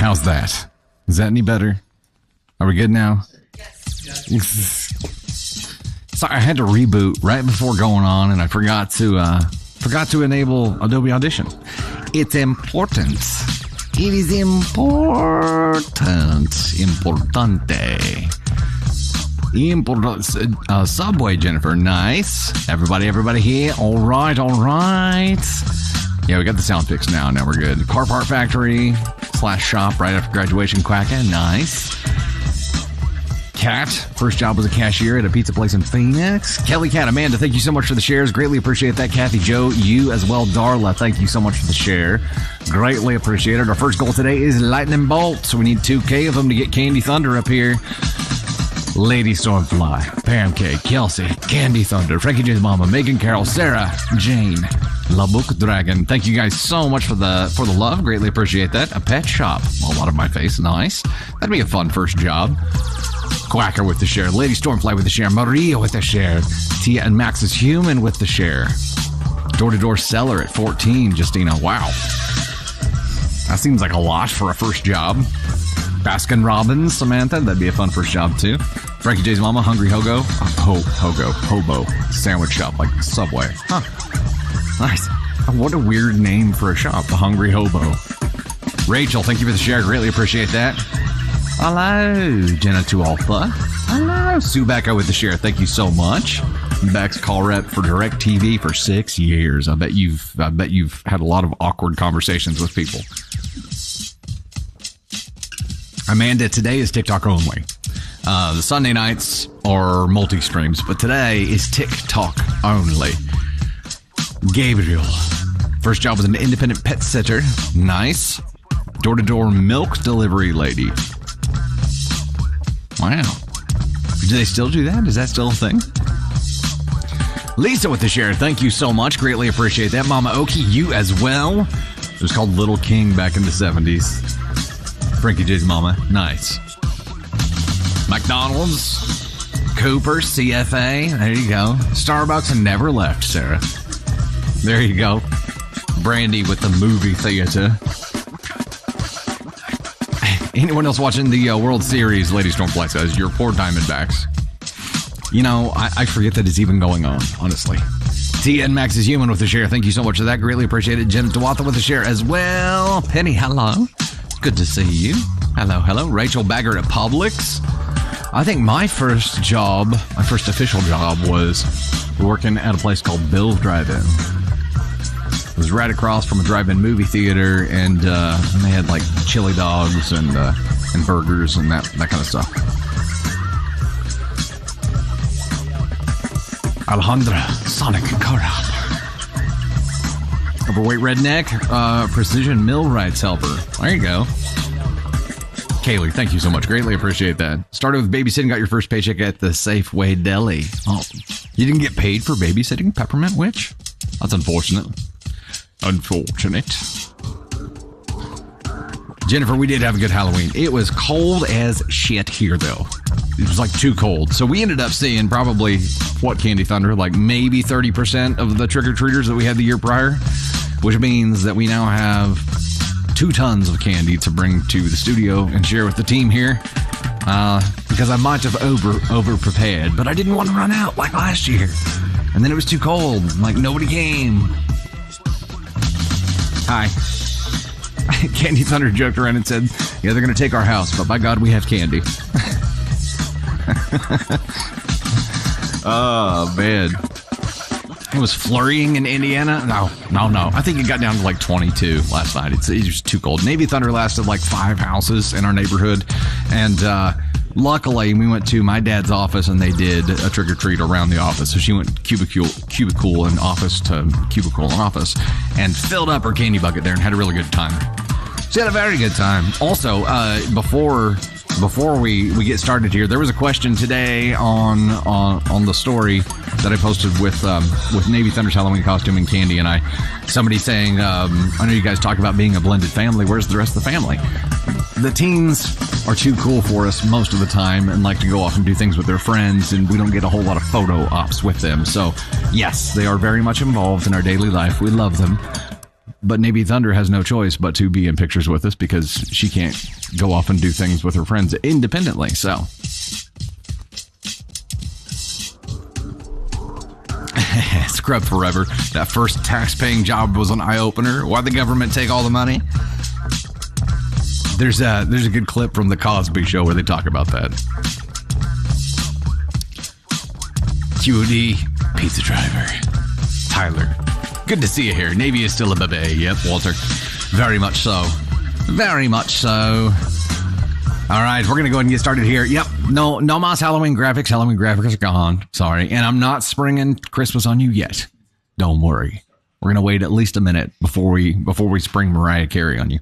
How's that? Is that any better? Are we good now? Yes. Sorry, I had to reboot right before going on, and I forgot to enable Adobe Audition. It's important. It is important. Importante. Subway, Jennifer. Nice. Everybody here. All right. Yeah, we got the sound fixed now. Now we're good. Car Part Factory / shop right after graduation. Quacka. Nice. Cat, first job was a cashier at a pizza place in Phoenix. Kelly Cat, Amanda, thank you so much for the shares. Greatly appreciate that. Kathy Joe, you as well. Darla, thank you so much for the share. Greatly appreciated. Our first goal today is lightning bolt, so we need 2K of them to get Candy Thunder up here. Lady Stormfly, Pam K, Kelsey, Candy Thunder, Frankie J's Mama, Megan Carroll, Sarah, Jane, La Book Dragon. Thank you guys so much for the love. Greatly appreciate that. A pet shop. A lot of my face. Nice. That'd be a fun first job. Quacker with the share. Lady Stormfly with the share. Maria with the share. Tia and Max is Human with the share. Door-to-door seller at 14. Justina. Wow. That seems like a lot for a first job. Baskin Robbins, Samantha. That'd be a fun first job, too. Frankie J's Mama. Hungry Hogo. Hobo. Sandwich shop like Subway. Huh. Nice. What a weird name for a shop. The Hungry Hobo. Rachel, thank you for the share. Greatly appreciate that. Hello, Jenna to Alpha. Hello, Sue Becca with the share. Thank you so much. Beck's call rep for DirecTV for 6 years. I bet you've had a lot of awkward conversations with people. Amanda, today is TikTok only. The Sunday nights are multi-streams, but today is TikTok only. Gabriel, first job was an independent pet sitter. Nice. Door-to-door milk delivery lady. Wow. Do they still do that? Is that still a thing? Lisa with the share. Thank you so much. Greatly appreciate that. Mama Oki, you as well. It was called Little King back in the 70s. Frankie J's Mama. Nice. McDonald's. Cooper. CFA. There you go. Starbucks and never left, Sarah. There you go. Brandy with the movie theater. Anyone else watching the World Series, Lady Stormfly says, your poor Diamondbacks. You know, I forget that it's even going on, honestly. Tia and Max is Human with the share. Thank you so much for that. Greatly appreciate it. Jen Dewatha with the share as well. Penny, hello. Good to see you. Hello. Rachel Bagger at Publix. I think my first official job was working at a place called Bill's Drive-In. It was right across from a drive-in movie theater, and they had like chili dogs and burgers and that kind of stuff. Alejandra, Sonic Co-op. Overweight redneck, precision millwrights helper. There you go. Kaylee, thank you so much. Greatly appreciate that. Started with babysitting, got your first paycheck at the Safeway Deli. Oh, you didn't get paid for babysitting, Peppermint Witch? That's unfortunate. Jennifer, we did have a good Halloween. It was cold as shit here, though. It was like too cold. So we ended up seeing probably, Candy Thunder? Like maybe 30% of the trick-or-treaters that we had the year prior, which means that we now have 2 tons of candy to bring to the studio and share with the team here. Because I might have over-prepared, but I didn't want to run out like last year. And then it was too cold. Like, nobody came. Hi. Candy Thunder joked around and said, yeah, they're going to take our house, but by God, we have candy. Oh, man. It was flurrying in Indiana. No. I think it got down to like 22 last night. It was too cold. Navy Thunder lasted like 5 houses in our neighborhood. And luckily, we went to my dad's office and they did a trick-or-treat around the office. So she went cubicle and office to cubicle and office and filled up her candy bucket there and had a really good time. She had a very good time. Also, before we get started here, there was a question today on the story that I posted with Navy Thunder's Halloween costume and candy, and somebody saying, I know you guys talk about being a blended family. Where's the rest of the family? The teens are too cool for us most of the time and like to go off and do things with their friends, and we don't get a whole lot of photo ops with them. So yes, they are very much involved in our daily life. We love them. But Navy Thunder has no choice but to be in pictures with us because she can't go off and do things with her friends independently. So scrub forever. That first tax-paying job was an eye-opener. Why'd the government take all the money? There's a good clip from the Cosby Show where they talk about that. QD pizza driver Tyler. Good to see you here. Navy is still a baby. Yep, Walter. Very much so. Very much so. All right, we're going to go ahead and get started here. Yep, no Moss Halloween graphics. Halloween graphics are gone. Sorry. And I'm not springing Christmas on you yet. Don't worry. We're going to wait at least a minute before we spring Mariah Carey on you.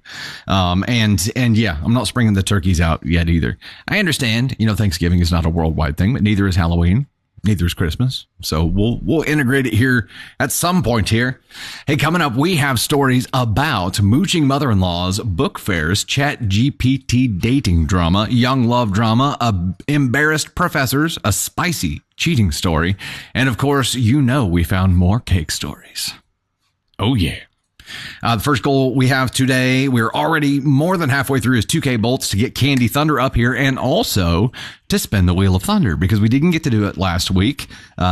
And yeah, I'm not springing the turkeys out yet either. I understand, Thanksgiving is not a worldwide thing, but neither is Halloween. Neither is Christmas. So we'll integrate it here at some point here. Hey, coming up, we have stories about mooching mother-in-laws, book fairs, chat GPT dating drama, young love drama, embarrassed professors, a spicy cheating story, and of course, we found more cake stories. Oh, yeah. The first goal we have today, we're already more than halfway through, is 2K bolts to get Candy Thunder up here and also to spin the Wheel of Thunder because we didn't get to do it last week. We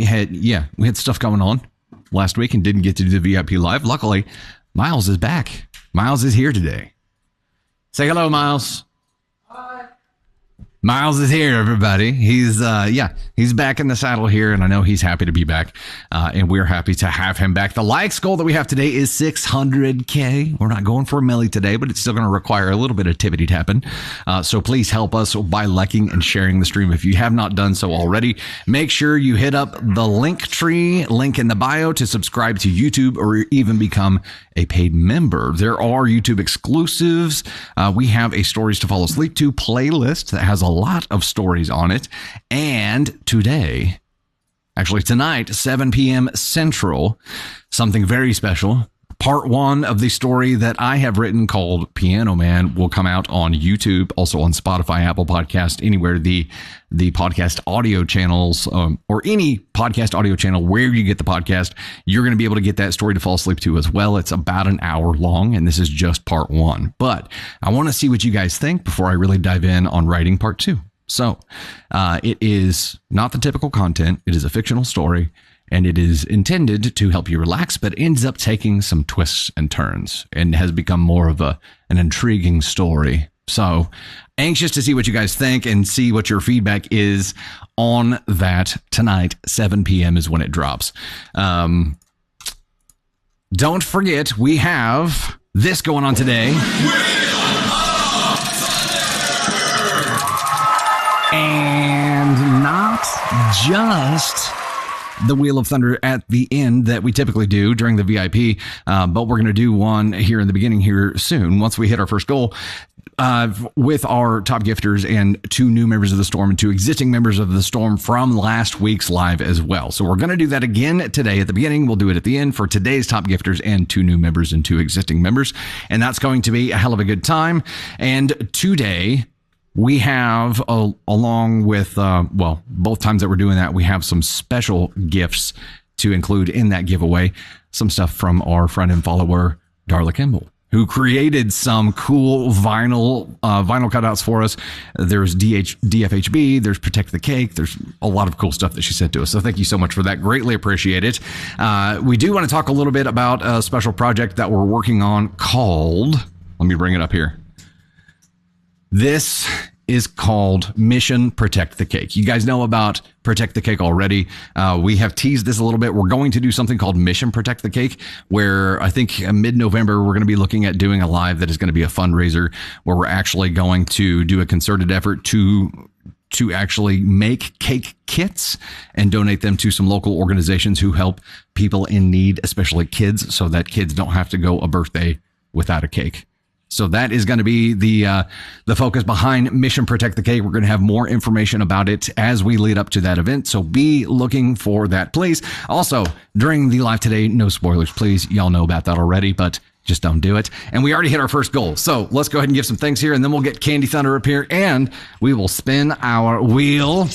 had stuff going on last week and didn't get to do the VIP live. Luckily, Miles is back. Miles is here today. Say hello, Miles. Miles is here, everybody. He's back in the saddle here, and I know he's happy to be back, and we're happy to have him back. The likes goal that we have today is 600K. We're not going for a milli today, but it's still going to require a little bit of tippity tapping. So please help us by liking and sharing the stream. If you have not done so already, make sure you hit up the Linktree link in the bio to subscribe to YouTube or even become a paid member. There are YouTube exclusives. We have a Stories to Fall Asleep To playlist that has a lot of stories on it. And tonight, 7 p.m. Central, something very special. Part 1 of the story that I have written called Piano Man will come out on YouTube, also on Spotify, Apple Podcast, anywhere the podcast audio channels, or any podcast audio channel where you get the podcast, you're going to be able to get that story to fall asleep to as well. It's about an hour long, and this is just part 1. But I want to see what you guys think before I really dive in on writing part 2. So it is not the typical content. It is a fictional story. And it is intended to help you relax, but ends up taking some twists and turns and has become more of an intriguing story. So anxious to see what you guys think and see what your feedback is on that tonight. 7 p.m. is when it drops. Don't forget, we have this going on today. And not just the Wheel of Thunder at the end that we typically do during the VIP, but we're going to do one here in the beginning here soon once we hit our first goal with our top gifters and 2 new members of the Storm and 2 existing members of the Storm from last week's live as well. So we're going to do that again today at the beginning. We'll do it at the end for today's top gifters and 2 new members and 2 existing members, and that's going to be a hell of a good time. And today we have, along with, both times that we're doing that, we have some special gifts to include in that giveaway. Some stuff from our friend and follower, Darla Kimball, who created some cool vinyl cutouts for us. There's DFHB, there's Protect the Cake. There's a lot of cool stuff that she sent to us. So thank you so much for that. Greatly appreciate it. We do want to talk a little bit about a special project that we're working on called, let me bring it up here. This is called Mission Protect the Cake. You guys know about Protect the Cake already. We have teased this a little bit. We're going to do something called Mission Protect the Cake, where I think mid-November, we're going to be looking at doing a live that is going to be a fundraiser where we're actually going to do a concerted effort to actually make cake kits and donate them to some local organizations who help people in need, especially kids, so that kids don't have to go a birthday without a cake. So that is going to be the focus behind Mission Protect the Cake. We're going to have more information about it as we lead up to that event. So be looking for that, please. Also, during the live today, no spoilers, please. Y'all know about that already, but just don't do it. And we already hit our first goal. So let's go ahead and give some thanks here, and then we'll get Candy Thunder up here, and we will spin our wheel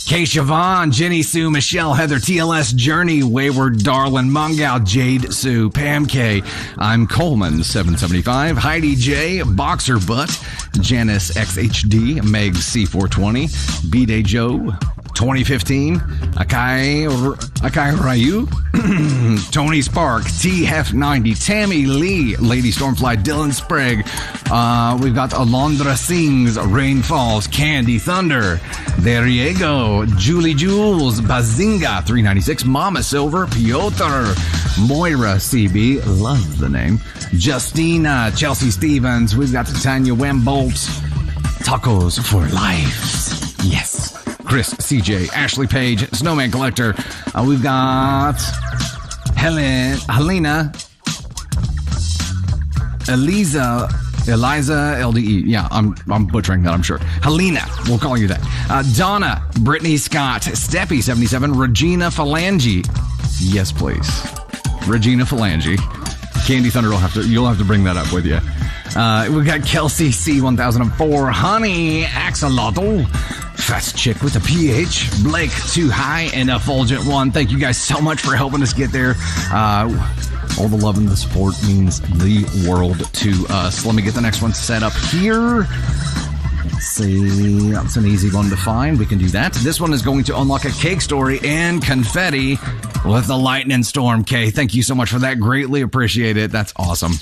Kay Siobhan, Jenny Sue, Michelle, Heather, TLS, Journey, Wayward, Darlin, Mungao, Jade Sue, Pam K. I'm Coleman, 775, Heidi J, Boxer Butt, Janice XHD, Meg C420, B-Day Joe, 2015, Akai Ryu, Tony Spark, TF90, Tammy Lee, Lady Stormfly, Dylan Sprague. We've got Alondra Sings, Rain Falls, Candy Thunder, There you go, Julie Jules, Bazinga, 396, Mama Silver, Piotr, Moira CB, love the name, Justina, Chelsea Stevens. We've got Tanya Wembolt, Tacos for Life. Yes. Chris, CJ, Ashley Page, Snowman Collector. We've got Helena, Eliza, LDE. Yeah, I'm butchering that, I'm sure. Helena, we'll call you that. Donna, Brittany Scott, Steppy 77, Regina Phalange. Yes, please. Regina Phalange. Candy Thunder you'll have to bring that up with you. We've got Kelsey C1004, Honey Axolotl, Fast Chick with a PH, Blake Too High, and Effulgent One. Thank you guys so much for helping us get there. All the love and the support means the world to us. Let me get the next one set up here. Let's see. That's an easy one to find. We can do that. This one is going to unlock a cake story and confetti with the lightning storm. Kay, thank you so much for that. Greatly appreciate it. That's awesome.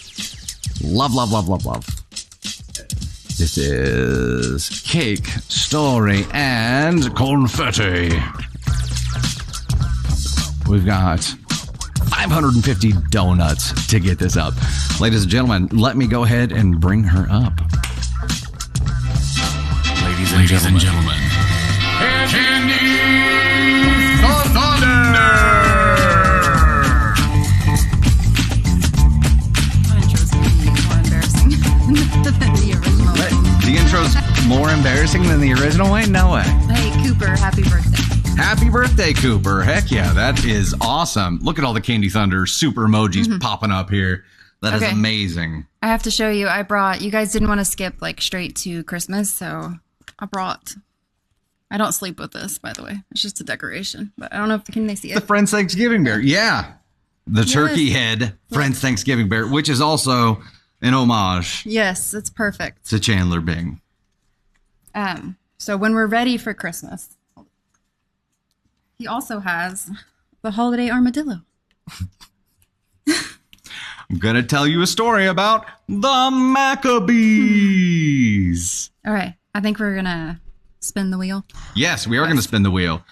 Love, love, love, love, love. This is cake, story, and confetti. We've got 550 donuts to get this up. Ladies and gentlemen, let me go ahead and bring her up. Ladies and gentlemen. Candy Thunder! The intro's more embarrassing than the original way? No way. Hey, Cooper, happy birthday. Happy birthday, Cooper. Heck yeah, that is awesome. Look at all the Candy Thunder super emojis popping up here. That is amazing. I have to show you. You guys didn't want to skip like straight to Christmas, so I don't sleep with this, by the way. It's just a decoration, but I don't know can they see it? The Friends Thanksgiving bear. Yeah. The turkey head Friends Thanksgiving bear, which is also an homage. Yes, it's perfect. To Chandler Bing. So when we're ready for Christmas, he also has the holiday armadillo. I'm going to tell you a story about the Maccabees. All right. I think we're going to spin the wheel. Yes, we are going to spin the wheel.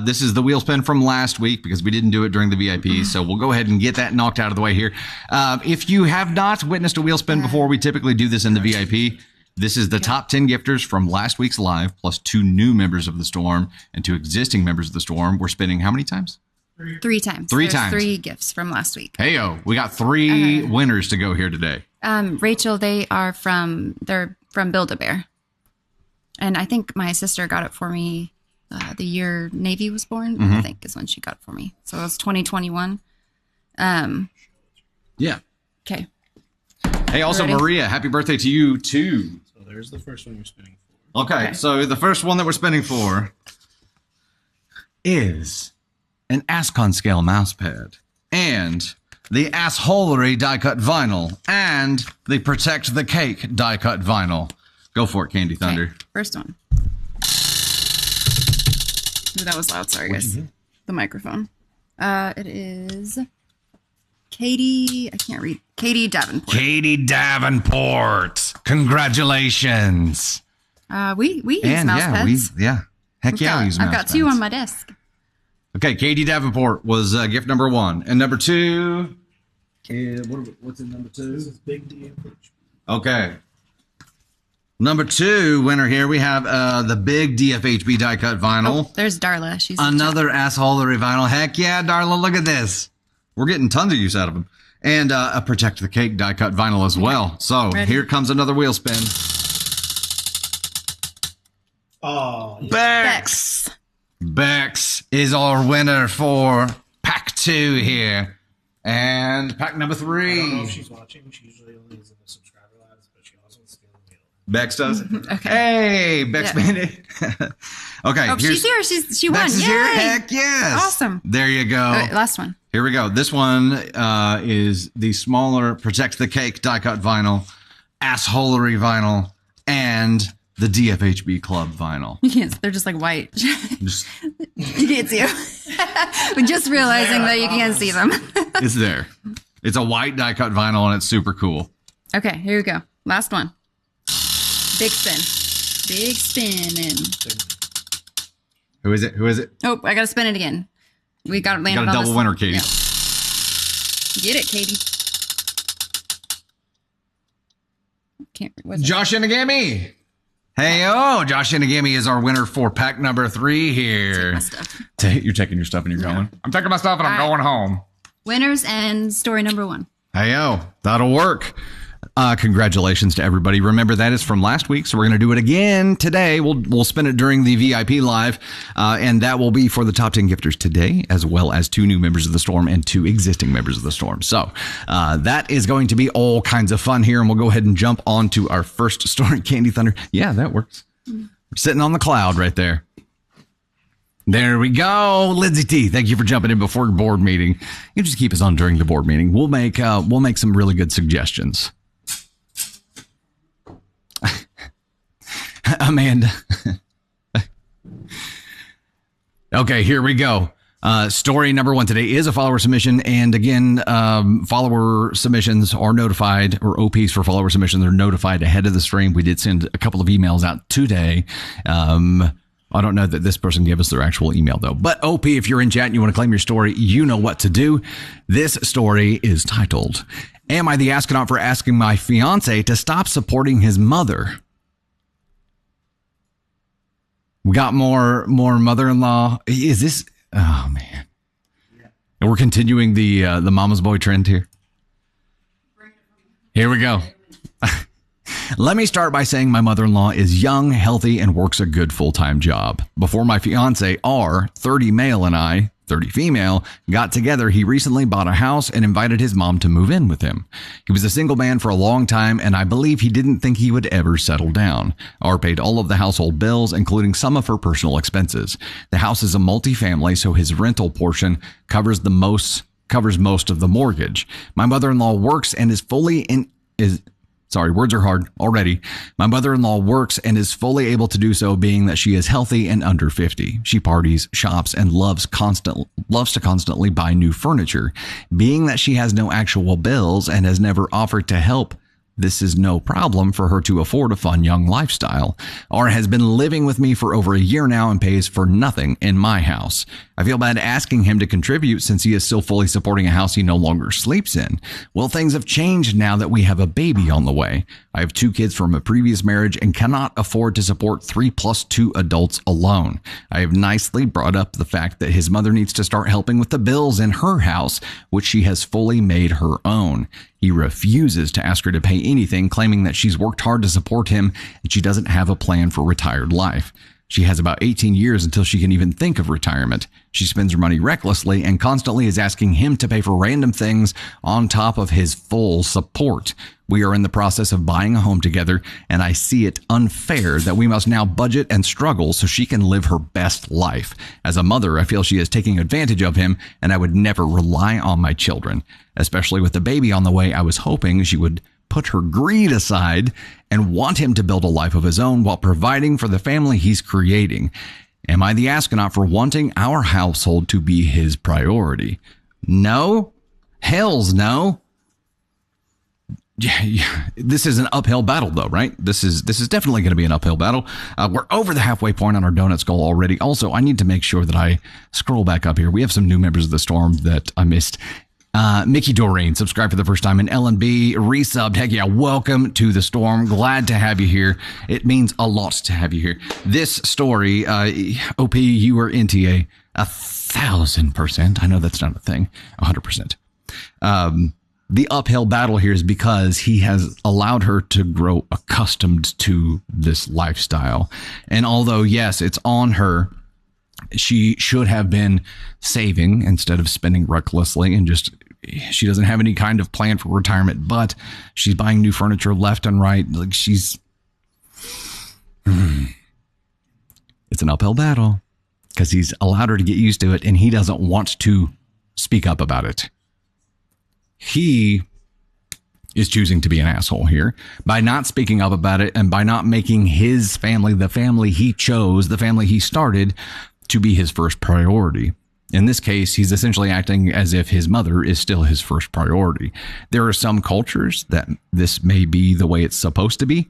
This is the wheel spin from last week because we didn't do it during the VIP. So we'll go ahead and get that knocked out of the way here. If you have not witnessed a wheel spin before, we typically do this in the VIP. This is the top 10 gifters from last week's live, plus 2 new members of the Storm and 2 existing members of the Storm. We're spinning how many times? 3 times. 3 times. 3 gifts from last week. Hey-o, we got 3 winners to go here today. Rachel, they're from Build-A-Bear. And I think my sister got it for me the year Navy was born, I think is when she got it for me. So it was 2021. Yeah. Okay. Hey, also, Maria, happy birthday to you, too. So there's the first one you're spinning for. Okay, so the first one that we're spinning for is an Ascon scale mouse pad and the Assholery die-cut vinyl and the Protect the Cake die-cut vinyl. Go for it, Candy Thunder. Okay, first one. Ooh, that was loud. Sorry, guys. The microphone. It is Katie. I can't read. Katie Davenport. Katie Davenport. Congratulations. We use mouse pads. Heck we use mouse pads. I've got 2 on my desk. Okay, Katie Davenport was gift number 1. And number 2. What's in number 2? This is Big DFH. Okay. Number 2 winner here, we have the big DFHB die-cut vinyl. Oh, there's Darla. She's another assholery vinyl. Heck yeah, Darla, look at this. We're getting tons of use out of them. And a Protect the Cake die-cut vinyl as well. So here comes another wheel spin. Oh, Bex. Bex is our winner for pack 2 here. And pack number 3. I don't know if she's watching. She usually only is in the subscriber lives, but she also is still in the wheel. Bex does? Okay. Hey, Bex made it. Okay. Oh, she's here. She won. Bex is Yay. here. Heck yes. Awesome. There you go. All right, last one. Here we go. This one is the smaller Protect the Cake die cut vinyl, assholery vinyl, and the DFHB Club vinyl. Yes, they're just like white. You can't see them. We're just realizing that you can't see them. It's there. It's a white die cut vinyl and it's super cool. Okay, here we go. Last one. Big spin. Big spinning. Who is it? Oh, I gotta spin it again. We got landed on got a double this. winner, Katie. Yeah. Get it, Katie. Can't. What's Josh Inagami. Hey, Josh Inagami is our winner for pack number 3 here. my stuff. You're taking your stuff and you're going? I'm taking my stuff and I'm going home. Winners and story number 1. Hey, that'll work. Congratulations to everybody. Remember, that is from last week, so we're going to do it again today. We'll spin it during the VIP live, and that will be for the top 10 gifters today, as well as 2 new members of the Storm and 2 existing members of the Storm. So that is going to be all kinds of fun here, and we'll go ahead and jump on to our first story, Candy Thunder. Yeah, that works. We're sitting on the cloud right there. There we go. Lindsay T, thank you for jumping in before board meeting. You just keep us on during the board meeting. We'll make some really good suggestions. Amanda. Okay, here we go. Story number 1 today is a follower submission. And again, follower submissions are notified, or OPs for follower submissions are notified ahead of the stream. We did send a couple of emails out today. I don't know that this person gave us their actual email, though. But OP, if you're in chat and you want to claim your story, you know what to do. This story is titled, Am I the Astronaut for Asking My Fiance to Stop Supporting His Mother? We got more mother-in-law. Is this? Oh man! And we're continuing the mama's boy trend here. Here we go. Let me start by saying my mother-in-law is young, healthy, and works a good full-time job. Before my fiance R, 30 male, and I, 30 female, got together, he recently bought a house and invited his mom to move in with him. He was a single man for a long time, and I believe he didn't think he would ever settle down. R paid all of the household bills, including some of her personal expenses. The house is a multifamily, so his rental portion covers most of the mortgage. My mother-in-law works and is Sorry, words are hard already. My mother-in-law works and is fully able to do so, being that she is healthy and under 50. She parties, shops, and loves to constantly buy new furniture. Being that she has no actual bills and has never offered to help, this is no problem for her to afford a fun young lifestyle. R has been living with me for over a year now and pays for nothing in my house. I feel bad asking him to contribute since he is still fully supporting a house he no longer sleeps in. Well, things have changed now that we have a baby on the way. I have 2 kids from a previous marriage and cannot afford to support 3 + 2 adults alone. I have nicely brought up the fact that his mother needs to start helping with the bills in her house, which she has fully made her own. He refuses to ask her to pay anything, claiming that she's worked hard to support him and she doesn't have a plan for retired life. She has about 18 years until she can even think of retirement. She spends her money recklessly and constantly is asking him to pay for random things on top of his full support. We are in the process of buying a home together, and I see it unfair that we must now budget and struggle so she can live her best life. As a mother, I feel she is taking advantage of him, and I would never rely on my children. Especially with the baby on the way, I was hoping she would put her greed aside and want him to build a life of his own while providing for the family he's creating. Am I the astronaut for wanting our household to be his priority? No. Hells no. Yeah, this is an uphill battle, though, right? This is definitely going to be an uphill battle. We're over the halfway point on our donuts goal already. Also, I need to make sure that I scroll back up here. We have some new members of the Storm that I missed. Mickey Doreen, subscribed for the first time, and LNB resubbed. Heck yeah, welcome to the Storm. Glad to have you here. It means a lot to have you here. This story, OP, you were NTA 1,000%. I know that's not a thing. 100%. The uphill battle here is because he has allowed her to grow accustomed to this lifestyle. And although, yes, it's on her, she should have been saving instead of spending recklessly, and she doesn't have any kind of plan for retirement, but she's buying new furniture left and right. Like, she's It's an uphill battle because he's allowed her to get used to it and he doesn't want to speak up about it. He is choosing to be an asshole here by not speaking up about it and by not making his family, the family he chose, the family he started, to be his first priority. In this case, he's essentially acting as if his mother is still his first priority. There are some cultures that this may be the way it's supposed to be.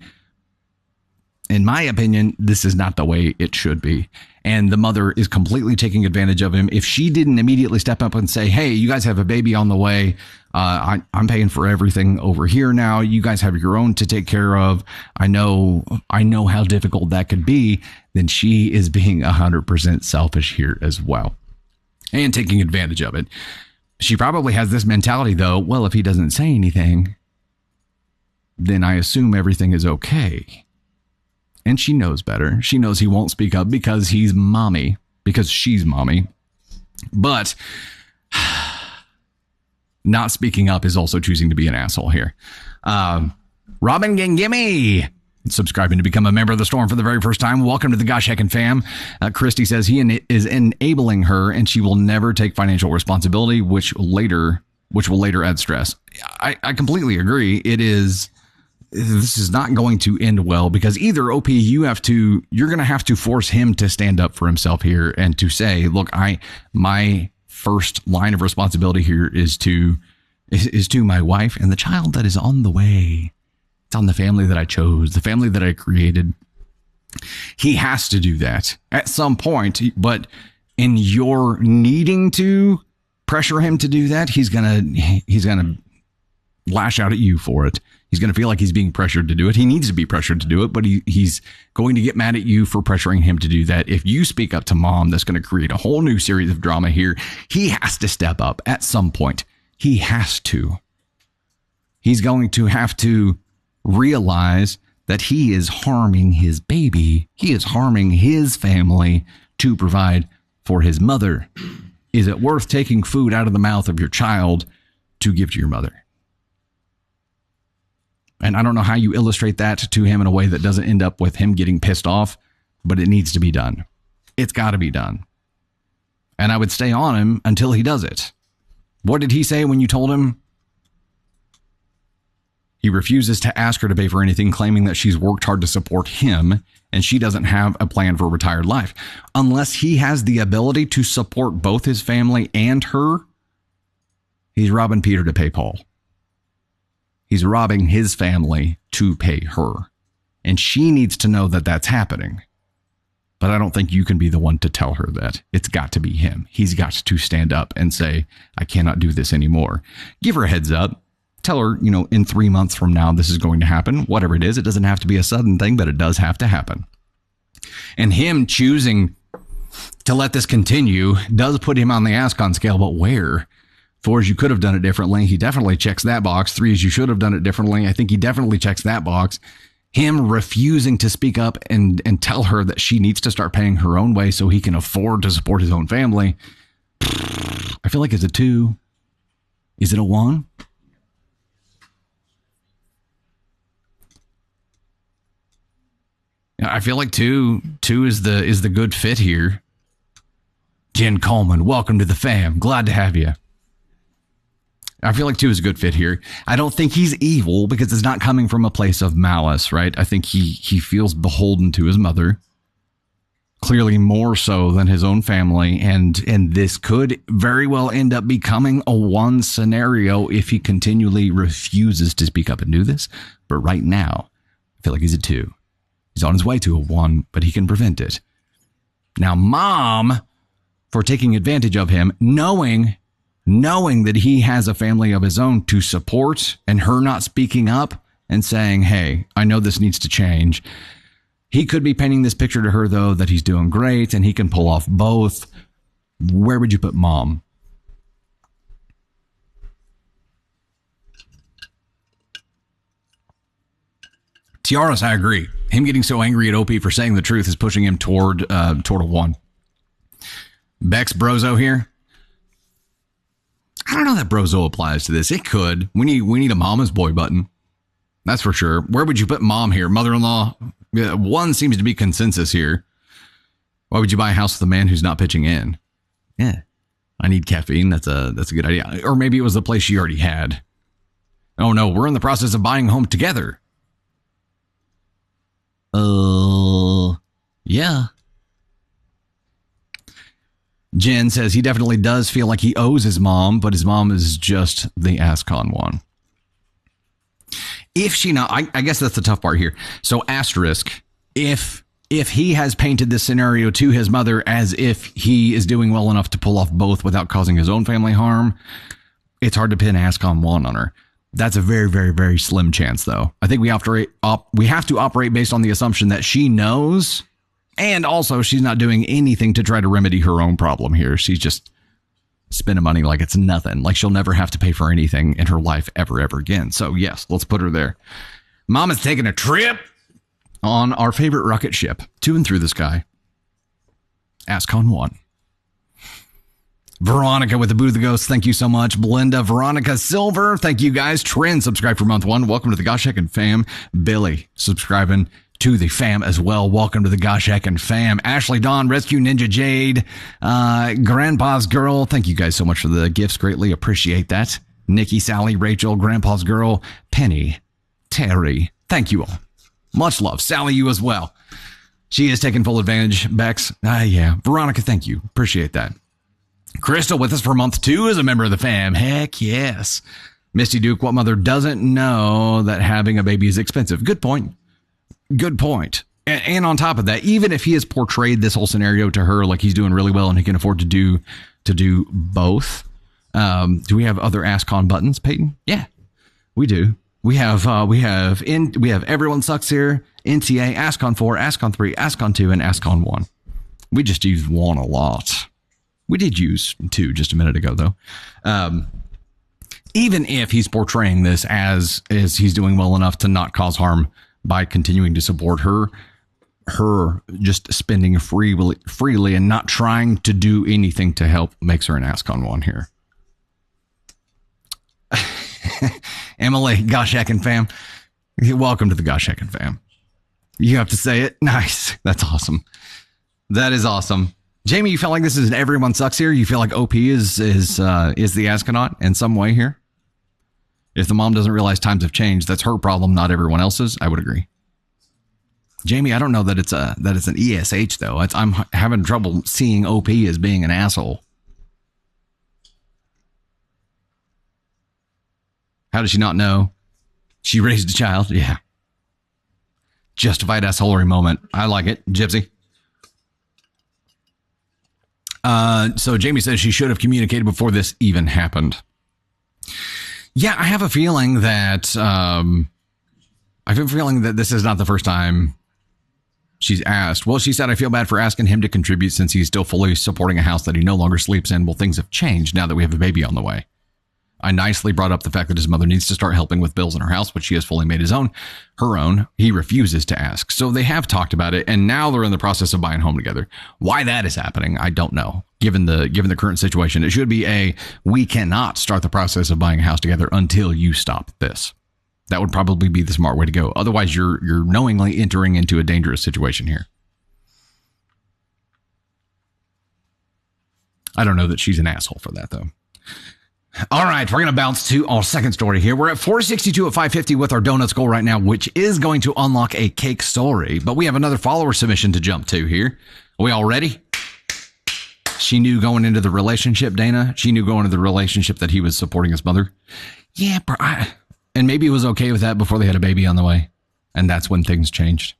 In my opinion, this is not the way it should be. And the mother is completely taking advantage of him. If she didn't immediately step up and say, hey, you guys have a baby on the way. I'm paying for everything over here now. You guys have your own to take care of. I know how difficult that could be. Then she is being 100% selfish here as well and taking advantage of it. She probably has this mentality, though. Well, if he doesn't say anything, then I assume everything is okay. And she knows better. She knows he won't speak up because he's mommy, because she's mommy. But not speaking up is also choosing to be an asshole here. Robin Gangimi, subscribing to become a member of the Storm for the very first time. Welcome to the Gosh Heckin' Fam. Christy says he is enabling her and she will never take financial responsibility, which will later add stress. I completely agree. This is not going to end well because either OP, you're going to have to force him to stand up for himself here and to say, look, my first line of responsibility here is to my wife and the child that is on the way. It's on the family that I chose, the family that I created. He has to do that at some point, but in your needing to pressure him to do that, he's going to lash out at you for it. He's going to feel like he's being pressured to do it. He needs to be pressured to do it, but he's going to get mad at you for pressuring him to do that. If you speak up to mom, that's going to create a whole new series of drama here. He has to step up at some point. He has to. He's going to have to realize that he is harming his baby. He is harming his family to provide for his mother. Is it worth taking food out of the mouth of your child to give to your mother? And I don't know how you illustrate that to him in a way that doesn't end up with him getting pissed off, but it needs to be done. It's got to be done. And I would stay on him until he does it. What did he say when you told him? He refuses to ask her to pay for anything, claiming that she's worked hard to support him and she doesn't have a plan for a retired life. Unless he has the ability to support both his family and her, he's robbing Peter to pay Paul. He's robbing his family to pay her. And she needs to know that that's happening. But I don't think you can be the one to tell her that. It's got to be him. He's got to stand up and say, I cannot do this anymore. Give her a heads up. Tell her, in 3 months from now, this is going to happen. Whatever it is, it doesn't have to be a sudden thing, but it does have to happen. And him choosing to let this continue does put him on the ASCON scale, but where? 4 is you could have done it differently. He definitely checks that box. 3 is you should have done it differently. I think he definitely checks that box. Him refusing to speak up and tell her that she needs to start paying her own way so he can afford to support his own family. I feel like it's a 2. Is it a 1? I feel like 2 is the good fit here. Jen Coleman, welcome to the fam. Glad to have you. I feel like 2 is a good fit here. I don't think he's evil because it's not coming from a place of malice, right? I think he feels beholden to his mother, clearly more so than his own family. And this could very well end up becoming a 1 scenario if he continually refuses to speak up and do this. But right now, I feel like he's a 2. He's on his way to a 1, but he can prevent it. Now, mom, for taking advantage of him, knowing that he has a family of his own to support and her not speaking up and saying, hey, I know this needs to change. He could be painting this picture to her, though, that he's doing great and he can pull off both. Where would you put mom? Tiaras, I agree. Him getting so angry at OP for saying the truth is pushing him toward a 1. Bex Brozo here. I don't know that Brozo applies to this. It could. We need a mama's boy button. That's for sure. Where would you put mom here? Mother-in-law? One seems to be consensus here. Why would you buy a house with a man who's not pitching in? Yeah, I need caffeine. That's a good idea. Or maybe it was the place she already had. Oh no, we're in the process of buying a home together. Yeah. Jen says he definitely does feel like he owes his mom, but his mom is just the Ascon one. If she not, I guess that's the tough part here. So asterisk, if he has painted this scenario to his mother as if he is doing well enough to pull off both without causing his own family harm, it's hard to pin Ascon one on her. That's a very, very, very slim chance, though. I think we have to operate based on the assumption that she knows. And also, she's not doing anything to try to remedy her own problem here. She's just spending money like it's nothing. Like she'll never have to pay for anything in her life ever again. So, yes, let's put her there. Mom is taking a trip on our favorite rocket ship to and through the sky. Ascon 1. Veronica with the Boot of the Ghost, thank you so much. Belinda, Veronica Silver, thank you guys. Trent, subscribe for month 1. Welcome to the Gosh Heckin' fam. Billy, subscribing to the fam as well. Welcome to the Gosh Heckin' fam. Ashley Dawn, Rescue Ninja Jade, Grandpa's Girl. Thank you guys so much for the gifts. Greatly appreciate that. Nikki, Sally, Rachel, Grandpa's Girl, Penny, Terry. Thank you all. Much love. Sally, you as well. She is taking full advantage. Bex. Yeah. Veronica, thank you. Appreciate that. Crystal with us for month 2 as a member of the fam. Heck yes. Misty Duke, what mother doesn't know that having a baby is expensive? Good point. Good point. And on top of that, even if he has portrayed this whole scenario to her like he's doing really well and he can afford to do both. Do we have other Ascon buttons, Peyton? Yeah, we do. We have Everyone Sucks here, NTA, Ascon 4, Ascon 3, Ascon 2, and Ascon 1. We just use 1 a lot. We did use 2 just a minute ago, though. Even if he's portraying this as he's doing well enough to not cause harm by continuing to support her just spending freely and not trying to do anything to help makes her an Ascon 1 here. Emily, Gosh Heckin' fam. Welcome to the Gosh Heckin' fam. You have to say it. Nice. That's awesome. That is awesome. Jamie, you feel like this is an Everyone Sucks here? You feel like OP is the Astronaut in some way here? If the mom doesn't realize times have changed, that's her problem, not everyone else's. I would agree. Jamie, I don't know that it's an ESH though. I'm having trouble seeing OP as being an asshole. How does she not know? She raised a child. Yeah. Justified assholery moment. I like it. Gypsy. So Jamie says she should have communicated before this even happened. Yeah, I have a feeling that this is not the first time she's asked. Well, she said, I feel bad for asking him to contribute since he's still fully supporting a house that he no longer sleeps in. Well, things have changed now that we have a baby on the way. I nicely brought up the fact that his mother needs to start helping with bills in her house, which she has fully made her own. He refuses to ask. So they have talked about it, and now they're in the process of buying a home together. Why that is happening, I don't know. Given the current situation, it should be we cannot start the process of buying a house together until you stop this. That would probably be the smart way to go. Otherwise, you're knowingly entering into a dangerous situation here. I don't know that she's an asshole for that, though. All right, we're going to bounce to our second story here. We're at 462 at 550 with our donuts goal right now, which is going to unlock a cake story. But we have another follower submission to jump to here. Are we all ready? She knew going into the relationship, Dana. She knew going into the relationship that he was supporting his mother. Yeah, and maybe it was okay with that before they had a baby on the way. And that's when things changed.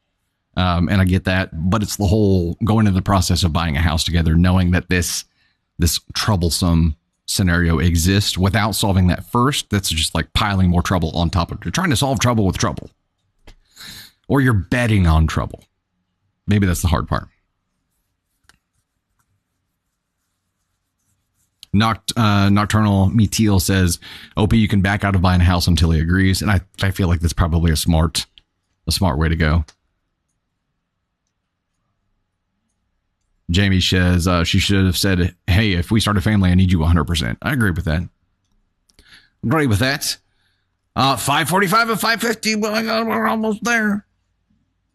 And I get that. But it's the whole going into the process of buying a house together, knowing that this troublesome scenario exists without solving that first. That's just like piling more trouble on top of it. You're trying to solve trouble with trouble. Or you're betting on trouble. Maybe that's the hard part. Nocturnal Meteal says, OP, you can back out of buying a house until he agrees. And I feel like that's probably a smart way to go. Jamie says she should have said, hey, if we start a family, I need you 100%. I agree with that. 545 and 550. We're almost there.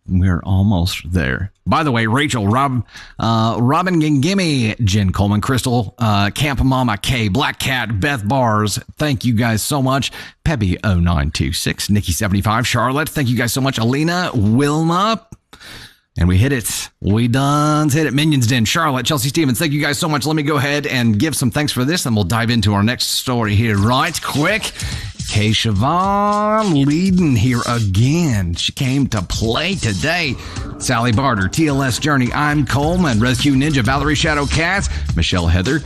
We're almost there. By the way, Rachel, Robin Gingimmy, Jen Coleman, Crystal, Camp Mama K, Black Cat, Beth Bars. Thank you guys so much. Pebby0926, Nikki75, Charlotte. Thank you guys so much. Alina, Wilma. And we hit it. We done hit it. Minions Den, Charlotte, Chelsea Stevens. Thank you guys so much. Let me go ahead and give some thanks for this, and we'll dive into our next story here right quick. Kay Siobhan leading here again. She came to play today. Sally Barter, TLS Journey, I'm Coleman, Rescue Ninja, Valerie Shadow Cats, Michelle Heather,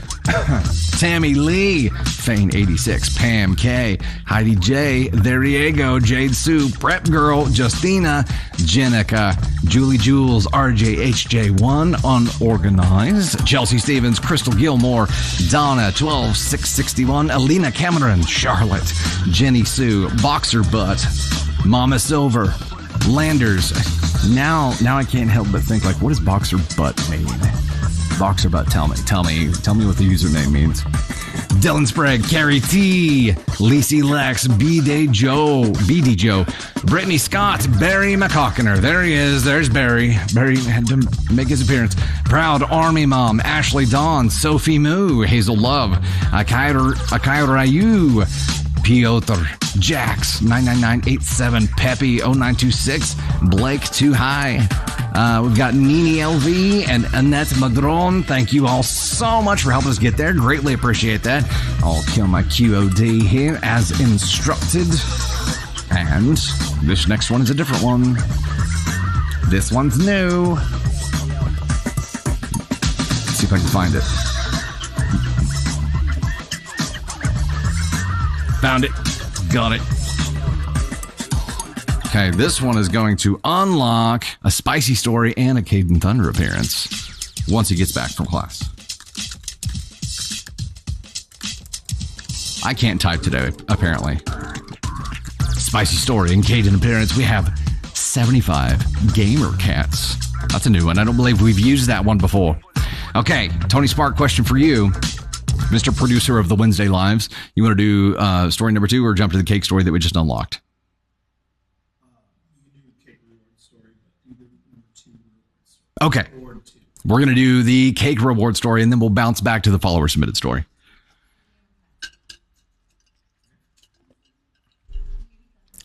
Tammy Lee, Fane 86, Pam K, Heidi J, There Diego, Jade Sue, Prep Girl, Justina, Jenica, Julie Jules, RJHJ1, Unorganized, Chelsea Stevens, Crystal Gilmore, Donna 12661, Alina Cameron, Charlotte, Jenny Sue, Boxer Butt, Mama Silver, Landers. Now I can't help but think, like, what does Boxer Butt mean? Boxer Butt, tell me what the username means. Dylan Sprague, Carrie T, Lacey Lex, BD Joe, Brittany Scott, Barry McCockiner. There he is. There's Barry. Barry had to make his appearance. Proud Army Mom, Ashley Dawn, Sophie Moo, Hazel Love, Akaira Ryu, Piotr, Jax, 99987, Peppy, 0926, Blake Too High. We've got Nini LV and Annette Madron. Thank you all so much for helping us get there. Greatly appreciate that. I'll kill my QOD here as instructed. And this next one is a different one. This one's new. Let's see if I can find it. Found it. Got it. Okay, this one is going to unlock a Spicy Story and a Caden Thunder appearance once he gets back from class. I can't type today, apparently. Spicy Story and Caden appearance. We have 75 Gamer Cats. That's a new one. I don't believe we've used that one before. Okay, Tony Spark, question for you. Mr. Producer of the Wednesday Lives, you want to do story number 2 or jump to the cake story that we just unlocked? Okay. We're going to do the cake reward story, and then we'll bounce back to the follower submitted story. A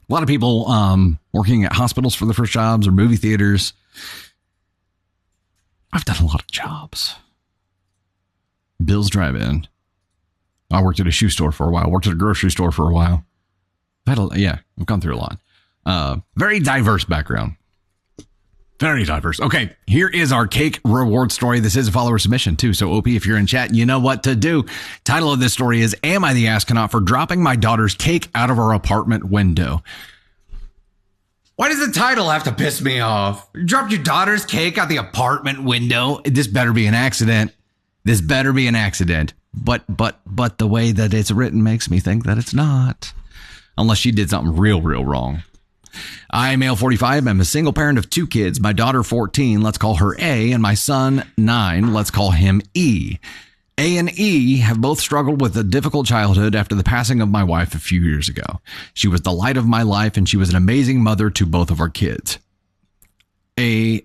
lot of people working at hospitals for their first jobs or movie theaters. I've done a lot of jobs. Bill's Drive-In. I worked at a shoe store for a while. Worked at a grocery store for a while. I've gone through a lot. Very diverse background. Very diverse. Okay, here is our cake reward story. This is a follower submission, too. So, OP, if you're in chat, you know what to do. Title of this story is, Am I the Astronaut for Dropping My Daughter's Cake Out of Our Apartment Window? Why does the title have to piss me off? You dropped your daughter's cake out the apartment window. This better be an accident. This better be an accident. But the way that it's written makes me think that it's not. Unless she did something real wrong. I, male 45, am a single parent of 2 kids. My daughter 14, let's call her A, and my son 9, let's call him E. A and E have both struggled with a difficult childhood after the passing of my wife a few years ago. She was the light of my life, and she was an amazing mother to both of our kids. A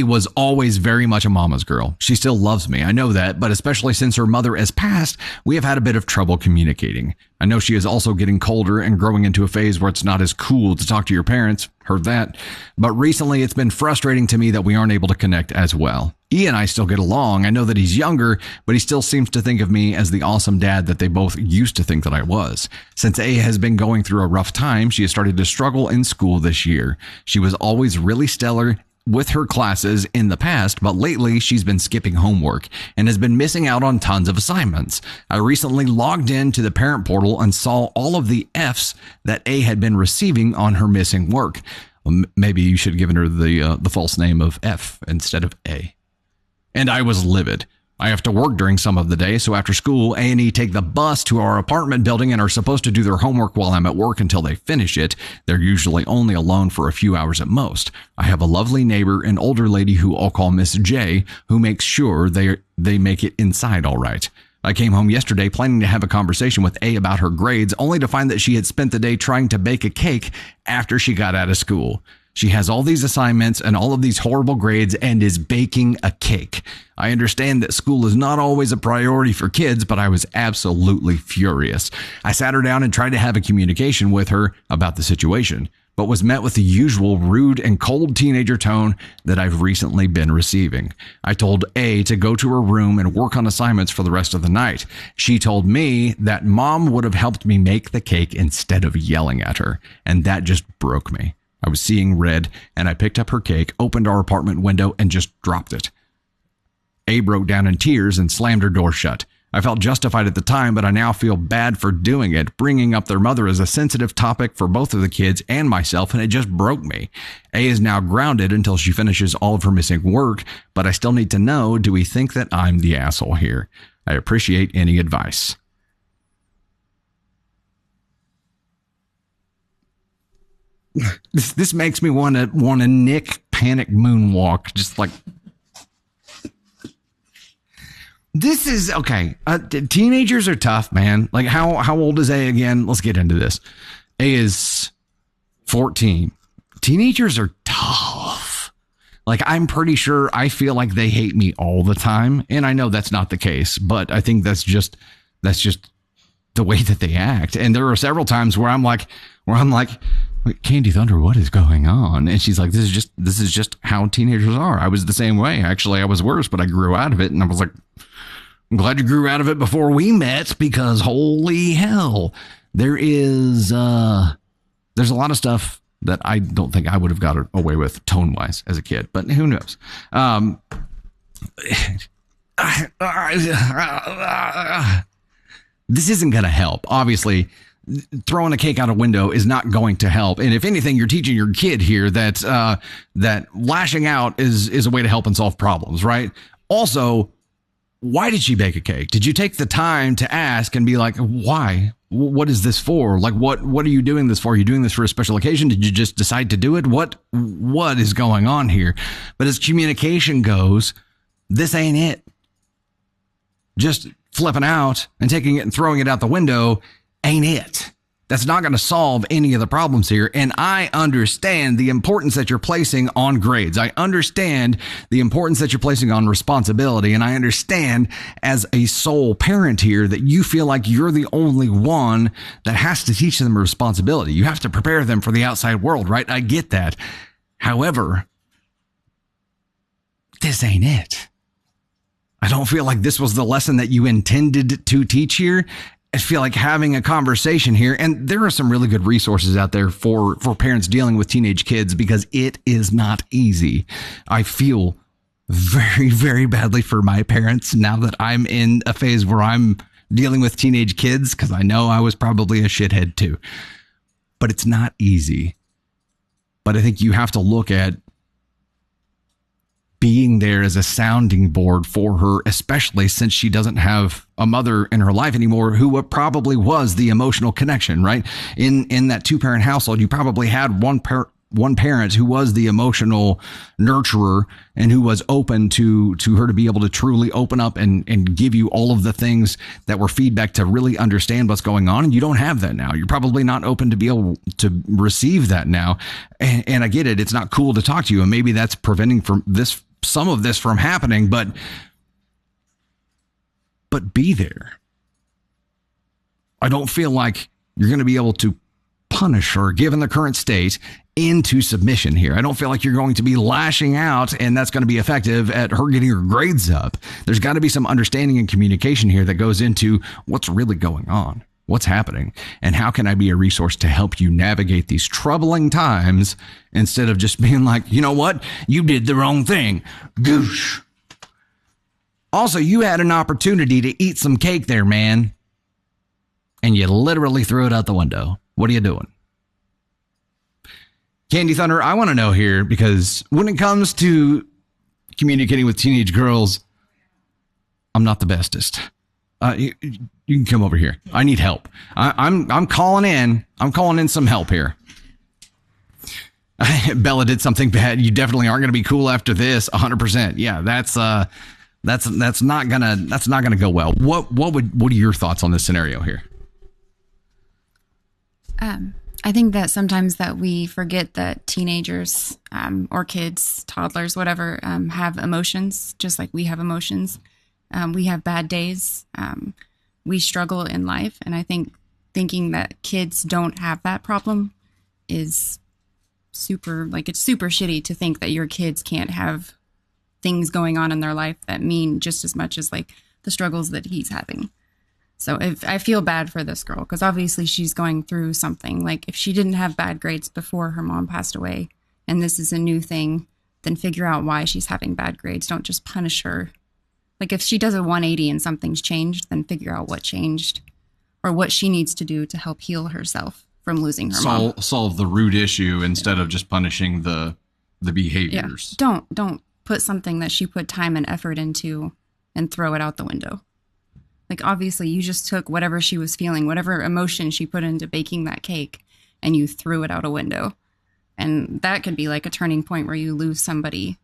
was always very much a mama's girl. She still loves me. I know that, but especially since her mother has passed, we have had a bit of trouble communicating. I know she is also getting colder and growing into a phase where it's not as cool to talk to your parents. Heard that. But recently it's been frustrating to me that we aren't able to connect as well. E and I still get along. I know that he's younger, but he still seems to think of me as the awesome dad that they both used to think that I was. Since A has been going through a rough time, she has started to struggle in school this year. She was always really stellar with her classes in the past, but lately she's been skipping homework and has been missing out on tons of assignments. I recently logged into the parent portal and saw all of the F's that A had been receiving on her missing work. Maybe you should have given her the false name of F instead of A. And I was livid. I have to work during some of the day, so after school, A and E take the bus to our apartment building and are supposed to do their homework while I'm at work until they finish it. They're usually only alone for a few hours at most. I have a lovely neighbor, an older lady who I'll call Miss J, who makes sure they make it inside all right. I came home yesterday planning to have a conversation with A about her grades, only to find that she had spent the day trying to bake a cake after she got out of school. She has all these assignments and all of these horrible grades and is baking a cake. I understand that school is not always a priority for kids, but I was absolutely furious. I sat her down and tried to have a communication with her about the situation, but was met with the usual rude and cold teenager tone that I've recently been receiving. I told A to go to her room and work on assignments for the rest of the night. She told me that mom would have helped me make the cake instead of yelling at her, and that just broke me. I was seeing red, and I picked up her cake, opened our apartment window, and just dropped it. A broke down in tears and slammed her door shut. I felt justified at the time, but I now feel bad for doing it. Bringing up their mother is a sensitive topic for both of the kids and myself, and it just broke me. A is now grounded until she finishes all of her missing work, but I still need to know, do we think that I'm the asshole here? I appreciate any advice. This makes me want to Nick panic moonwalk, just like. This is okay. Teenagers are tough, man. Like how old is A again? Let's get into this. A is 14. Teenagers are tough. Like I'm pretty sure I feel like they hate me all the time, and I know that's not the case, but I think that's just the way that they act. And there are several times where I'm like. Wait, Candy Thunder, what is going on? And she's like, this is just how teenagers are. I was the same way. Actually, I was worse, but I grew out of it. And I was like, I'm glad you grew out of it before we met, because holy hell, there's a lot of stuff that I don't think I would have got away with tone wise as a kid, but who knows? This isn't going to help. Obviously, throwing a cake out a window is not going to help. And if anything, you're teaching your kid here that lashing out is a way to help and solve problems, right? Also, why did she bake a cake? Did you take the time to ask and be like, why? What is this for? Like, what are you doing this for? Are you doing this for a special occasion? Did you just decide to do it? What is going on here? But as communication goes, this ain't it. Just flipping out and taking it and throwing it out the window ain't it. That's not going to solve any of the problems here. And I understand the importance that you're placing on grades. I understand the importance that you're placing on responsibility. And I understand as a sole parent here that you feel like you're the only one that has to teach them responsibility. You have to prepare them for the outside world, right? I get that. However, this ain't it. I don't feel like this was the lesson that you intended to teach here. I feel like having a conversation here, and there are some really good resources out there for parents dealing with teenage kids, because it is not easy. I feel very, very badly for my parents now that I'm in a phase where I'm dealing with teenage kids, because I know I was probably a shithead too. But it's not easy. But I think you have to look at being there as a sounding board for her, especially since she doesn't have a mother in her life anymore who probably was the emotional connection, right? In that two-parent household, you probably had one parent who was the emotional nurturer and who was open to her to be able to truly open up and give you all of the things that were feedback to really understand what's going on. And you don't have that now. You're probably not open to be able to receive that now. And I get it. It's not cool to talk to you. And maybe that's preventing some of this from happening, but be there. I don't feel like you're going to be able to punish her, given the current state, into submission here. I don't feel like you're going to be lashing out and that's going to be effective at her getting her grades up. There's got to be some understanding and communication here that goes into what's really going on, what's happening, and how can I be a resource to help you navigate these troubling times instead of just being like, you know what? You did the wrong thing. Goosh. Also, you had an opportunity to eat some cake there, man, and you literally threw it out the window. What are you doing? Candy Thunder, I want to know here, because when it comes to communicating with teenage girls, I'm not the bestest. You can come over here. I need help. I'm calling in. I'm calling in some help here. Bella did something bad. You definitely aren't going to be cool after this. 100%. Yeah, that's that's not gonna go well. What are your thoughts on this scenario here? I think that sometimes that we forget that teenagers or kids, toddlers, whatever, have emotions just like we have emotions. We have bad days. We struggle in life. And I think thinking that kids don't have that problem is it's super shitty to think that your kids can't have things going on in their life that mean just as much as like the struggles that he's having. So if I feel bad for this girl, because obviously she's going through something. Like if she didn't have bad grades before her mom passed away, and this is a new thing, then figure out why she's having bad grades. Don't just punish her. Like if she does a 180 and something's changed, then figure out what changed or what she needs to do to help heal herself from losing her mom. Solve the root issue instead of just punishing the behaviors. Yeah. Don't put something that she put time and effort into and throw it out the window. Like, obviously, you just took whatever she was feeling, whatever emotion she put into baking that cake, and you threw it out a window. And that could be like a turning point where you lose somebody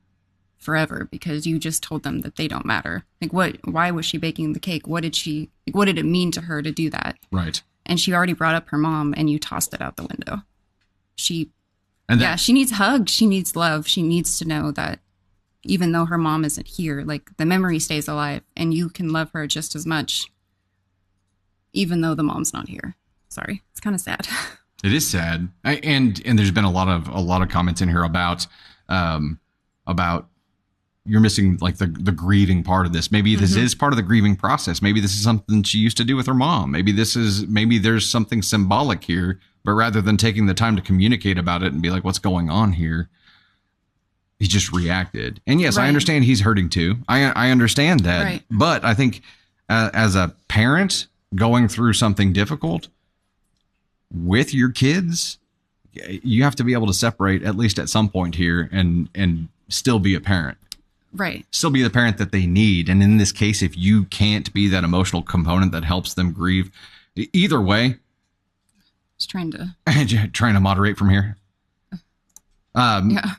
forever because you just told them that they don't matter. Like, why was she baking the cake? What did it mean to her to do that? Right. And she already brought up her mom, and you tossed it out the window. She needs hugs. She needs love. She needs to know that even though her mom isn't here, like the memory stays alive and you can love her just as much, even though the mom's not here. Sorry. It's kind of sad. It is sad. And there's been a lot of comments in here about you're missing like the grieving part of this. Maybe this is part of the grieving process. Maybe this is something she used to do with her mom. Maybe there's something symbolic here, but rather than taking the time to communicate about it and be like, what's going on here? He just reacted. And yes, right. I understand he's hurting too. I understand that. Right. But I think as a parent going through something difficult with your kids, you have to be able to separate at least at some point here and still be a parent. Right. Still be the parent that they need. And in this case, if you can't be that emotional component that helps them grieve, either way. Just trying to moderate from here. Yeah.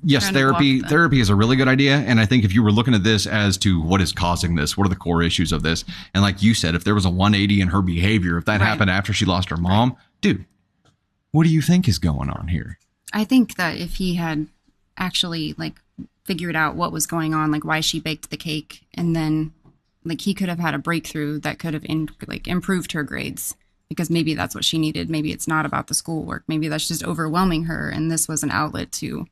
Yes, therapy is a really good idea. And I think if you were looking at this as to what is causing this, what are the core issues of this? And like you said, if there was a 180 in her behavior, if that happened after she lost her mom, dude, what do you think is going on here? I think that if he had actually like figured out what was going on, like why she baked the cake, and then like he could have had a breakthrough that could have improved her grades, because maybe that's what she needed. Maybe it's not about the schoolwork. Maybe that's just overwhelming her. And this was an outlet to,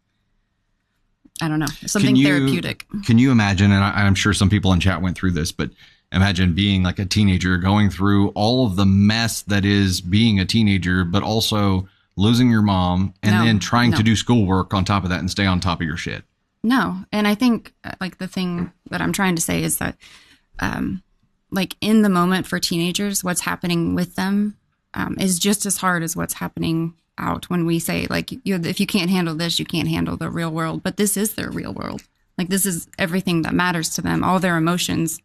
I don't know, something therapeutic. Can you imagine, and I'm sure some people in chat went through this, but imagine being like a teenager going through all of the mess that is being a teenager, but also losing your mom and then trying to do schoolwork on top of that and stay on top of your shit. No. And I think like the thing that I'm trying to say is that like in the moment for teenagers, what's happening with them is just as hard as what's happening out when we say like, if you can't handle this, you can't handle the real world. But this is their real world. Like this is everything that matters to them. All their emotions,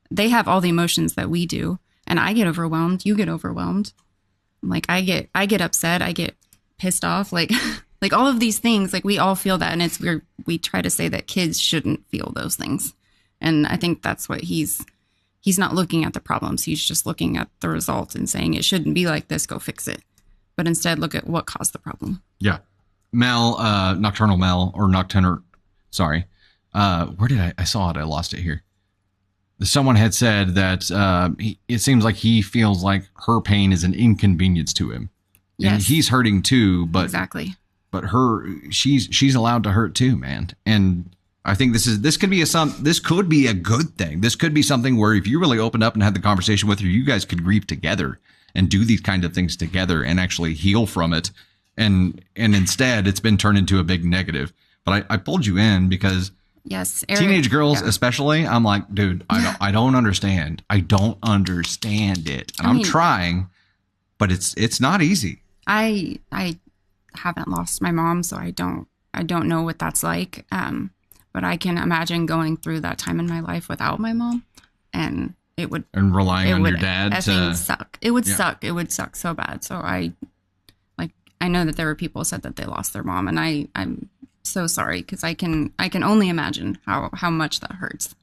they have all the emotions that we do. And I get overwhelmed. You get overwhelmed. Like I get upset. I get pissed off. Like all of these things, like we all feel that. And it's weird. We try to say that kids shouldn't feel those things. And I think that's what he's not looking at the problems. He's just looking at the results and saying it shouldn't be like this. Go fix it. But instead look at what caused the problem. Yeah. Nocturnal Mel or Nocturnal. Sorry. Where did I saw it? I lost it here. Someone had said that it seems like he feels like her pain is an inconvenience to him. Yes. And he's hurting too, but exactly. But she's allowed to hurt too, man. And I think this could be a good thing. This could be something where if you really opened up and had the conversation with her, you guys could grieve together and do these kind of things together and actually heal from it. And instead it's been turned into a big negative. But I pulled you in because yes, Eric, teenage girls especially, I'm like, dude, I don't understand. I don't understand it. And I'm trying, but it's not easy. I haven't lost my mom, so I don't know what that's like. But I can imagine going through that time in my life without my mom, and it would relying on your dad to suck. It would suck. It would suck so bad. So I know that there were people who said that they lost their mom, and I'm so sorry because I can only imagine how much that hurts.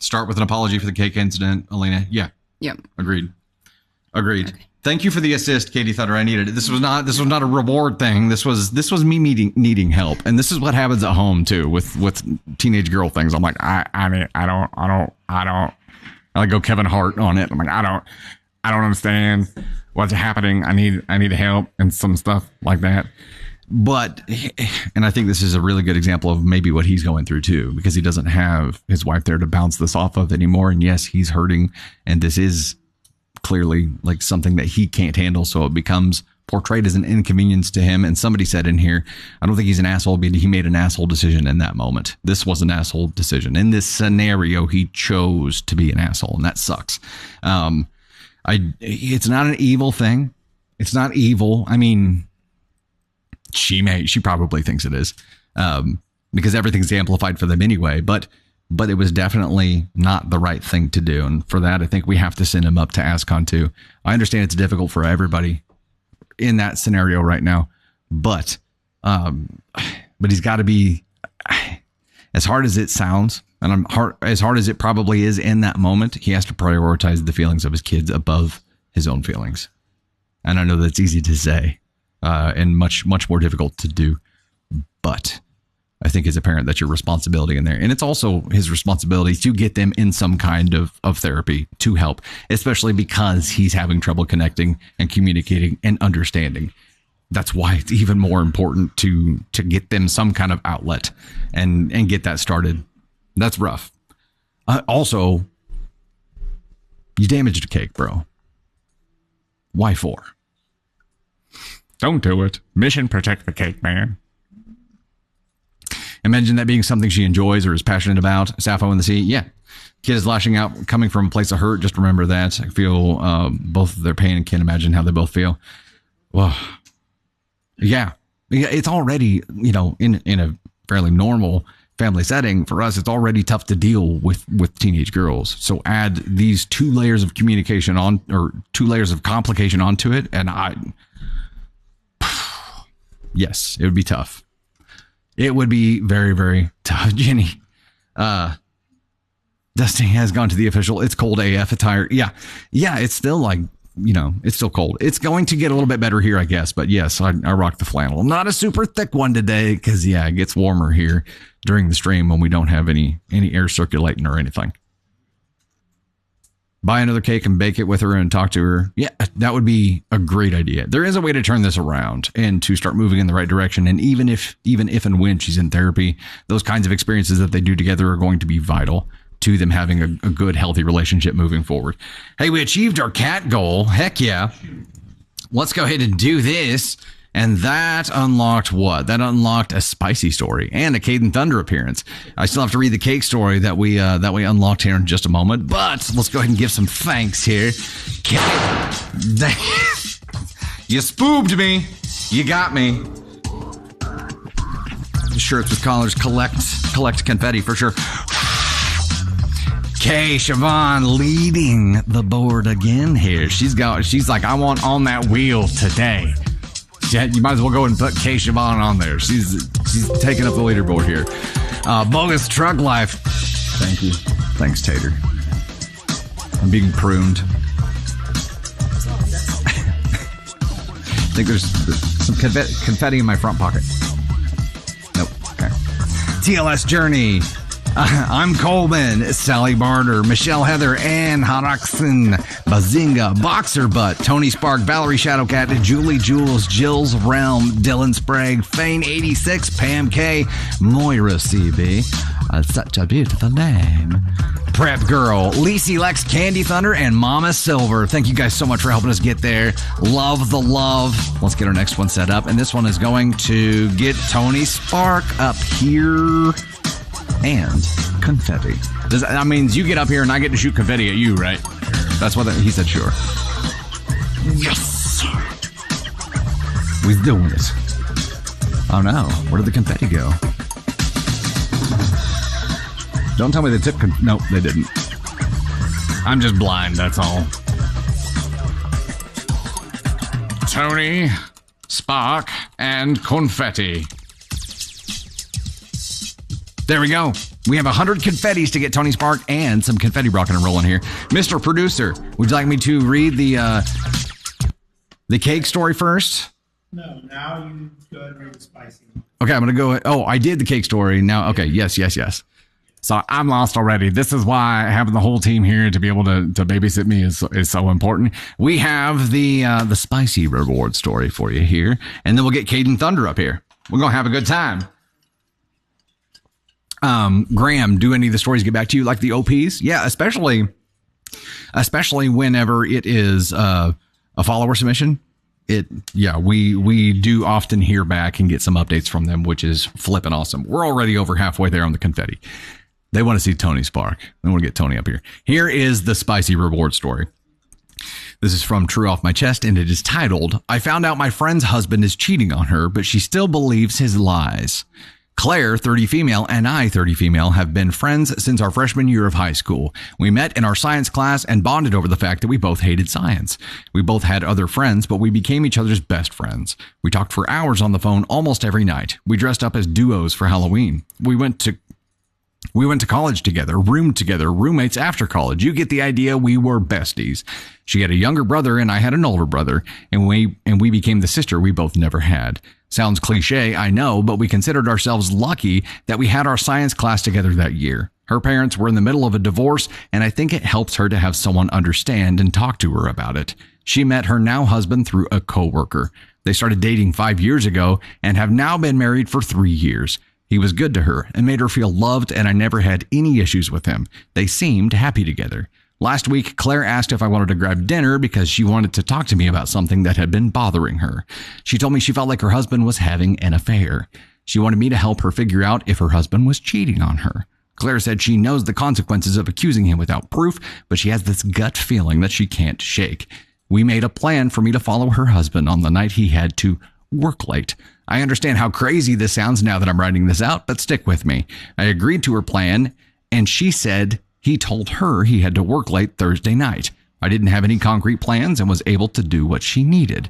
Start with an apology for the cake incident, Elena. Yeah. Yep. Agreed. Okay. Thank you for the assist, Katie Thunder. I needed it. This was not a reward thing. This was me needing help. And this is what happens at home too with teenage girl things. I'm like, I like go Kevin Hart on it. I'm like, I don't understand what's happening. I need help and some stuff like that. But, and I think this is a really good example of maybe what he's going through too, because he doesn't have his wife there to bounce this off of anymore. And yes, he's hurting. And this is clearly like something that he can't handle. So it becomes portrayed as an inconvenience to him. And somebody said in here, I don't think he's an asshole, but he made an asshole decision in that moment. This was an asshole decision. In this scenario, he chose to be an asshole, and that sucks. It's not an evil thing. It's not evil. I mean, she probably thinks it is, because everything's amplified for them anyway, but it was definitely not the right thing to do. And for that, I think we have to send him up to ASCON too. I understand it's difficult for everybody in that scenario right now, but he's got to be, as hard as it sounds, and as hard as it probably is in that moment, he has to prioritize the feelings of his kids above his own feelings. And I know that's easy to say, and much more difficult to do, but I think as a parent, that's your responsibility in there. And it's also his responsibility to get them in some kind of therapy to help, especially because he's having trouble connecting and communicating and understanding. That's why it's even more important to get them some kind of outlet and get that started. That's rough. Also, you damaged a cake, bro. Why for? Don't do it. Mission protect the cake, man. Imagine that being something she enjoys or is passionate about. Sappho in the Sea. Yeah. Kid is lashing out, coming from a place of hurt. Just remember that. I feel both of their pain and can't imagine how they both feel. Well, yeah. It's already, in a fairly normal family setting for us, it's already tough to deal with teenage girls. So add these 2 layers of communication on, or 2 layers of complication onto it. And yes, it would be tough. It would be very, very tough. Jenny, Dusty has gone to the official It's Cold AF attire. Yeah, it's still like, it's still cold. It's going to get a little bit better here, I guess. But yes, I rock the flannel. Not a super thick one today because, yeah, it gets warmer here during the stream when we don't have any air circulating or anything. Buy another cake and bake it with her and talk to her. Yeah, that would be a great idea. There is a way to turn this around and to start moving in the right direction. And even if and when she's in therapy, those kinds of experiences that they do together are going to be vital to them having a good, healthy relationship moving forward. Hey, we achieved our cat goal. Heck yeah. Let's go ahead and do this. And that unlocked what? That unlocked a spicy story and a Caden Thunder appearance. I still have to read the cake story that we unlocked here in just a moment. But let's go ahead and give some thanks here. You spooked me. You got me. Shirts with collars collect confetti for sure. Okay, Siobhan leading the board again here. She's like, I want on that wheel today. You might as well go and put K Siobhan on there. She's taking up the leaderboard here. Bogus Truck Life. Thank you. Thanks, Tater. I'm being pruned. I think there's some confetti in my front pocket. Nope. Okay. TLS Journey. I'm Coleman, Sally Barter, Michelle Heather, Ann Haraxon, Bazinga, Boxer Butt, Tony Spark, Valerie Shadowcat, Julie Jules, Jill's Realm, Dylan Sprague, Fane86, Pam K, Moira CB. Such a beautiful name. Prep Girl, Lacey Lex, Candy Thunder, and Mama Silver. Thank you guys so much for helping us get there. Love the love. Let's get our next one set up. And this one is going to get Tony Spark up here. And confetti. That means you get up here and I get to shoot confetti at you, right? That's what he said, sure. Yes! We're doing it. Oh no, where did the confetti go? Don't tell me they took... Nope, they didn't. I'm just blind, that's all. Tony, Spark, and confetti. There we go. We have 100 confettis to get Tony Spark and some confetti rocking and rolling here. Mr. Producer, would you like me to read the cake story first? No, now you go ahead and read the spicy one. Okay, I'm going to go. Oh, I did the cake story. Now, okay, yes. So I'm lost already. This is why having the whole team here to be able to babysit me is so important. We have the spicy reward story for you here, and then we'll get Caden Thunder up here. We're going to have a good time. Graham, do any of the stories get back to you like the OPs? Yeah, especially whenever it is a follower submission. We do often hear back and get some updates from them, which is flipping awesome. We're already over halfway there on the confetti. They want to see Tony Spark. They want to get Tony up here. Here is the spicy reward story. This is from True Off My Chest, and it is titled, I found out my friend's husband is cheating on her, but she still believes his lies. Claire, 30 female, and I, 30 female, have been friends since our freshman year of high school. We met in our science class and bonded over the fact that we both hated science. We both had other friends, but we became each other's best friends. We talked for hours on the phone almost every night. We dressed up as duos for Halloween. We went to college together, roomed together, roommates after college. You get the idea. We were besties. She had a younger brother and I had an older brother, and we became the sister we both never had. Sounds cliche, I know, but we considered ourselves lucky that we had our science class together that year. Her parents were in the middle of a divorce, and I think it helps her to have someone understand and talk to her about it. She met her now husband through a coworker. They started dating 5 years ago and have now been married for 3 years. He was good to her and made her feel loved, and I never had any issues with him. They seemed happy together. Last week, Claire asked if I wanted to grab dinner because she wanted to talk to me about something that had been bothering her. She told me she felt like her husband was having an affair. She wanted me to help her figure out if her husband was cheating on her. Claire said she knows the consequences of accusing him without proof, but she has this gut feeling that she can't shake. We made a plan for me to follow her husband on the night he had to work late. I understand how crazy this sounds now that I'm writing this out, but stick with me. I agreed to her plan, and she said he told her he had to work late Thursday night. I didn't have any concrete plans and was able to do what she needed.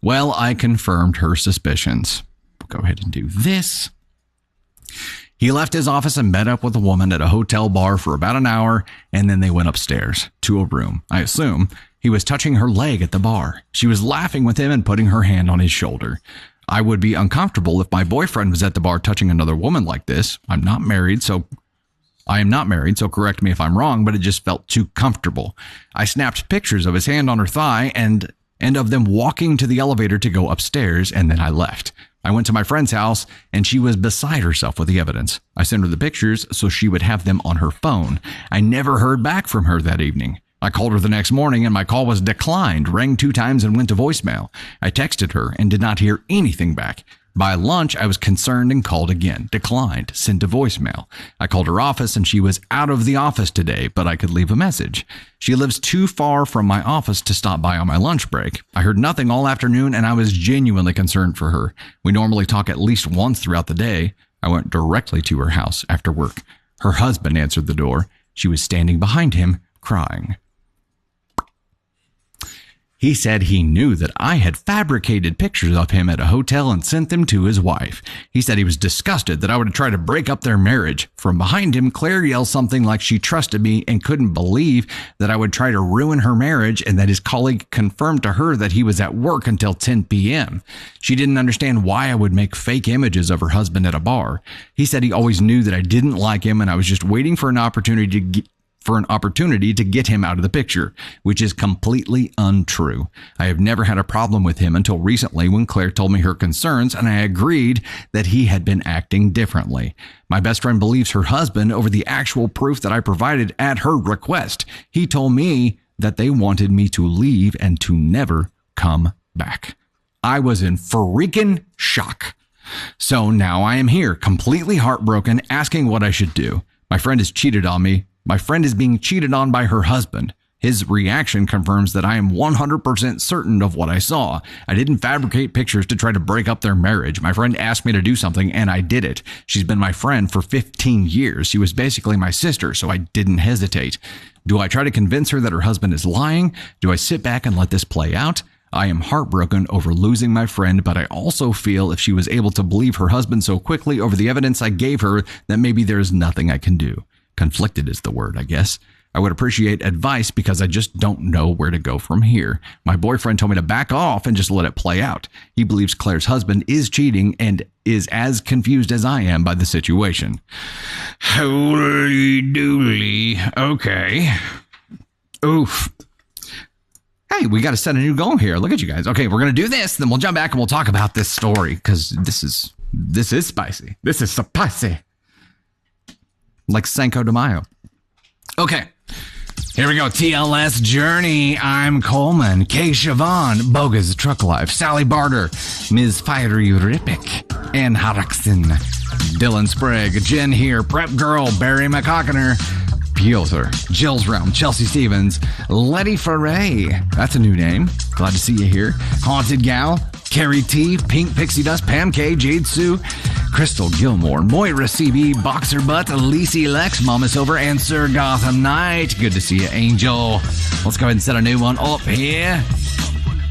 Well, I confirmed her suspicions. We'll go ahead and do this. He left his office and met up with a woman at a hotel bar for about an hour, and then they went upstairs to a room. I assume he was touching her leg at the bar. She was laughing with him and putting her hand on his shoulder. I would be uncomfortable if my boyfriend was at the bar touching another woman like this. I am not married, so correct me if I'm wrong, but it just felt too comfortable. I snapped pictures of his hand on her thigh and of them walking to the elevator to go upstairs, and then I left. I went to my friend's house, and she was beside herself with the evidence. I sent her the pictures so she would have them on her phone. I never heard back from her that evening. I called her the next morning, and my call was declined, rang 2 times, and went to voicemail. I texted her and did not hear anything back. By lunch, I was concerned and called again. Declined. Sent to voicemail. I called her office, and she was out of the office today, but I could leave a message. She lives too far from my office to stop by on my lunch break. I heard nothing all afternoon, and I was genuinely concerned for her. We normally talk at least once throughout the day. I went directly to her house after work. Her husband answered the door. She was standing behind him, crying. He said he knew that I had fabricated pictures of him at a hotel and sent them to his wife. He said he was disgusted that I would try to break up their marriage. From behind him, Claire yelled something like she trusted me and couldn't believe that I would try to ruin her marriage, and that his colleague confirmed to her that he was at work until 10 p.m. She didn't understand why I would make fake images of her husband at a bar. He said he always knew that I didn't like him, and I was just waiting for an opportunity to get him out of the picture, which is completely untrue. I have never had a problem with him until recently when Claire told me her concerns, and I agreed that he had been acting differently. My best friend believes her husband over the actual proof that I provided at her request. He told me that they wanted me to leave and to never come back. I was in freaking shock. So now I am here, completely heartbroken, asking what I should do. My friend has cheated on me. My friend is being cheated on by her husband. His reaction confirms that I am 100% certain of what I saw. I didn't fabricate pictures to try to break up their marriage. My friend asked me to do something, and I did it. She's been my friend for 15 years. She was basically my sister, so I didn't hesitate. Do I try to convince her that her husband is lying? Do I sit back and let this play out? I am heartbroken over losing my friend, but I also feel if she was able to believe her husband so quickly over the evidence I gave her, that maybe there's nothing I can do. Conflicted is the word, I guess. I would appreciate advice because I just don't know where to go from here. My boyfriend told me to back off and just let it play out. He believes Claire's husband is cheating and is as confused as I am by the situation. Holy dooly. Okay. Oof. Hey, we got to set a new goal here. Look at you guys. Okay, we're going to do this. Then we'll jump back and we'll talk about this story because this is spicy. This is spicy. Like Cinco de Mayo. Okay. Here we go. TLS Journey. I'm Coleman. Kay Siobhan. Bogus Truck Life. Sally Barter. Ms. Fiery Rippick. Ann Harrison. Dylan Sprague. Jen here. Prep Girl. Barry McCockiner. Piotr, Jill's Realm, Chelsea Stevens, Letty Foray, that's a new name, glad to see you here, Haunted Gal, Carrie T, Pink Pixie Dust, Pam K, Jade Sue, Crystal Gilmore, Moira CB, Boxer Butt, Lacey Lex, Mama Silver, and Sir Gotham Knight. Good to see you, Angel. Let's go ahead and set a new one up here.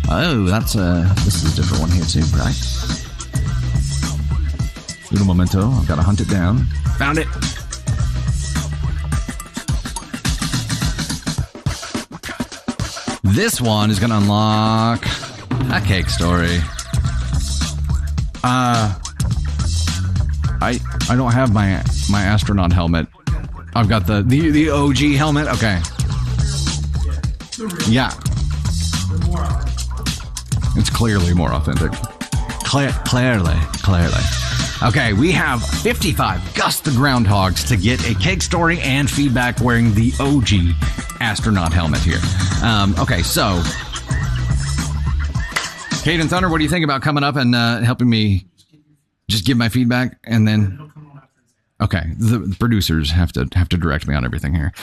Oh, that's this is a different one here too, right? Uno momento, I've got to hunt it down. Found it. This one is going to unlock a cake story. I don't have my astronaut helmet. I've got the OG helmet. Okay. Yeah. It's clearly more authentic. Clearly. Okay, we have 55 Gus the Groundhogs to get a cake story and feedback wearing the OG astronaut helmet here. Okay, so Kate and Thunder, what do you think about coming up and helping me just give my feedback and then? Okay, the producers have to direct me on everything here.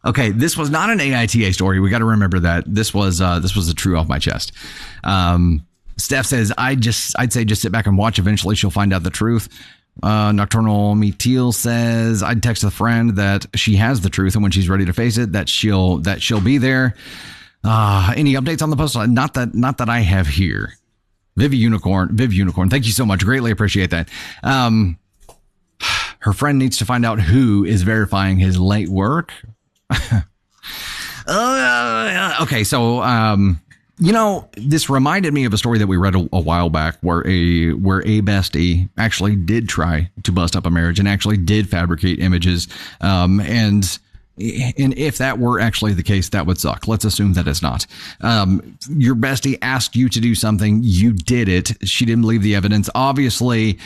Okay, this was not an AITA story. We got to remember that this was a true off my chest. Steph says, I'd say just sit back and watch. Eventually she'll find out the truth. Nocturnal Meteal says, I'd text a friend that she has the truth and when she's ready to face it, that she'll be there. Any updates on the post? Not that I have here. Viv Unicorn, thank you so much. Greatly appreciate that. Her friend needs to find out who is verifying his late work. Okay, so this reminded me of a story that we read a while back where a bestie actually did try to bust up a marriage and actually did fabricate images. And if that were actually the case, that would suck. Let's assume that it's not. Your bestie asked you to do something. You did it. She didn't believe the evidence. Obviously,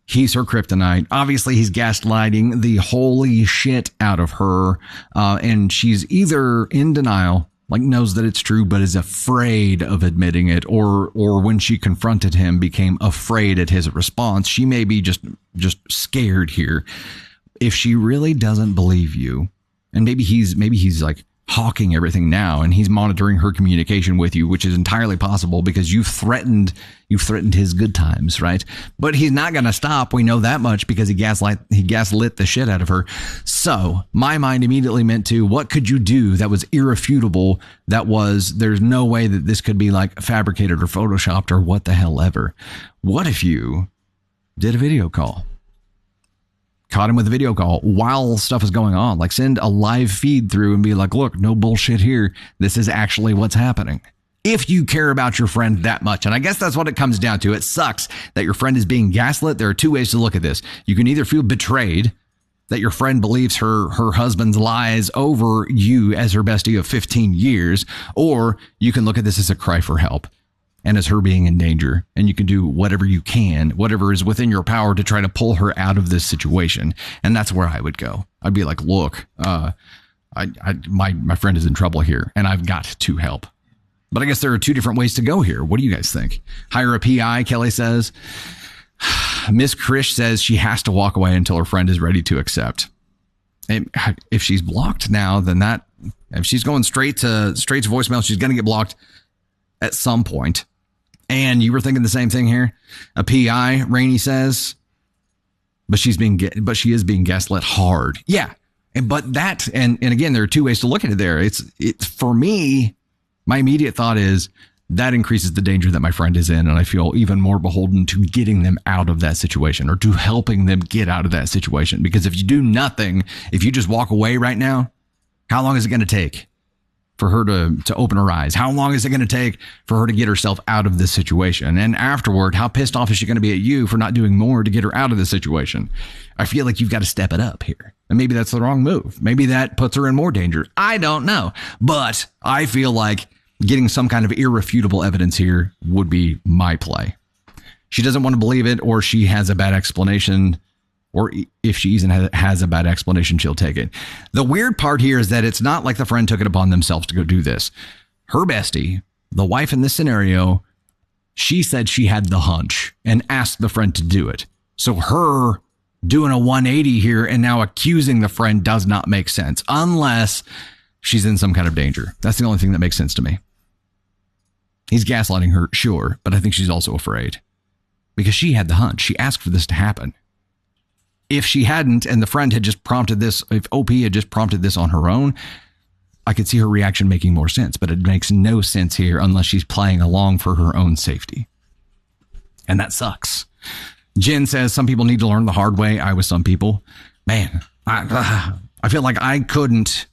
he's her kryptonite. Obviously, he's gaslighting the holy shit out of her. And she's either in denial, like knows that it's true, but is afraid of admitting it, or when she confronted him, became afraid at his response. She may be just scared here. If she really doesn't believe you, and maybe he's like hawking everything now, and he's monitoring her communication with you, which is entirely possible because you've threatened his good times, right? But he's not going to stop. We know that much because he gaslit the shit out of her. So my mind immediately went to, what could you do that was irrefutable? There's no way that this could be like fabricated or photoshopped or what the hell ever. What if you did a video call? Caught him with a video call while stuff is going on. Like send a live feed through and be like, look, no bullshit here. This is actually what's happening. If you care about your friend that much. And I guess that's what it comes down to. It sucks that your friend is being gaslit. There are two ways to look at this. You can either feel betrayed that your friend believes her husband's lies over you as her bestie of 15 years, or you can look at this as a cry for help and as her being in danger, and you can do whatever you can, whatever is within your power to try to pull her out of this situation. And that's where I would go. I'd be like, look, my friend is in trouble here and I've got to help. But I guess there are two different ways to go here. What do you guys think? Hire a PI, Kelly says. Miss Krish says she has to walk away until her friend is ready to accept. And if she's blocked now, then if she's going straight to voicemail, she's going to get blocked at some point. And you were thinking the same thing here. A PI, Rainey says, but she is being gaslit hard. Yeah. But that, and again, there are two ways to look at it there. It's for me, my immediate thought is that increases the danger that my friend is in. And I feel even more beholden to getting them out of that situation or to helping them get out of that situation. Because if you do nothing, if you just walk away right now, how long is it going to take for her to open her eyes? How long is it going to take for her to get herself out of this situation? And afterward, how pissed off is she going to be at you for not doing more to get her out of this situation? I feel like you've got to step it up here. And maybe that's the wrong move. Maybe that puts her in more danger. I don't know. But I feel like getting some kind of irrefutable evidence here would be my play. She doesn't want to believe it, or she has a bad explanation, or if she even has a bad explanation, she'll take it. The weird part here is that it's not like the friend took it upon themselves to go do this. Her bestie, the wife in this scenario, she said she had the hunch and asked the friend to do it. So her doing a 180 here and now accusing the friend does not make sense unless she's in some kind of danger. That's the only thing that makes sense to me. He's gaslighting her, sure, but I think she's also afraid because she had the hunch. She asked for this to happen. If she hadn't, and the friend had just prompted this, if OP had just prompted this on her own, I could see her reaction making more sense, but it makes no sense here unless she's playing along for her own safety. And that sucks. Jen says, some people need to learn the hard way. I was some people. Man, I feel like I couldn't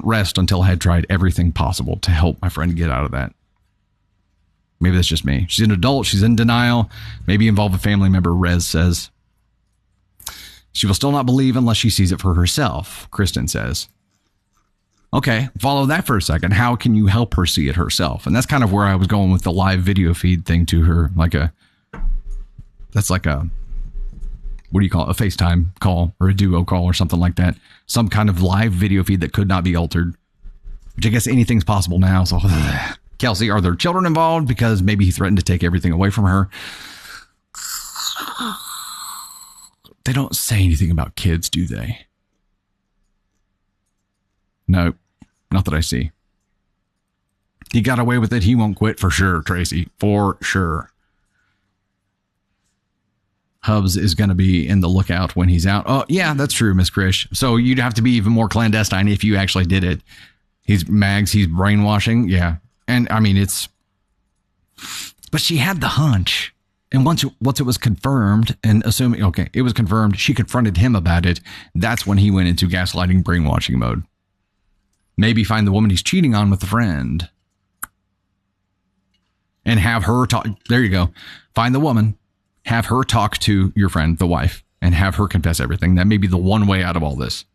rest until I had tried everything possible to help my friend get out of that. Maybe that's just me. She's an adult. She's in denial. Maybe involve a family member, Rez says. She will still not believe unless she sees it for herself, Kristen says. Okay, follow that for a second. How can you help her see it herself? And that's kind of where I was going with the live video feed thing to her. That's like a, what do you call it? A FaceTime call or a duo call or something like that. Some kind of live video feed that could not be altered, which I guess anything's possible now. So Kelsey, are there children involved? Because maybe he threatened to take everything away from her. They don't say anything about kids, do they? No, not that I see. He got away with it. He won't quit for sure, Tracy. For sure. Hubs is going to be in the lookout when he's out. Oh, yeah, that's true, Miss Krish. So you'd have to be even more clandestine if you actually did it. He's brainwashing. Yeah. And I mean, but she had the hunch. And once it was confirmed, and assuming, okay, it was confirmed, she confronted him about it. That's when he went into gaslighting, brainwashing mode. Maybe find the woman he's cheating on with a friend and have her talk. There you go. Find the woman, have her talk to your friend, the wife, and have her confess everything. That may be the one way out of all this.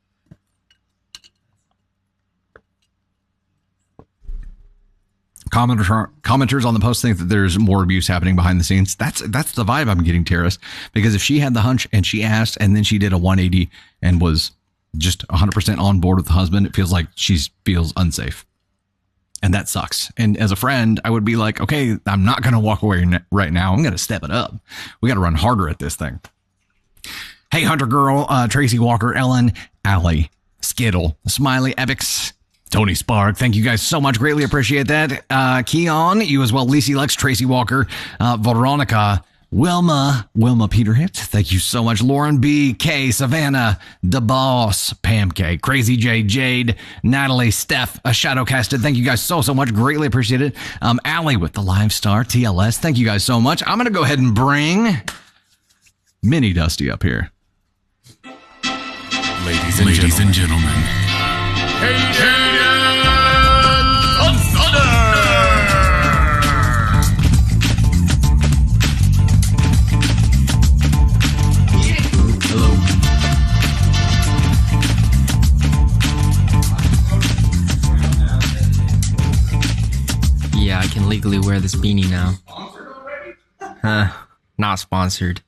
Commenters on the post think that there's more abuse happening behind the scenes. That's the vibe I'm getting, Terrace. Because if she had the hunch and she asked and then she did a 180 and was just 100% on board with the husband, it feels like she feels unsafe. And that sucks. And as a friend, I would be like, okay, I'm not going to walk away right now. I'm going to step it up. We got to run harder at this thing. Hey, Hunter Girl, Tracy Walker, Ellen, Allie, Skittle, Smiley, Evix, Tony Spark, thank you guys so much. Greatly appreciate that. Keon, you as well. Lacey Lex, Tracy Walker, Veronica, Wilma Peterhit, thank you so much. Lauren B, K, Savannah, The Boss, Pam K, Crazy J, Jade, Natalie, Steph, Shadowcasted, thank you guys so much. Greatly appreciate it. Allie with the live star, TLS, thank you guys so much. I'm going to go ahead and bring Mini Dusty up here. Ladies and gentlemen. Yeah, I can legally wear this beanie now. Not sponsored.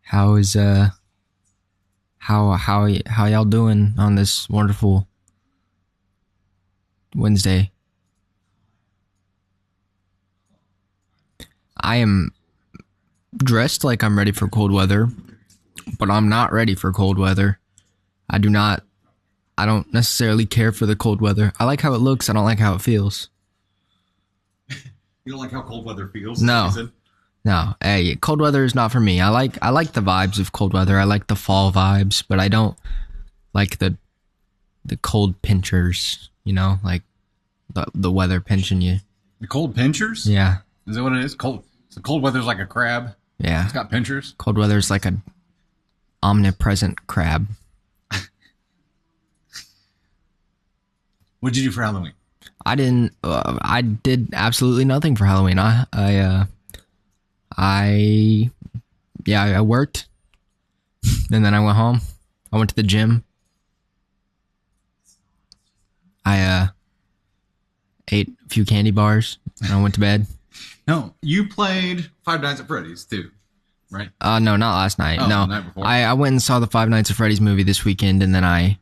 How y'all doing on this wonderful Wednesday? I am dressed like I'm ready for cold weather, but I'm not ready for cold weather. I don't necessarily care for the cold weather. I like how it looks. I don't like how it feels. You don't like how cold weather feels? No. No, hey, cold weather is not for me. I like the vibes of cold weather. I like the fall vibes, but I don't like the cold pinchers. You know, like the weather pinching you. The cold pinchers? Yeah, Is that what it is? Cold. So cold weather's like a crab. yeah. It's got pinchers. Cold weather is like an omnipresent crab. What'd you do for Halloween? I didn't. I did absolutely nothing for Halloween. I worked, and then I went home. I went to the gym. I ate a few candy bars, and I went to bed. No, you played Five Nights at Freddy's too, right? No, not last night. Oh, No, the night before. I went and saw the Five Nights at Freddy's movie this weekend, and then I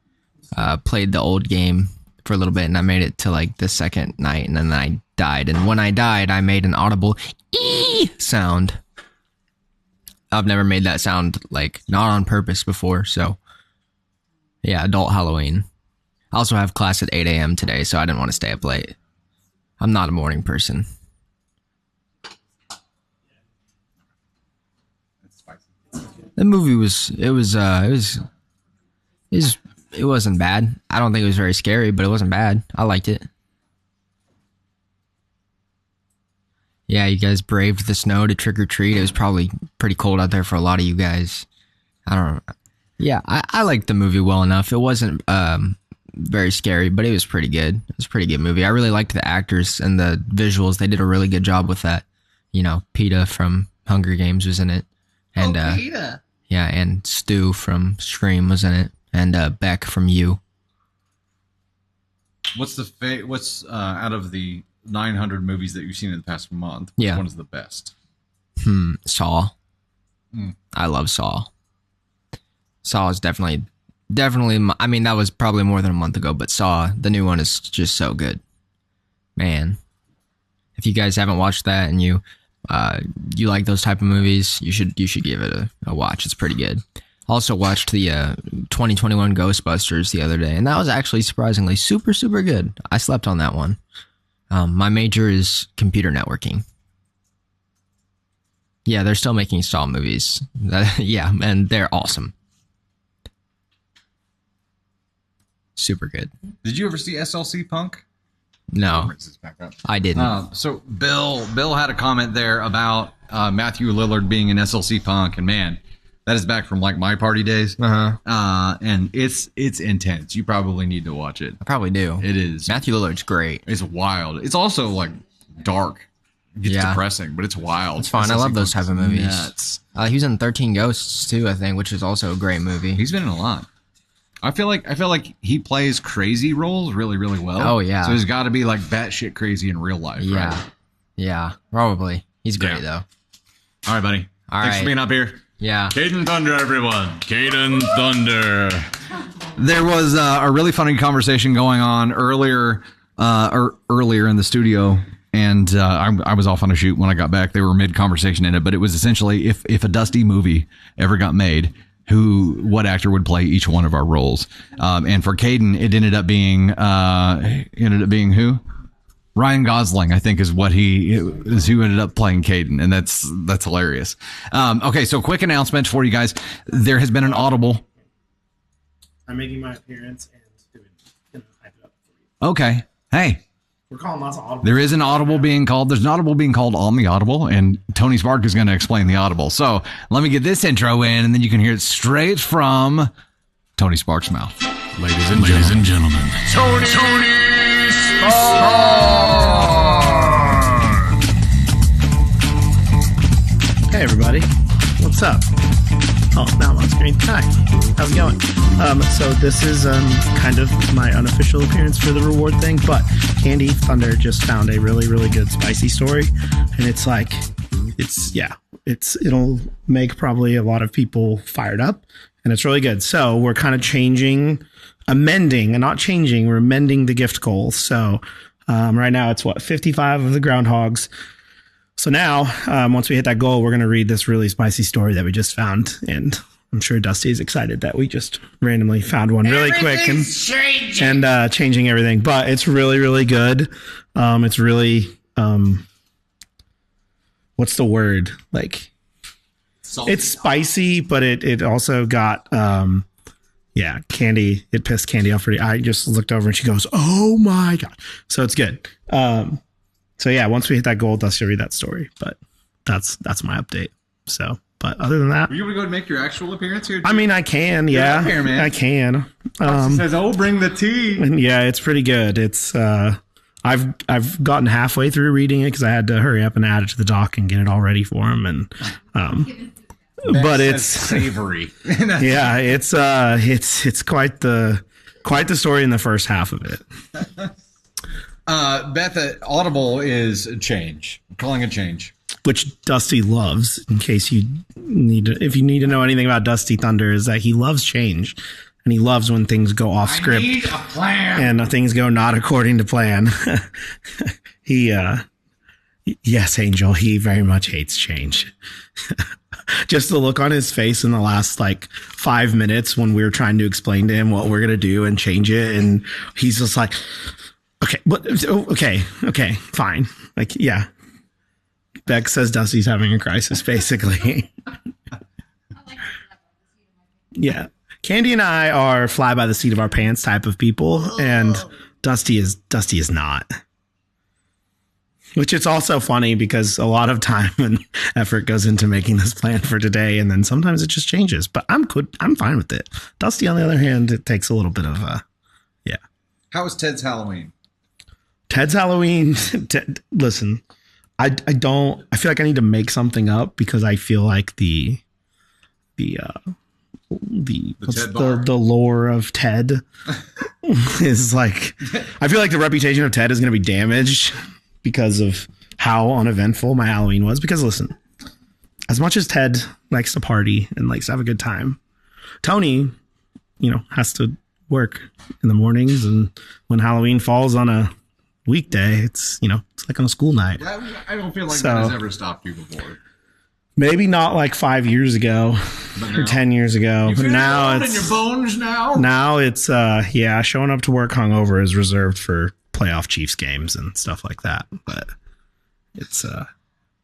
played the old game for a little bit, and I made it to like the second night, and then I died. And when I died, I made an audible "ee" sound. I've never made that sound, like, not on purpose before, so yeah, adult Halloween. I also have class at 8 a.m. today, so I didn't want to stay up late. I'm not a morning person. The movie it wasn't bad. I don't think it was very scary, but it wasn't bad. I liked it. Yeah, you guys braved the snow to trick or treat. It was probably pretty cold out there for a lot of you guys. I don't know. Yeah, I liked the movie well enough. It wasn't very scary, but it was pretty good. It was a pretty good movie. I really liked the actors and the visuals. They did a really good job with that. You know, PETA from Hunger Games was in it. And PETA. yeah, and Stu from Scream was in it. And Beck from You. What's out of the 900 movies that you've seen in the past month? Which Yeah. one is the best? Saw. Mm. I love Saw. Saw is definitely. I mean, that was probably more than a month ago, but Saw, the new one, is just so good, man. If you guys haven't watched that and you like those type of movies, you should give it a watch. It's pretty good. Also watched the 2021 Ghostbusters the other day, and that was actually surprisingly super, super good. I slept on that one. My major is computer networking. Yeah, they're still making Saw movies. Yeah, and they're awesome. Super good. Did you ever see SLC Punk? No, I didn't. So Bill had a comment there about Matthew Lillard being in SLC Punk, and man, that is back from like my party days. And it's intense. You probably need to watch it. I probably do. It is. Matthew Lillard's great. It's wild. It's also like dark. It gets depressing, but it's wild. It's fun. I love those type of movies. Nuts. He was in 13 Ghosts too, I think, which is also a great movie. He's been in a lot. I feel like he plays crazy roles really, really well. Oh yeah. So he's got to be like batshit crazy in real life. Yeah. Right? Yeah. Probably. He's great though. All right, buddy. Thanks for being up here. Yeah. Caden Thunder, everyone. Caden Thunder. There was a really funny conversation going on earlier in the studio, and I was off on a shoot when I got back. They were mid-conversation in it, but it was essentially if a Dusty movie ever got made, what actor would play each one of our roles. And for Caden, it ended up being who? Ryan Gosling, I think, is who ended up playing Caden, and that's hilarious. Okay, so quick announcement for you guys. There has been an Audible. I'm making my appearance and gonna hype it up for you. Okay. Hey. We're calling lots of Audible. There's an Audible being called on the Audible, and Tony Spark is going to explain the Audible. So let me get this intro in, and then you can hear it straight from Tony Spark's mouth. Ladies and gentlemen. Tony Spark! Hey everybody, what's up? Oh, now I'm on screen. Hi, how's it going? So this is kind of my unofficial appearance for the reward thing, but Candy Thunder just found a really, really good spicy story, and it'll make probably a lot of people fired up, and it's really good. So we're kind of amending the gift goals. So right now it's 55 of the groundhogs. So now, once we hit that goal, we're going to read this really spicy story that we just found. And I'm sure Dusty is excited that we just randomly found one really quick and changing everything. But it's really, really good. It's really what's the word? Like, it's spicy, but it also got, Candy. It pissed Candy off. I just looked over and she goes, "Oh my God." So it's good. So yeah, once we hit that goal, Dusty will read that story, but that's my update. So, but other than that, Are you going to go and make your actual appearance here? I mean, I can, yeah, up here, man. I can. It says, "Oh, bring the tea." And yeah, it's pretty good. It's, I've gotten halfway through reading it because I had to hurry up and add it to the doc and get it all ready for him. And, but it's savory. yeah, it's quite the story in the first half of it. Beth, Audible is a change. I'm calling it change. Which Dusty loves. In case you if you need to know anything about Dusty Thunder, is that he loves change, and he loves when things go off script. I need a plan. And things go not according to plan. Yes, Angel, he very much hates change. Just the look on his face in the last 5 minutes when we were trying to explain to him what we're going to do and change it. And he's just like, okay, fine. Yeah. Beck says Dusty's having a crisis, basically. Yeah. Candy and I are fly by the seat of our pants type of people, and Dusty is not. Which it's also funny because a lot of time and effort goes into making this plan for today, and then sometimes it just changes. But I'm fine with it. Dusty, on the other hand, it takes a little bit of yeah. How was Ted's Halloween? Ted's Halloween. Listen, I feel like I need to make something up because I feel like the lore of Ted is I feel like the reputation of Ted is going to be damaged because of how uneventful my Halloween was. Because listen, as much as Ted likes to party and likes to have a good time, Tony, has to work in the mornings, and when Halloween falls on a weekday, it's like on a school night. I don't feel like that has ever stopped you before. Maybe not 5 years ago or 10 years ago, but now it's in your bones now. Now it's showing up to work hungover is reserved for playoff Chiefs games and stuff like that. But it's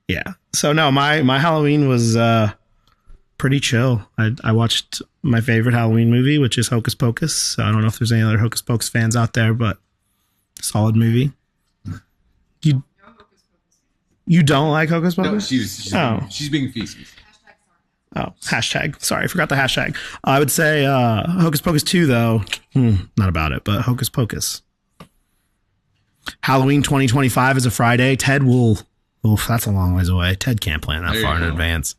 yeah. So no, my Halloween was pretty chill. I watched my favorite Halloween movie, which is Hocus Pocus. So I don't know if there's any other Hocus Pocus fans out there, but solid movie. You don't like Hocus Pocus? No, she's being feces. Oh, hashtag. Sorry, I forgot the hashtag. I would say Hocus Pocus 2, though. Not about it, but Hocus Pocus. Halloween 2025 is a Friday. Ted will... Oof, that's a long ways away. Ted can't plan that far in advance.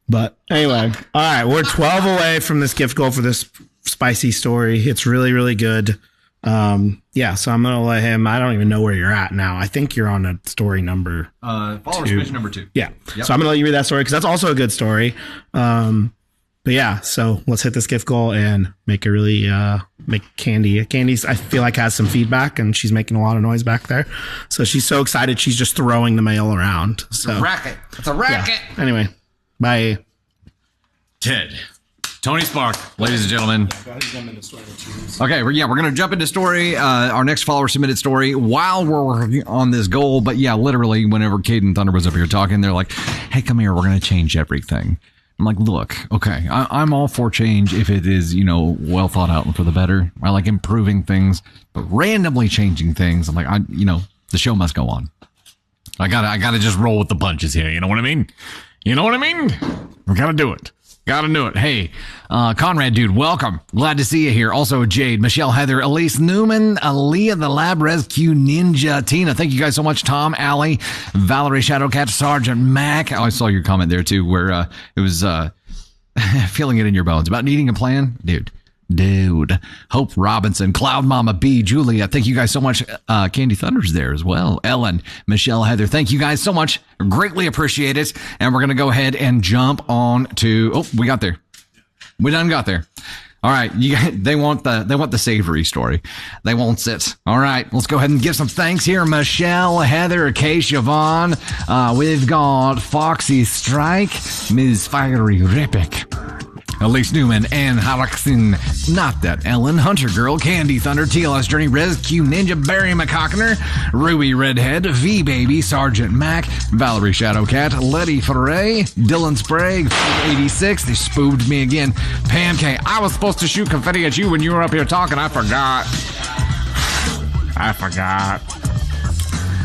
But anyway, all right, we're 12 away from this gift goal for this spicy story. It's really, really good. So I'm gonna let him. I don't even know where you're at now. I think you're on a story number followers mission number 2. Yeah. Yep. So I'm gonna let you read that story because that's also a good story. But yeah, so let's hit this gift goal and make it really make Candy's I feel like has some feedback, and she's making a lot of noise back there. So she's so excited she's just throwing the mail around. So it's a racket. It's a racket. Yeah. Anyway, bye. Ted. Tony Spark, ladies and gentlemen. Okay, we're going to jump into story, our next follower submitted story while we're working on this goal. But yeah, literally, whenever Caden Thunder was up here talking, they're like, "Hey, come here, we're going to change everything." I'm like, look, okay, I'm all for change if it is, well thought out and for the better. I like improving things, but randomly changing things, I'm like, the show must go on. I gotta just roll with the punches here. You know what I mean? We gotta do it. Gotta do it. Hey, Conrad, dude, welcome. Glad to see you here. Also, Jade, Michelle, Heather, Elise Newman, Aaliyah, the Lab Rescue Ninja, Tina. Thank you guys so much. Tom, Allie, Valerie, Shadowcat, Sergeant Mac. Oh, I saw your comment there too, where it was feeling it in your bones about needing a plan, dude. Hope Robinson, Cloud Mama B, Julia, thank you guys so much. Candy Thunder's there as well. Ellen, Michelle, Heather, thank you guys so much. Greatly appreciate it. And we're going to go ahead and jump on to, we got there. We done got there. All right. They want the savory story. They want it. All right. Let's go ahead and give some thanks here. Michelle, Heather, Kay, Siobhan. We've got Foxy Strike, Ms. Fiery Rippick, Elise Newman, Ann Harrison, Not That Ellen, Hunter Girl, Candy Thunder, TLS Journey, Rescue Ninja, Barry McCockner, Ruby Redhead, V Baby, Sergeant Mac, Valerie Shadowcat, Letty Foray, Dylan Sprague, 86. They spoofed me again. Pam K. I was supposed to shoot confetti at you when you were up here talking. I forgot.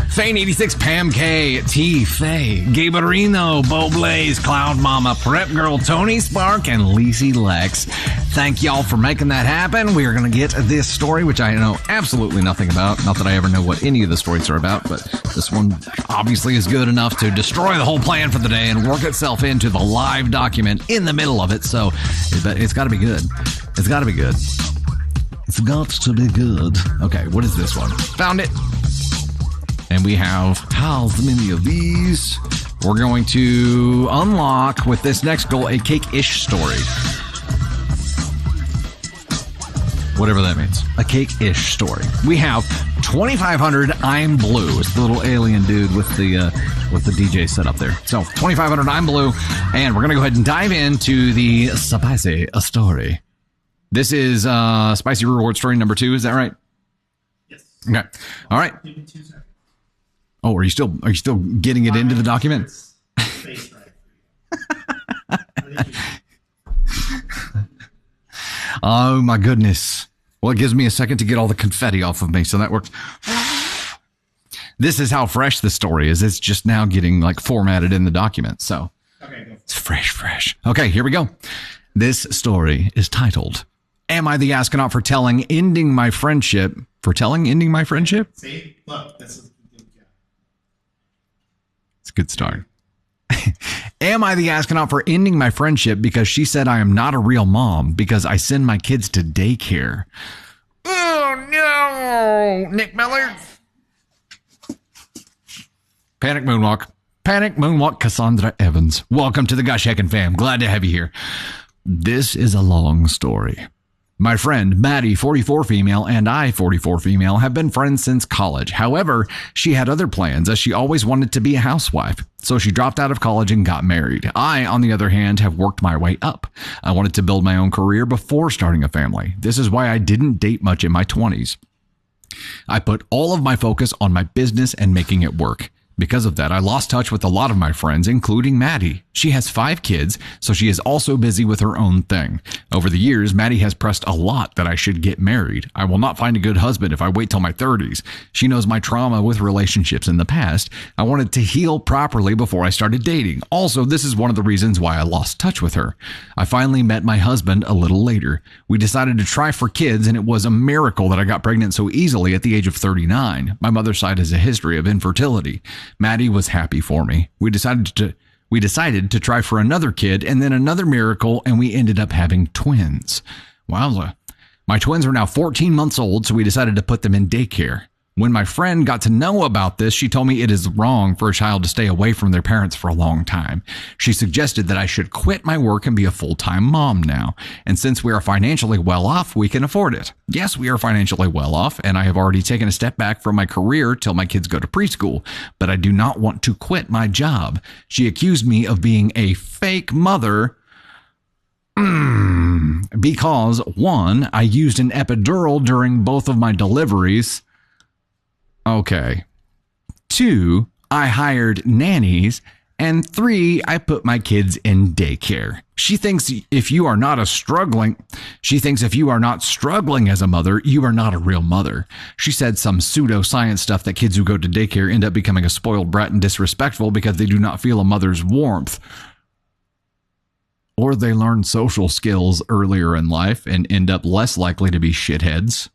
Fane 86, Pam K, T Faye, Gabarino, Bo Blaze, Cloud Mama, Prep Girl, Tony Spark, and Lacey Lex. Thank y'all for making that happen. We are going to get this story, which I know absolutely nothing about. Not that I ever know what any of the stories are about, but this one obviously is good enough to destroy the whole plan for the day and work itself into the live document in the middle of it. So it's got to be good. It's got to be good. It's got to be good. Okay, what is this one? Found it. And we have how many of these? We're going to unlock with this next goal a cake-ish story. Whatever that means. A cake-ish story. We have 2500 I'm Blue. It's the little alien dude with the DJ set up there. So 2500 I'm Blue. And we're going to go ahead and dive into the spicy story. This is Spicy Reward Story number 2. Is that right? Yes. Okay. All right. Oh, are you still getting it into the document? Oh my goodness. Well, it gives me a second to get all the confetti off of me, so that works. This is how fresh the story is. It's just now getting like formatted in the document. So it's fresh. Okay, here we go. This story is titled, Am I the Astronaut for Ending My Friendship? See? Look, this is it's a good start. Am I the astronaut for ending my friendship because she said I am not a real mom because I send my kids to daycare? Oh, no. Nick Miller. Panic Moonwalk, Cassandra Evans. Welcome to the Gosh Heckin' fam. Glad to have you here. This is a long story. My friend, Maddie, 44 female, and I, 44 female, have been friends since college. However, she had other plans as she always wanted to be a housewife. So she dropped out of college and got married. I, on the other hand, have worked my way up. I wanted to build my own career before starting a family. This is why I didn't date much in my 20s. I put all of my focus on my business and making it work. Because of that, I lost touch with a lot of my friends, including Maddie. She has 5 kids, so she is also busy with her own thing. Over the years, Maddie has pressed a lot that I should get married. I will not find a good husband if I wait till my 30s. She knows my trauma with relationships in the past. I wanted to heal properly before I started dating. Also, this is one of the reasons why I lost touch with her. I finally met my husband a little later. We decided to try for kids, and it was a miracle that I got pregnant so easily at the age of 39. My mother's side has a history of infertility. Maddie was happy for me. We decided to try for another kid and then another miracle, and we ended up having twins. Wowza. My twins are now 14 months old, so we decided to put them in daycare. When my friend got to know about this, she told me it is wrong for a child to stay away from their parents for a long time. She suggested that I should quit my work and be a full-time mom now. And since we are financially well off, we can afford it. Yes, we are financially well off, and I have already taken a step back from my career till my kids go to preschool, but I do not want to quit my job. She accused me of being a fake mother because, 1, I used an epidural during both of my deliveries. Okay. 2, I hired nannies. And 3, I put my kids in daycare. She thinks if you are not struggling as a mother, you are not a real mother. She said some pseudoscience stuff that kids who go to daycare end up becoming a spoiled brat and disrespectful because they do not feel a mother's warmth. Or they learn social skills earlier in life and end up less likely to be shitheads.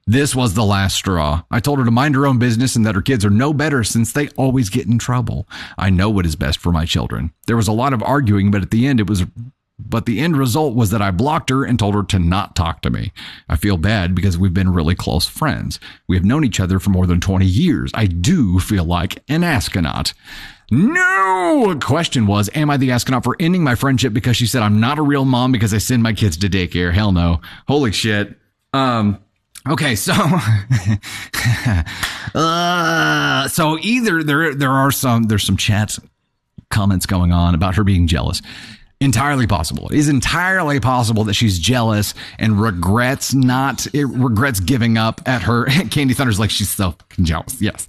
This was the last straw. I told her to mind her own business and that her kids are no better since they always get in trouble. I know what is best for my children. There was a lot of arguing, but the end result was that I blocked her and told her to not talk to me. I feel bad because we've been really close friends. We have known each other for more than 20 years. I do feel like an astronaut. No! Question was, am I the astronaut for ending my friendship because she said I'm not a real mom because I send my kids to daycare? Hell no. Holy shit. Okay, so either there's some chat comments going on about her being jealous. Entirely possible. It is entirely possible that she's jealous and regrets giving up at her. Candy Thunder's like, she's so fucking jealous. Yes.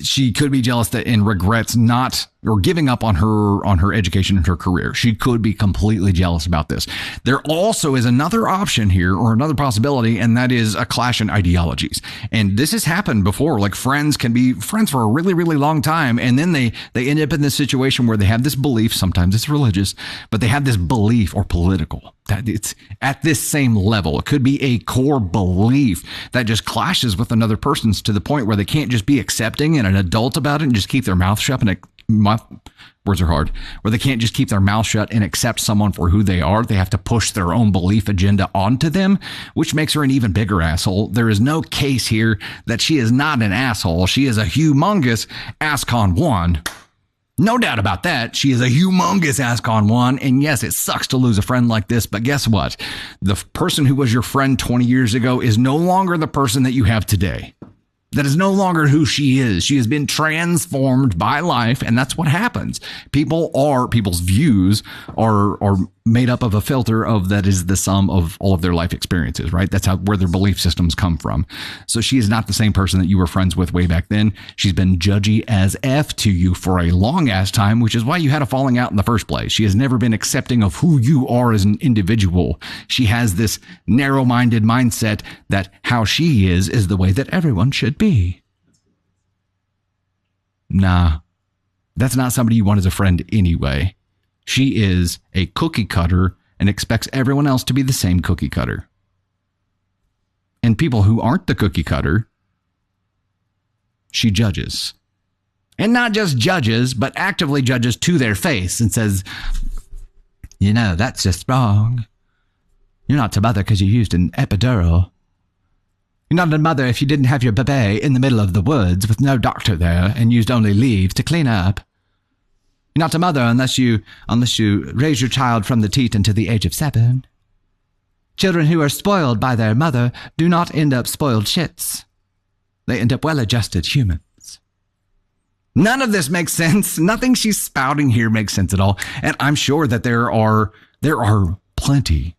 She could be jealous that and regrets not or giving up on her education and her career. She could be completely jealous about this. There also is another option here, or another possibility, and that is a clash in ideologies. And this has happened before. Like, friends can be friends for a really, really long time, and then they end up in this situation where they have this belief, sometimes it's religious, but they have this belief, or political, that it's at this same level. It could be a core belief that just clashes with another person's to the point where they can't just be accepting and an adult about it and just keep their mouth shut. And words are hard, where they can't just keep their mouth shut and accept someone for who they are. They have to push their own belief agenda onto them, which makes her an even bigger asshole. There is no case here that she is not an asshole. She is a humongous ASCON 1. No doubt about that. She is a humongous ASCON 1. And yes, it sucks to lose a friend like this, but guess what? The person who was your friend 20 years ago is no longer the person that you have today. That is no longer who she is. She has been transformed by life, and that's what happens. People's views are made up of a filter of that is the sum of all of their life experiences, right? That's where their belief systems come from. So she is not the same person that you were friends with way back then. She's been judgy as F to you for a long ass time, which is why you had a falling out in the first place. She has never been accepting of who you are as an individual. She has this narrow-minded mindset that how she is the way that everyone should be. Nah, that's not somebody you want as a friend anyway. She is a cookie cutter and expects everyone else to be the same cookie cutter. And people who aren't the cookie cutter, she judges. And not just judges, but actively judges to their face and says, you know, that's just wrong. You're not a mother because you used an epidural. You're not a mother if you didn't have your baby in the middle of the woods with no doctor there and used only leaves to clean up. You're not a mother unless you raise your child from the teat until the age of 7. Children who are spoiled by their mother do not end up spoiled shits. They end up well-adjusted humans. None of this makes sense. Nothing she's spouting here makes sense at all. And I'm sure that there are plenty,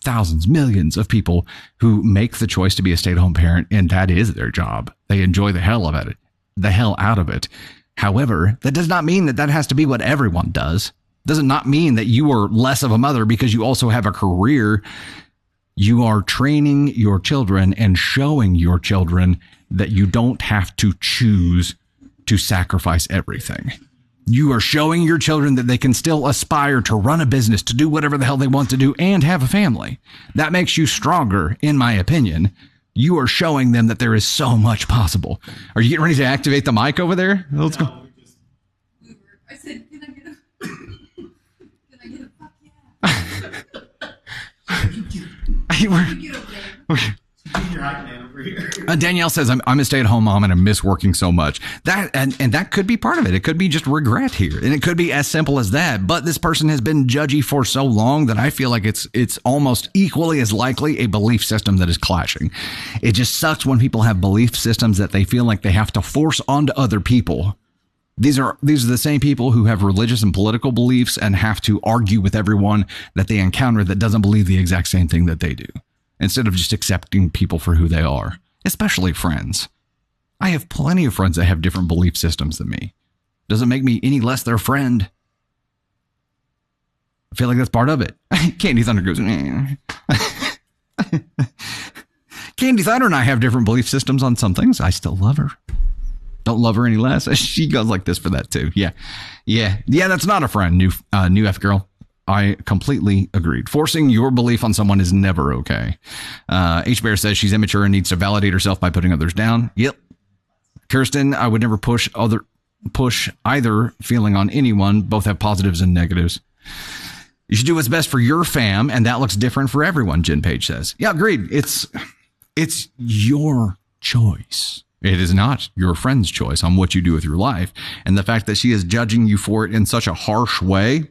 thousands, millions of people who make the choice to be a stay-at-home parent, and that is their job. They enjoy the hell out of it. However, that does not mean that has to be what everyone does. It does not mean that you are less of a mother because you also have a career. You are training your children and showing your children that you don't have to choose to sacrifice everything. You are showing your children that they can still aspire to run a business, to do whatever the hell they want to do, and have a family. That makes you stronger, in my opinion. You are showing them that there is so much possible. Are you getting ready to activate the mic over there? Let's go. I said, can I get a fuck yeah? Danielle says, I'm a stay-at-home mom and I miss working so much. That and that could be part of it. It could be just regret here. And it could be as simple as that. But this person has been judgy for so long that I feel like it's almost equally as likely a belief system that is clashing. It just sucks when people have belief systems that they feel like they have to force onto other people. These are the same people who have religious and political beliefs and have to argue with everyone that they encounter that doesn't believe the exact same thing that they do, instead of just accepting people for who they are, especially friends. I have plenty of friends that have different belief systems than me. Doesn't make me any less their friend. I feel like that's part of it. Candy Thunder goes, Candy Thunder and I have different belief systems on some things. I still love her. Don't love her any less. She goes like this for that too. Yeah. That's not a friend. New F girl. I completely agreed. Forcing your belief on someone is never okay. H Bear says she's immature and needs to validate herself by putting others down. Yep. Kirsten, I would never push either feeling on anyone. Both have positives and negatives. You should do what's best for your fam, and that looks different for everyone, Jen Page says. Yeah, agreed. It's your choice. It is not your friend's choice on what you do with your life. And the fact that she is judging you for it in such a harsh way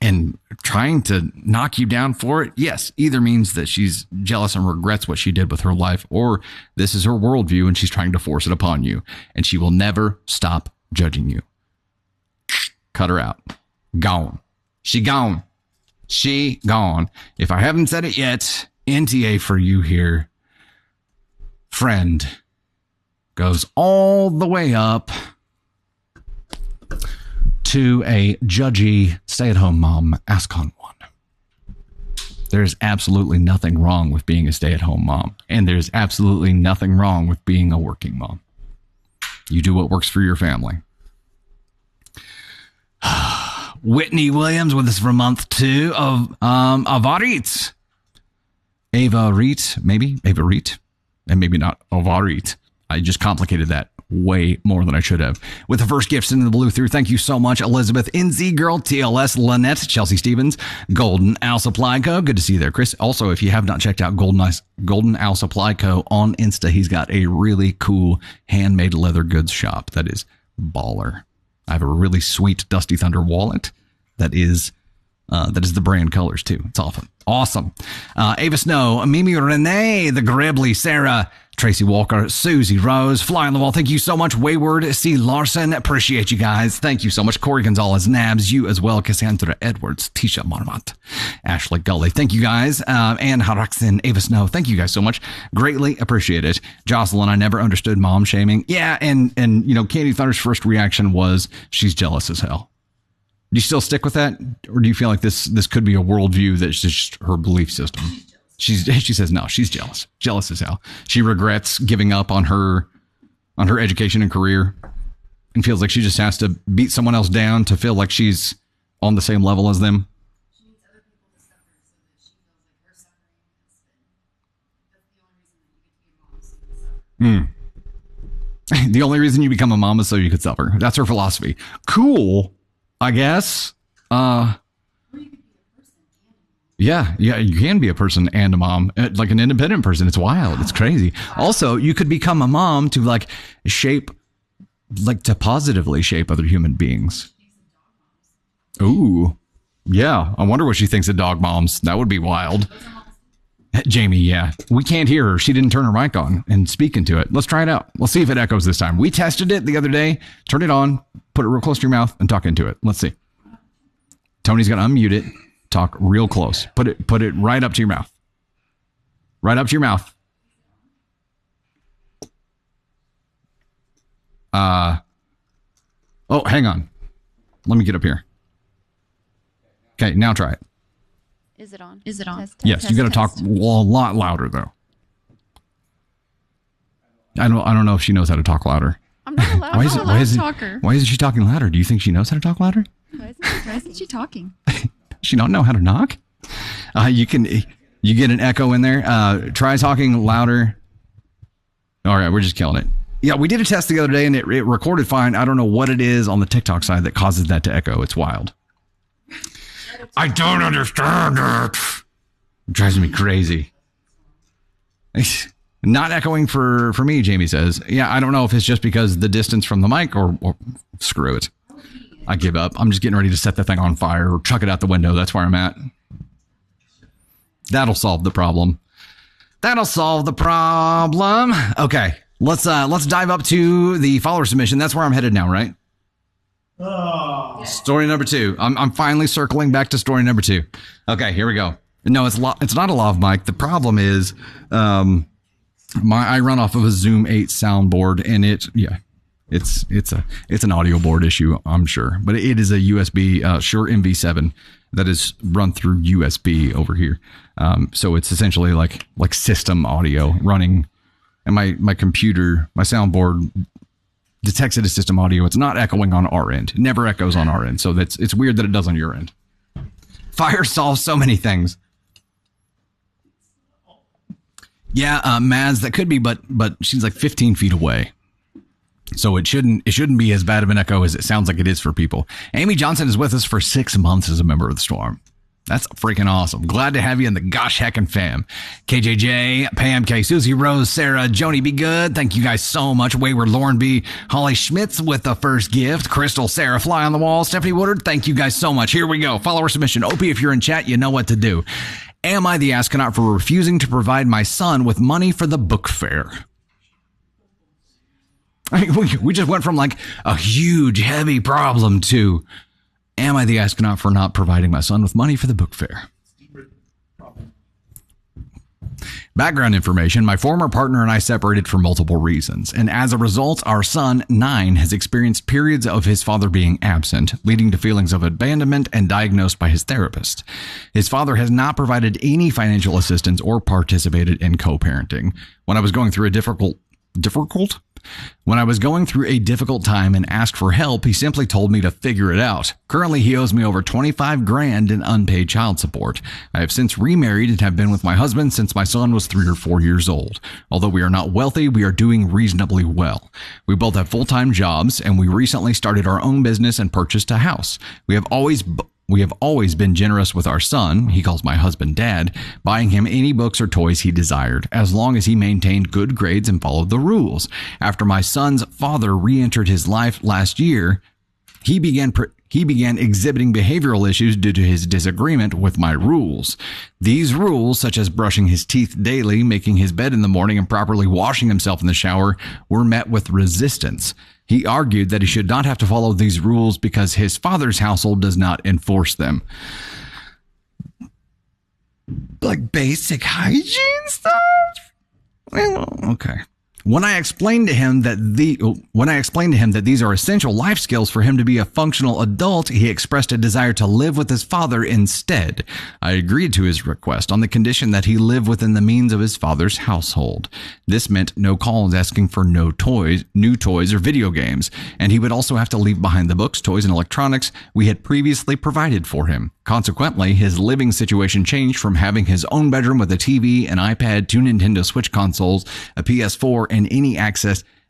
and trying to knock you down for it, yes, either means that she's jealous and regrets what she did with her life, or this is her worldview and she's trying to force it upon you. And she will never stop judging you. Cut her out. Gone. She gone. She gone. If I haven't said it yet, NTA for you here. Friend goes all the way up to a judgy stay-at-home mom, ASCON 1. There's absolutely nothing wrong with being a stay-at-home mom, and there's absolutely nothing wrong with being a working mom. You do what works for your family. Whitney Williams with us for month 2 of Avarit. Ava Reet, maybe? Ava Reet. And maybe not Avarit. I just complicated that way more than I should have. With the first gifts into the blue through, thank you so much, Elizabeth, NZ Girl, TLS, Lynette, Chelsea Stevens, Golden Owl Supply Co. Good to see you there, Chris. Also, if you have not checked out Golden Owl Supply Co. on Insta, he's got a really cool handmade leather goods shop that is baller. I have a really sweet Dusty Thunder wallet that is the brand colors too. It's awesome. Ava Snow, Mimi Renee, the Gribbly, Sarah, Tracy Walker, Susie Rose, Fly on the Wall. Thank you so much. Wayward C. Larson. Appreciate you guys. Thank you so much. Corey Gonzalez, Nabs, you as well. Cassandra Edwards, Tisha Marmot, Ashley Gully. Thank you guys. Ann Haraxin, Ava Snow. Thank you guys so much. Greatly appreciate it. Jocelyn, I never understood mom shaming. Yeah. And Candy Thunder's first reaction was she's jealous as hell. Do you still stick with that? Or do you feel like this could be a worldview that's just her belief system? She says no, she's jealous as hell. She regrets giving up on her education and career and feels like she just has to beat someone else down to feel like she's on the same level as them. She needs other people to suffer so that she feels like her suffering has been. That's the only reason that you get to be a mom, so you suffer. The only reason you become a mom is so you could suffer. That's her philosophy. Cool, I guess. Yeah, you can be a person and a mom, like an independent person. It's wild. It's crazy. Also, you could become a mom to to positively shape other human beings. Ooh, yeah. I wonder what she thinks of dog moms. That would be wild. Jamie, yeah. We can't hear her. She didn't turn her mic on and speak into it. Let's try it out. Let's see if it echoes this time. We tested it the other day. Turn it on, put it real close to your mouth, and talk into it. Let's see. Tony's going to unmute it. Talk real close. Put it right up to your mouth. Right up to your mouth. Oh, hang on. Let me get up here. Okay, now try it. Is it on? Test, Yes, you got to talk a lot louder though. I don't know if she knows how to talk louder. I'm not allowed. I'm not a loud talker. Why isn't she talking louder? Do you think she knows how to talk louder? Why isn't she talking? She don't know how to knock? You get an echo in there. Try talking louder. All right, we're just killing it. Yeah, we did a test the other day and it recorded fine. I don't know what it is on the TikTok side that causes that to echo. It's wild. I don't understand it. It drives me crazy. Not echoing for me, Jamie says. Yeah, I don't know if it's just because the distance from the mic or screw it. I give up. I'm just getting ready to set the thing on fire or chuck it out the window. That's where I'm at. That'll solve the problem. Okay, let's dive up to the follower submission. That's where I'm headed now, right? Oh. Story number 2. I'm finally circling back to story number 2. Okay, here we go. No, it's not a lav mic. The problem is, I run off of a Zoom 8 soundboard, and it's an audio board issue, I'm sure, but it is a USB Shure MV7 that is run through USB over here. So it's essentially like system audio running, and my computer, my soundboard detects it as system audio. It's not echoing on our end. It never echoes on our end. So it's weird that it does on your end. Fire solves so many things. Yeah, Maz, that could be, but she's like 15 feet away. So it shouldn't be as bad of an echo as it sounds like it is for people. Amy Johnson is with us for 6 months as a member of the Storm. That's freaking awesome. Glad to have you in the gosh heckin' fam. KJJ, Pam K, Susie Rose, Sarah, Joni Be Good. Thank you guys so much. Wayward Lauren B, Holly Schmitz with the first gift. Crystal, Sarah, Fly on the Wall, Stephanie Woodard. Thank you guys so much. Here we go. Follower submission. OP, if you're in chat, you know what to do. Am I the astronaut for refusing to provide my son with money for the book fair? We just went from like a huge, heavy problem to Am I the astronaut for not providing my son with money for the book fair? Background information. My former partner and I separated for multiple reasons, and as a result, our son, 9, has experienced periods of his father being absent, leading to feelings of abandonment and diagnosed by his therapist. His father has not provided any financial assistance or participated in co-parenting. When I was going through a difficult time and asked for help, he simply told me to figure it out. Currently, he owes me over $25,000 in unpaid child support. I have since remarried and have been with my husband since my son was 3 or 4 years old. Although we are not wealthy, we are doing reasonably well. We both have full-time jobs, and we recently started our own business and purchased a house. We have always been generous with our son, he calls my husband Dad, buying him any books or toys he desired, as long as he maintained good grades and followed the rules. After my son's father re-entered his life last year, he began exhibiting behavioral issues due to his disagreement with my rules. These rules, such as brushing his teeth daily, making his bed in the morning, and properly washing himself in the shower, were met with resistance. He argued that he should not have to follow these rules because his father's household does not enforce them. Like basic hygiene stuff? Well, okay. When I explained to him that these are essential life skills for him to be a functional adult, he expressed a desire to live with his father instead. I agreed to his request on the condition that he live within the means of his father's household. This meant no calls asking for new toys or video games, and he would also have to leave behind the books, toys, and electronics we had previously provided for him. Consequently, his living situation changed from having his own bedroom with a TV, an iPad, 2 Nintendo Switch consoles, a PS4,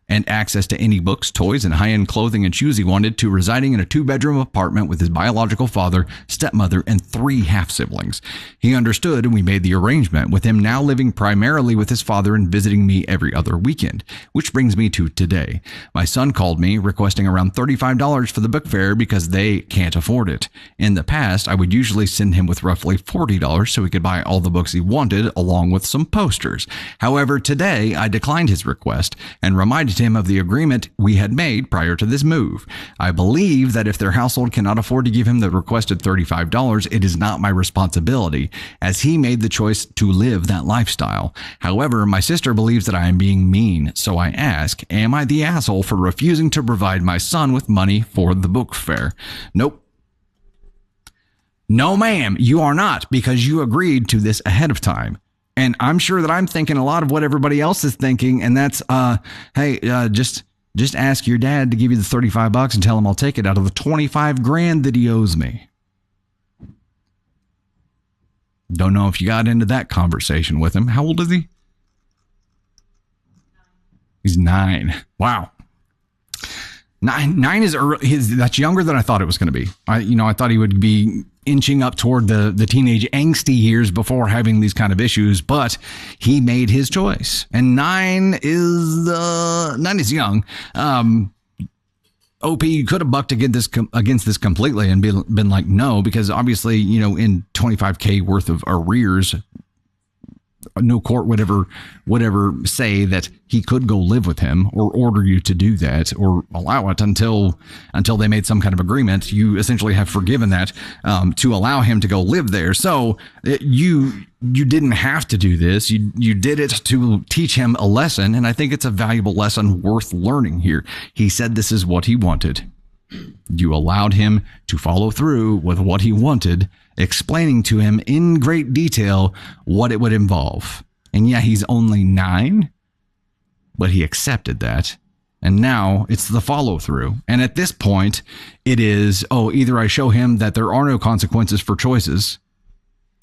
and access to any books, toys, and high-end clothing and shoes he wanted, to residing in a 2-bedroom apartment with his biological father, stepmother, and 3 half-siblings. He understood, and we made the arrangement, with him now living primarily with his father and visiting me every other weekend. Which brings me to today. My son called me, requesting around $35 for the book fair because they can't afford it. In the past, I would usually send him with roughly $40 so he could buy all the books he wanted, along with some posters. However, today, I declined his request and reminded him of the agreement we had made prior to this move. I believe that if their household cannot afford to give him the requested $35, it is not my responsibility, as he made the choice to live that lifestyle. However, my sister believes that I am being mean, so I ask, am I the asshole for refusing to provide my son with money for the book fair? Nope. No, ma'am, you are not, because you agreed to this ahead of time. And I'm sure that I'm thinking a lot of what everybody else is thinking, and that's, just ask your dad to give you the $35 and tell him I'll take it out of the $25,000 that he owes me. Don't know if you got into that conversation with him. How old is he? He's 9. Wow. 9 is early. That's younger than I thought it was going to be. I thought he would be inching up toward the teenage angsty years before having these kind of issues, but he made his choice. And 9 is young. OP could have bucked against this completely and been like, no, because obviously, in $25,000 worth of arrears, no court would ever say that he could go live with him or order you to do that or allow it until they made some kind of agreement. You essentially have forgiven that to allow him to go live there. So you didn't have to do this. You did it to teach him a lesson, and I think it's a valuable lesson worth learning here. He said this is what he wanted. You allowed him to follow through with what he wanted, explaining to him in great detail what it would involve. And yeah, he's only 9, but he accepted that. And now it's the follow through. And at this point, it is, either I show him that there are no consequences for choices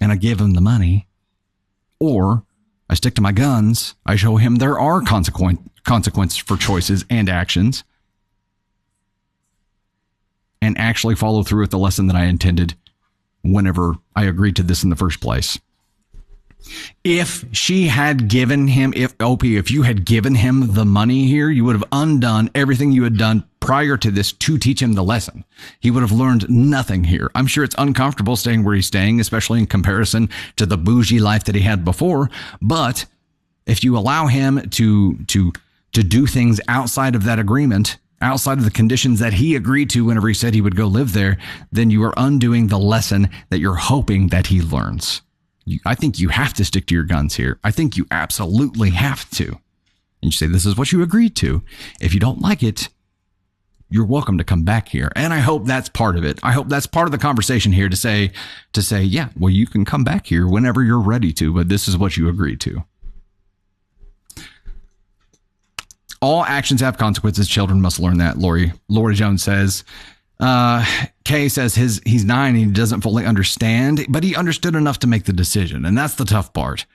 and I give him the money, or I stick to my guns. I show him there are consequences for choices and actions, and actually follow through with the lesson that I intended whenever I agreed to this in the first place. If you had given him the money here, you would have undone everything you had done prior to this to teach him the lesson. He would have learned nothing here. I'm sure it's uncomfortable staying where he's staying, especially in comparison to the bougie life that he had before. But if you allow him to do things outside of that agreement, outside of the conditions that he agreed to whenever he said he would go live there, then you are undoing the lesson that you're hoping that he learns. I think you have to stick to your guns here. I think you absolutely have to. And you say, this is what you agreed to. If you don't like it, you're welcome to come back here. And I hope that's part of it. I hope that's part of the conversation here to say, yeah, well, you can come back here whenever you're ready to, but this is what you agreed to. All actions have consequences. Children must learn that. Lori Jones says. Kay says he's 9 and he doesn't fully understand, but he understood enough to make the decision, and that's the tough part.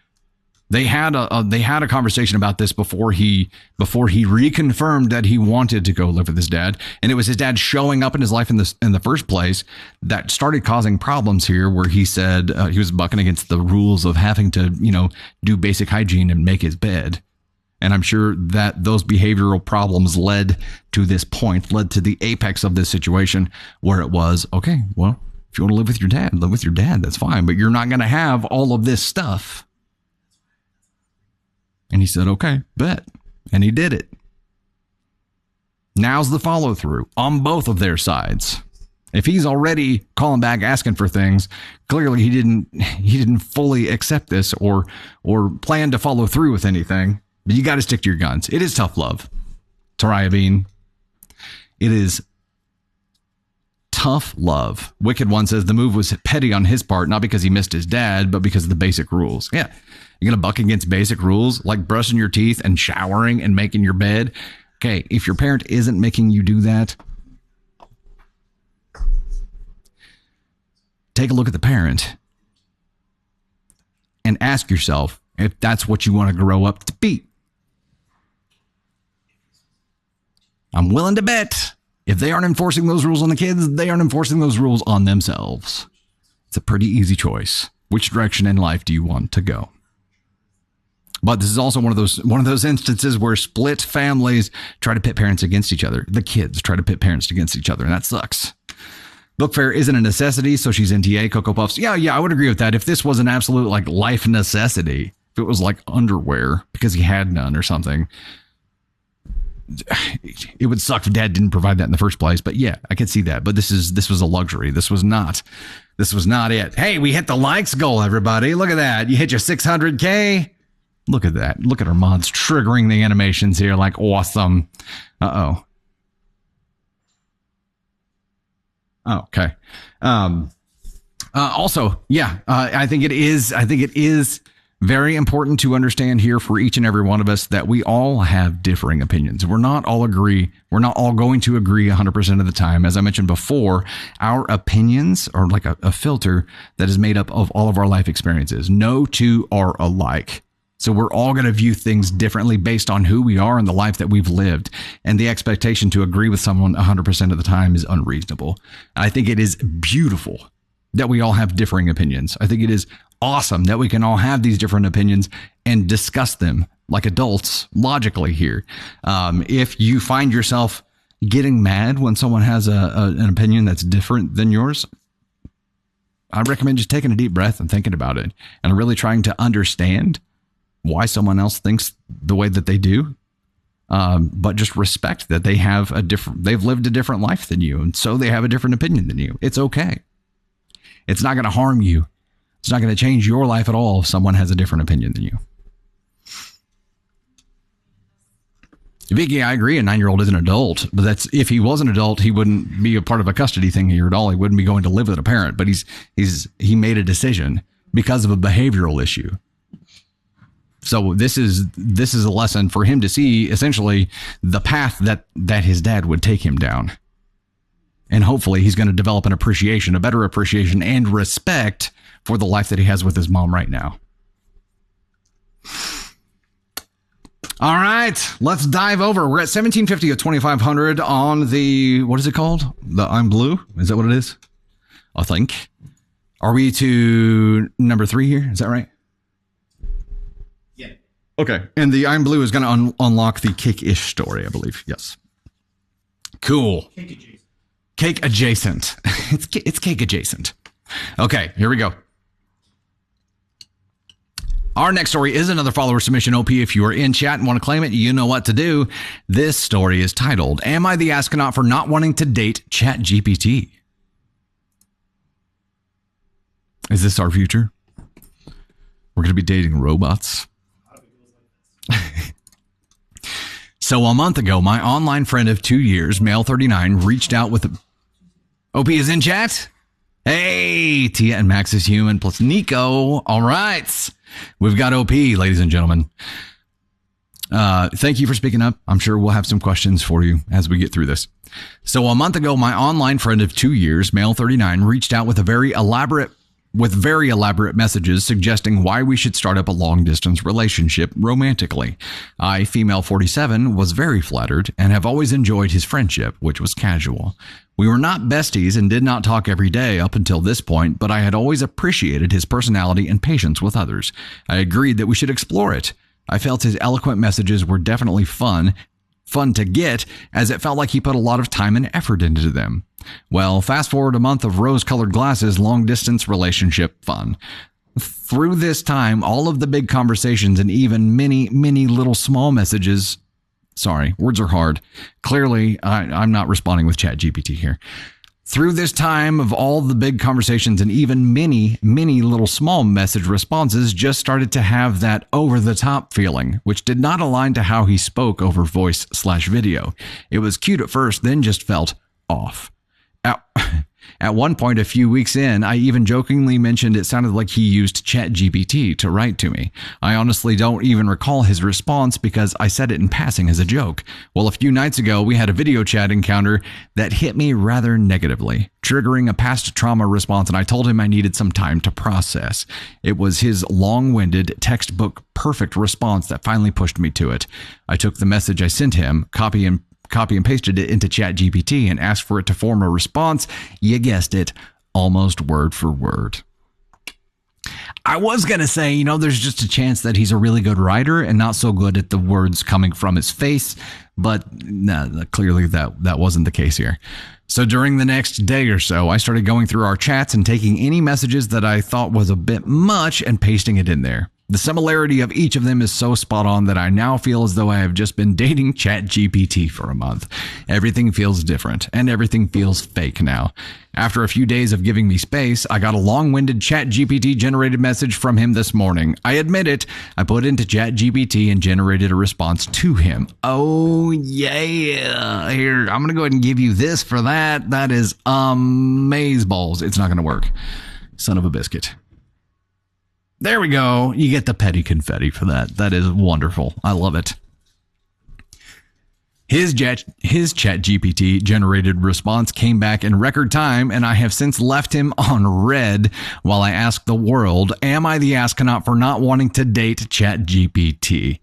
They had a conversation about this before he reconfirmed that he wanted to go live with his dad, and it was his dad showing up in his life in the first place that started causing problems here, where he said he was bucking against the rules of having to do basic hygiene and make his bed. And I'm sure that those behavioral problems led to this point, led to the apex of this situation where it was, okay, well, if you want to live with your dad, that's fine. But you're not going to have all of this stuff. And he said, okay, bet. And he did it. Now's the follow through on both of their sides. If he's already calling back, asking for things, clearly he didn't fully accept this or plan to follow through with anything. But you got to stick to your guns. It is tough love. Taraya Bean. It is tough love. Wicked One says the move was petty on his part, not because he missed his dad, but because of the basic rules. Yeah. You're going to buck against basic rules like brushing your teeth and showering and making your bed. Okay. If your parent isn't making you do that, take a look at the parent and ask yourself if that's what you want to grow up to be. I'm willing to bet if they aren't enforcing those rules on the kids, they aren't enforcing those rules on themselves. It's a pretty easy choice. Which direction in life do you want to go? But this is also one of those instances where split families try to pit parents against each other. The kids try to pit parents against each other, and that sucks. Book fair isn't a necessity, so she's NTA. Cocoa Puffs. Yeah, I would agree with that. If this was an absolute life necessity, if it was like underwear because he had none or something, it would suck if dad didn't provide that in the first place. But yeah, I could see that. But this was a luxury. This was not it. Hey, we hit the likes goal, everybody. Look at that. You hit your 600K. Look at that. Look at our mods triggering the animations here. Like, awesome. Uh-oh. Oh, okay. Also, yeah, I think it is very important to understand here for each and every one of us that we all have differing opinions. We're not all going to agree 100% of the time. As I mentioned before, our opinions are like a filter that is made up of all of our life experiences. No two are alike. So we're all going to view things differently based on who we are and the life that we've lived. And the expectation to agree with someone 100% of the time is unreasonable. I think it is beautiful that we all have differing opinions. I think it is awesome that we can all have these different opinions and discuss them like adults logically here. If you find yourself getting mad when someone has an opinion that's different than yours, I recommend just taking a deep breath and thinking about it and really trying to understand why someone else thinks the way that they do. But just respect that they've lived a different life than you. And so they have a different opinion than you. It's okay. It's not going to harm you. It's not going to change your life at all if someone has a different opinion than you. Vicky, I agree. A 9-year-old is an adult, but if he was an adult, he wouldn't be a part of a custody thing here at all. He wouldn't be going to live with a parent, but he made a decision because of a behavioral issue. So this is a lesson for him to see essentially the path that his dad would take him down. And hopefully he's going to develop a better appreciation and respect for the life that he has with his mom right now. All right, let's dive over. We're at 1750 of 2500 on the, what is it called? The I'm Blue? Is that what it is? I think. Are we to number 3 here? Is that right? Yeah. Okay. And the I'm Blue is going to unlock the cake-ish story, I believe. Yes. Cool. Cake adjacent. It's cake adjacent. Okay, here we go. Our next story is another follower submission. OP, if you are in chat and want to claim it, you know what to do. This story is titled, Am I the Astronaut for Not Wanting to Date ChatGPT? Is this our future? We're going to be dating robots. So a month ago, my online friend of 2 years, male 39, reached out with OP is in chat. Hey, Tia and Max is human plus Nico. All right. We've got OP, ladies and gentlemen. Thank you for speaking up. I'm sure we'll have some questions for you as we get through this. So a month ago, my online friend of 2 years, male 39, reached out with very elaborate messages suggesting why we should start up a long-distance relationship romantically. I, female 47, was very flattered and have always enjoyed his friendship, which was casual. We were not besties and did not talk every day up until this point, but I had always appreciated his personality and patience with others. I agreed that we should explore it. I felt his eloquent messages were definitely fun to get, as it felt like he put a lot of time and effort into them. Well, fast forward a month of rose-colored glasses, long-distance relationship fun. Through this time, all of the big conversations and even many, many little small messages. Sorry, words are hard. Clearly, I'm not responding with ChatGPT here. Through this time of all the big conversations and even many, many little small message responses just started to have that over-the-top feeling, which did not align to how he spoke over voice/video. It was cute at first, then just felt off. At one point, a few weeks in, I even jokingly mentioned it sounded like he used ChatGPT to write to me. I honestly don't even recall his response because I said it in passing as a joke. Well, a few nights ago, we had a video chat encounter that hit me rather negatively, triggering a past trauma response, and I told him I needed some time to process. It was his long-winded, textbook perfect response that finally pushed me to it. I took the message I sent him, copy and pasted it into ChatGPT and asked for it to form a response. You guessed it, almost word for word. I was going to say, there's just a chance that he's a really good writer and not so good at the words coming from his face, but clearly that wasn't the case here. So during the next day or so, I started going through our chats and taking any messages that I thought was a bit much and pasting it in there. The similarity of each of them is so spot on that I now feel as though I have just been dating ChatGPT for a month. Everything feels different and everything feels fake now. After a few days of giving me space, I got a long-winded ChatGPT generated message from him this morning. I admit it, I put into ChatGPT and generated a response to him. Oh yeah, here, I'm going to go ahead and give you this for that. That is amazeballs. It's not going to work. Son of a biscuit. There we go. You get the petty confetti for that. That is wonderful. I love it. His ChatGPT generated response came back in record time, and I have since left him on red while I ask the world, am I the astronaut for not wanting to date ChatGPT?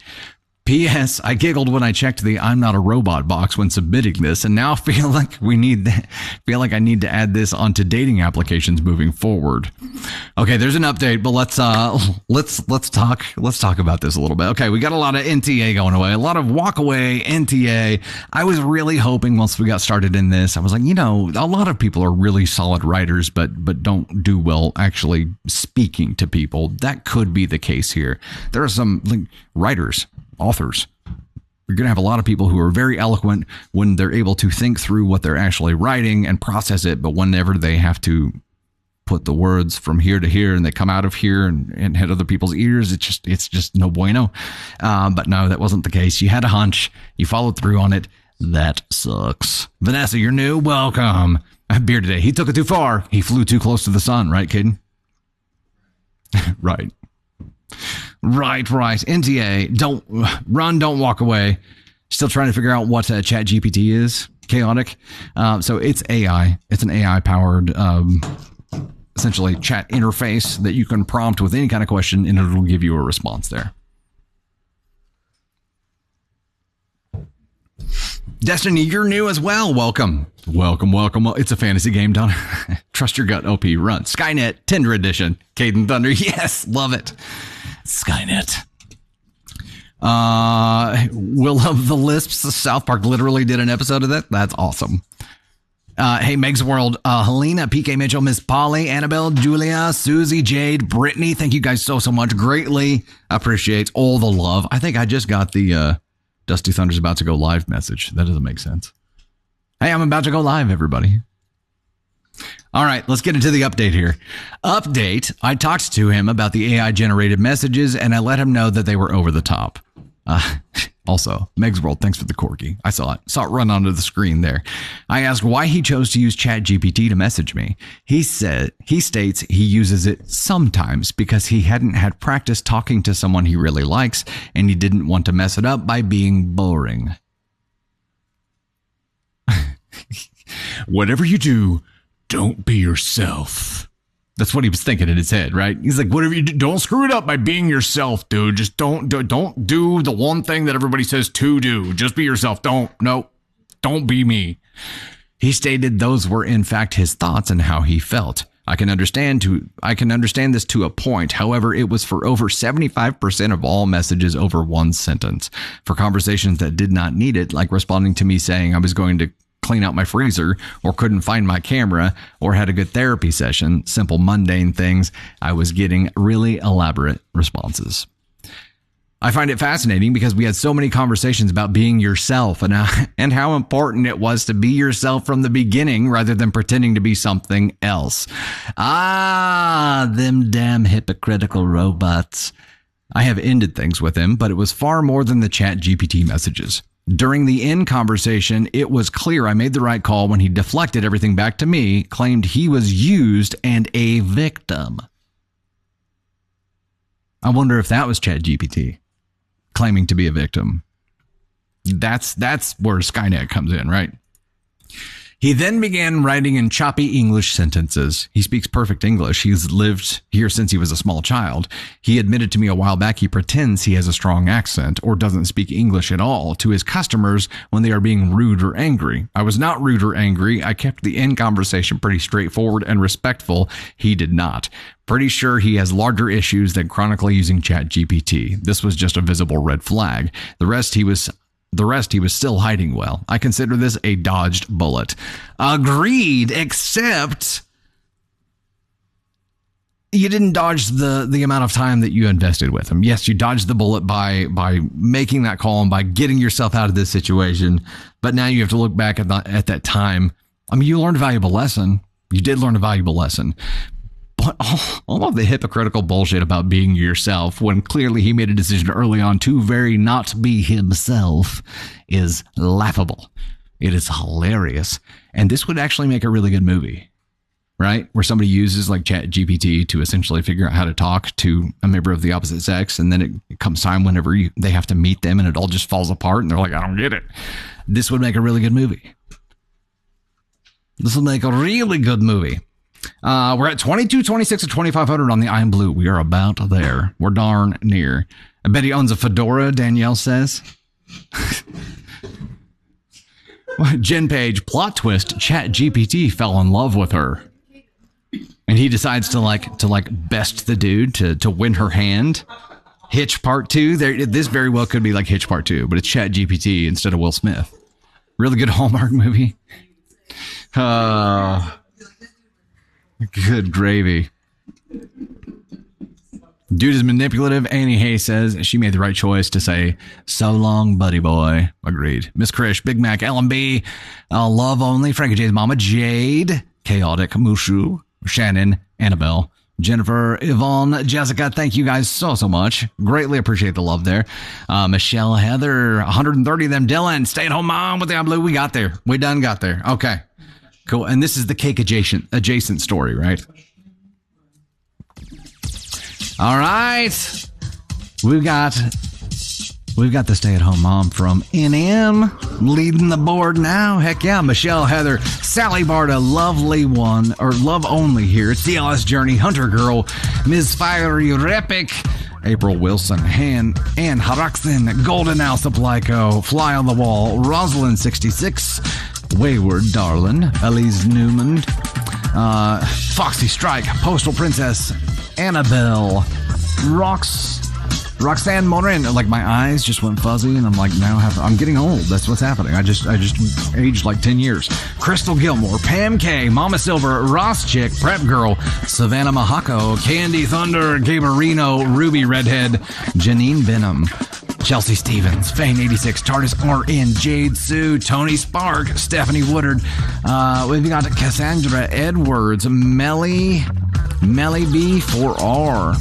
P.S. I giggled when I checked the I'm not a robot box when submitting this, and now feel like I need to add this onto dating applications moving forward. Okay, there's an update, but let's talk about this a little bit. Okay, we got a lot of NTA going away, a lot of walk away NTA. I was really hoping once we got started in this, I was like, a lot of people are really solid writers, but don't do well actually speaking to people. That could be the case here. There are some writers, authors. You're going to have a lot of people who are very eloquent when they're able to think through what they're actually writing and process it. But whenever they have to put the words from here to here and they come out of here and hit other people's ears, it's just no bueno. But no, that wasn't the case. You had a hunch. You followed through on it. That sucks. Vanessa, you're new. Welcome. I have beer today. He took it too far. He flew too close to the sun. Right, Caden? Right. Right. NTA, don't run, don't walk away. Still trying to figure out what ChatGPT is. Chaotic. So it's AI. It's an AI-powered, essentially chat interface that you can prompt with any kind of question and it'll give you a response there. Destiny, you're new as well. Welcome. It's a fantasy game, Don. Trust your gut, OP. Run. Skynet, Tinder Edition. Caden Thunder. Yes, love it. Skynet. Will of the Lisps. South Park literally did an episode of that. That's awesome. Hey, Meg's World, Helena, PK Mitchell, Miss Polly, Annabelle, Julia, Susie, Jade, Brittany. Thank you guys so much. Greatly appreciate all the love. I think I just got the Dusty Thunder's about to go live message. That doesn't make sense. Hey, I'm about to go live, everybody. All right, let's get into the update here. Update, I talked to him about the AI-generated messages, and I let him know that they were over the top. Also, Meg's World, thanks for the corgi. I saw it run onto the screen there. I asked why he chose to use ChatGPT to message me. He states he uses it sometimes because he hadn't had practice talking to someone he really likes, and he didn't want to mess it up by being boring. Whatever you do, don't be yourself. That's what he was thinking in his head, right? He's like, whatever you do, don't screw it up by being yourself, dude. Just don't do the one thing that everybody says to do. Just be yourself. Don't be me. He stated those were in fact his thoughts and how he felt. I can understand this to a point. However, it was for over 75% of all messages over one sentence. For conversations that did not need it, like responding to me saying I was going to clean out my freezer or couldn't find my camera or had a good therapy session, simple mundane things, I was getting really elaborate responses. I find it fascinating because we had so many conversations about being yourself and how important it was to be yourself from the beginning rather than pretending to be something else. Them damn hypocritical robots. I have ended things with him, but it was far more than the ChatGPT messages. During the end conversation, it was clear I made the right call when he deflected everything back to me, claimed he was used and a victim. I wonder if that was ChatGPT claiming to be a victim. That's where Skynet comes in, right? He then began writing in choppy English sentences. He speaks perfect English. He's lived here since he was a small child. He admitted to me a while back he pretends he has a strong accent or doesn't speak English at all to his customers when they are being rude or angry. I was not rude or angry. I kept the end conversation pretty straightforward and respectful. He did not. Pretty sure he has larger issues than chronically using ChatGPT. This was just a visible red flag. The rest he was still hiding well. I consider this a dodged bullet. Agreed, except you didn't dodge the amount of time that you invested with him. Yes, you dodged the bullet by making that call and by getting yourself out of this situation. But now you have to look back at that time. I mean, you learned a valuable lesson. You did learn a valuable lesson. But all of the hypocritical bullshit about being yourself when clearly he made a decision early on to very not be himself is laughable. It is hilarious. And this would actually make a really good movie, right? Where somebody uses like ChatGPT to essentially figure out how to talk to a member of the opposite sex. And then it comes time whenever they have to meet them and it all just falls apart. And they're like, I don't get it. This would make a really good movie. This would make a really good movie. We're at 2226 or 2500 on the I'm Blue. We are about there. We're darn near. I bet he owns a fedora, Danielle says. Jen Page, plot twist, ChatGPT fell in love with her. And he decides to best the dude to win her hand. Hitch Part 2. This very well could be like Hitch Part 2, but it's ChatGPT instead of Will Smith. Really good Hallmark movie. Good gravy. Dude is manipulative. Annie Hay says she made the right choice to say, so long, buddy boy. Agreed. Miss Krish, Big Mac, LMB, Love Only, Frankie J's Mama, Jade, Chaotic, Mushu, Shannon, Annabelle, Jennifer, Yvonne, Jessica, thank you guys so much. Greatly appreciate the love there. Michelle, Heather, 130 of them. Dylan, stay-at-home mom with the blue. We got there. We done got there. Okay. Cool. And this is the cake adjacent story, right? All right. We've got the stay-at-home mom from NM leading the board now. Heck yeah. Michelle, Heather, Sally Barta, lovely one, or love only here. CLS Journey, Hunter Girl, Ms. Fiery Repic, April Wilson, Ann Haraxin, Golden Owl Supply Co., Fly on the Wall, Rosalind 66, Wayward Darlin, Elise Newman, Foxy Strike, Postal Princess, Annabelle, Rox, Roxanne Morin, like my eyes just went fuzzy, and I'm like, I'm getting old. That's what's happening. I just aged like 10 years. Crystal Gilmore, Pam K, Mama Silver, Ross Chick, Prep Girl, Savannah Mahako, Candy Thunder, Gaberino, Ruby Redhead, Janine Benham, Chelsea Stevens, Fane86, TARDIS RN, Jade Sue, Tony Spark, Stephanie Woodard. We've got Cassandra Edwards, Melly B4R,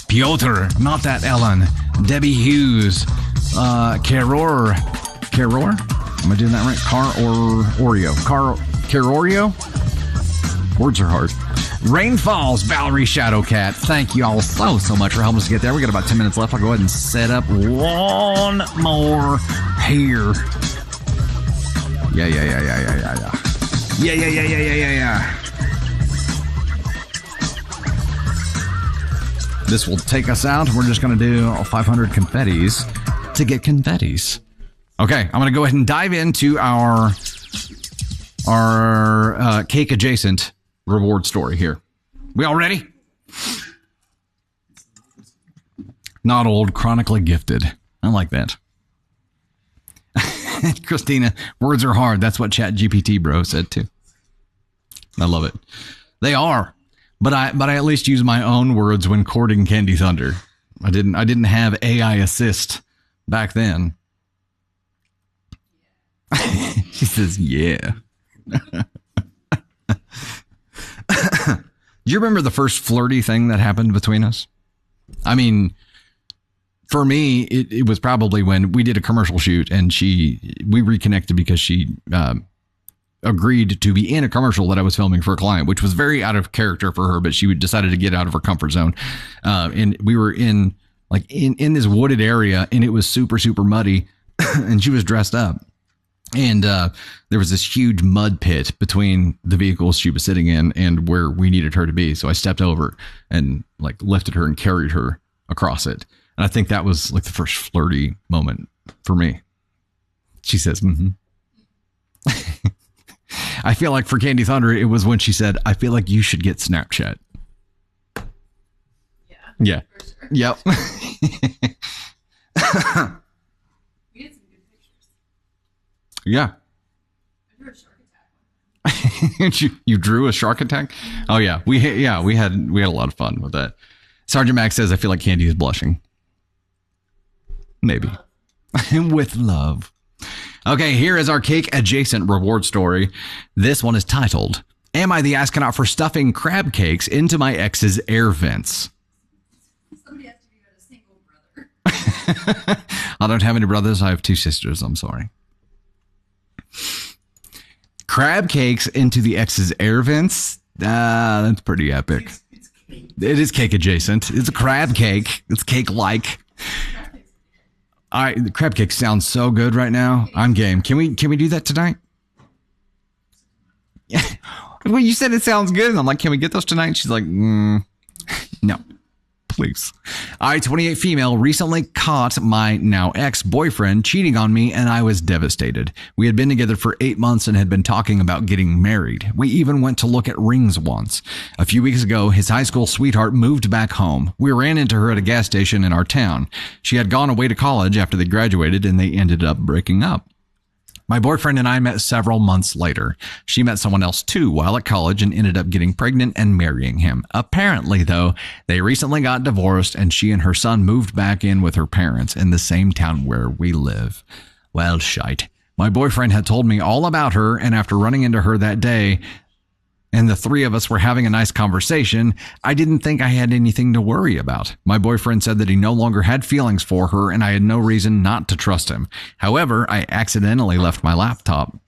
Piotr, not that Ellen, Debbie Hughes, Caror. Am I doing that right? Carorio? Words are hard. Rain Falls, Valerie Shadowcat. Thank you all so much for helping us get there. We got about 10 minutes left. I'll go ahead and set up one more here. Yeah. This will take us out. We're just going to do 500 confettis to get confettis. Okay, I'm going to go ahead and dive into our cake adjacent reward story here. We all ready? Not old, chronically gifted. I like that. Christina, words are hard. That's what ChatGPT bro said too. I love it. They are. But I at least use my own words when courting Candy Thunder. I didn't have AI assist back then. She says, yeah. Do you remember the first flirty thing that happened between us? I mean, for me, it was probably when we did a commercial shoot and we reconnected because she agreed to be in a commercial that I was filming for a client, which was very out of character for her, but she decided to get out of her comfort zone. And we were in this wooded area, and it was super, super muddy, and she was dressed up. And there was this huge mud pit between the vehicles she was sitting in and where we needed her to be. So I stepped over and like lifted her and carried her across it. And I think that was like the first flirty moment for me. She says, mm-hmm. I feel like for Candy Thunder, it was when she said, I feel like you should get Snapchat. Yeah. For sure. Yep. We did some good pictures. Yeah. I drew a shark attack. You drew a shark attack? Oh yeah. We had a lot of fun with that. Sergeant Max says, I feel like Candy is blushing. Maybe. With love. Okay, here is our cake adjacent reward story. This one is titled, Am I the Astronaut for Stuffing Crab Cakes into My Ex's Air Vents? Somebody has to be a single brother. I don't have any brothers. I have 2 sisters. I'm sorry. Crab cakes into the ex's air vents? That's pretty epic. It is cake adjacent. It's a crab cake. It's cake-like. The crab cake sounds so good right now. I'm game. Can we do that tonight? Yeah. Well, you said it sounds good. And I'm like, can we get those tonight? She's like, no, please. I, 28 female, recently caught my now ex-boyfriend cheating on me, and I was devastated. We had been together for 8 months and had been talking about getting married. We even went to look at rings once. A few weeks ago, his high school sweetheart moved back home. We ran into her at a gas station in our town. She had gone away to college after they graduated, and they ended up breaking up. My boyfriend and I met several months later. She met someone else too while at college and ended up getting pregnant and marrying him. Apparently, though, they recently got divorced and she and her son moved back in with her parents in the same town where we live. Well, shite. My boyfriend had told me all about her, and after running into her that day, and the 3 of us were having a nice conversation, I didn't think I had anything to worry about. My boyfriend said that he no longer had feelings for her, and I had no reason not to trust him. However, I accidentally left my laptop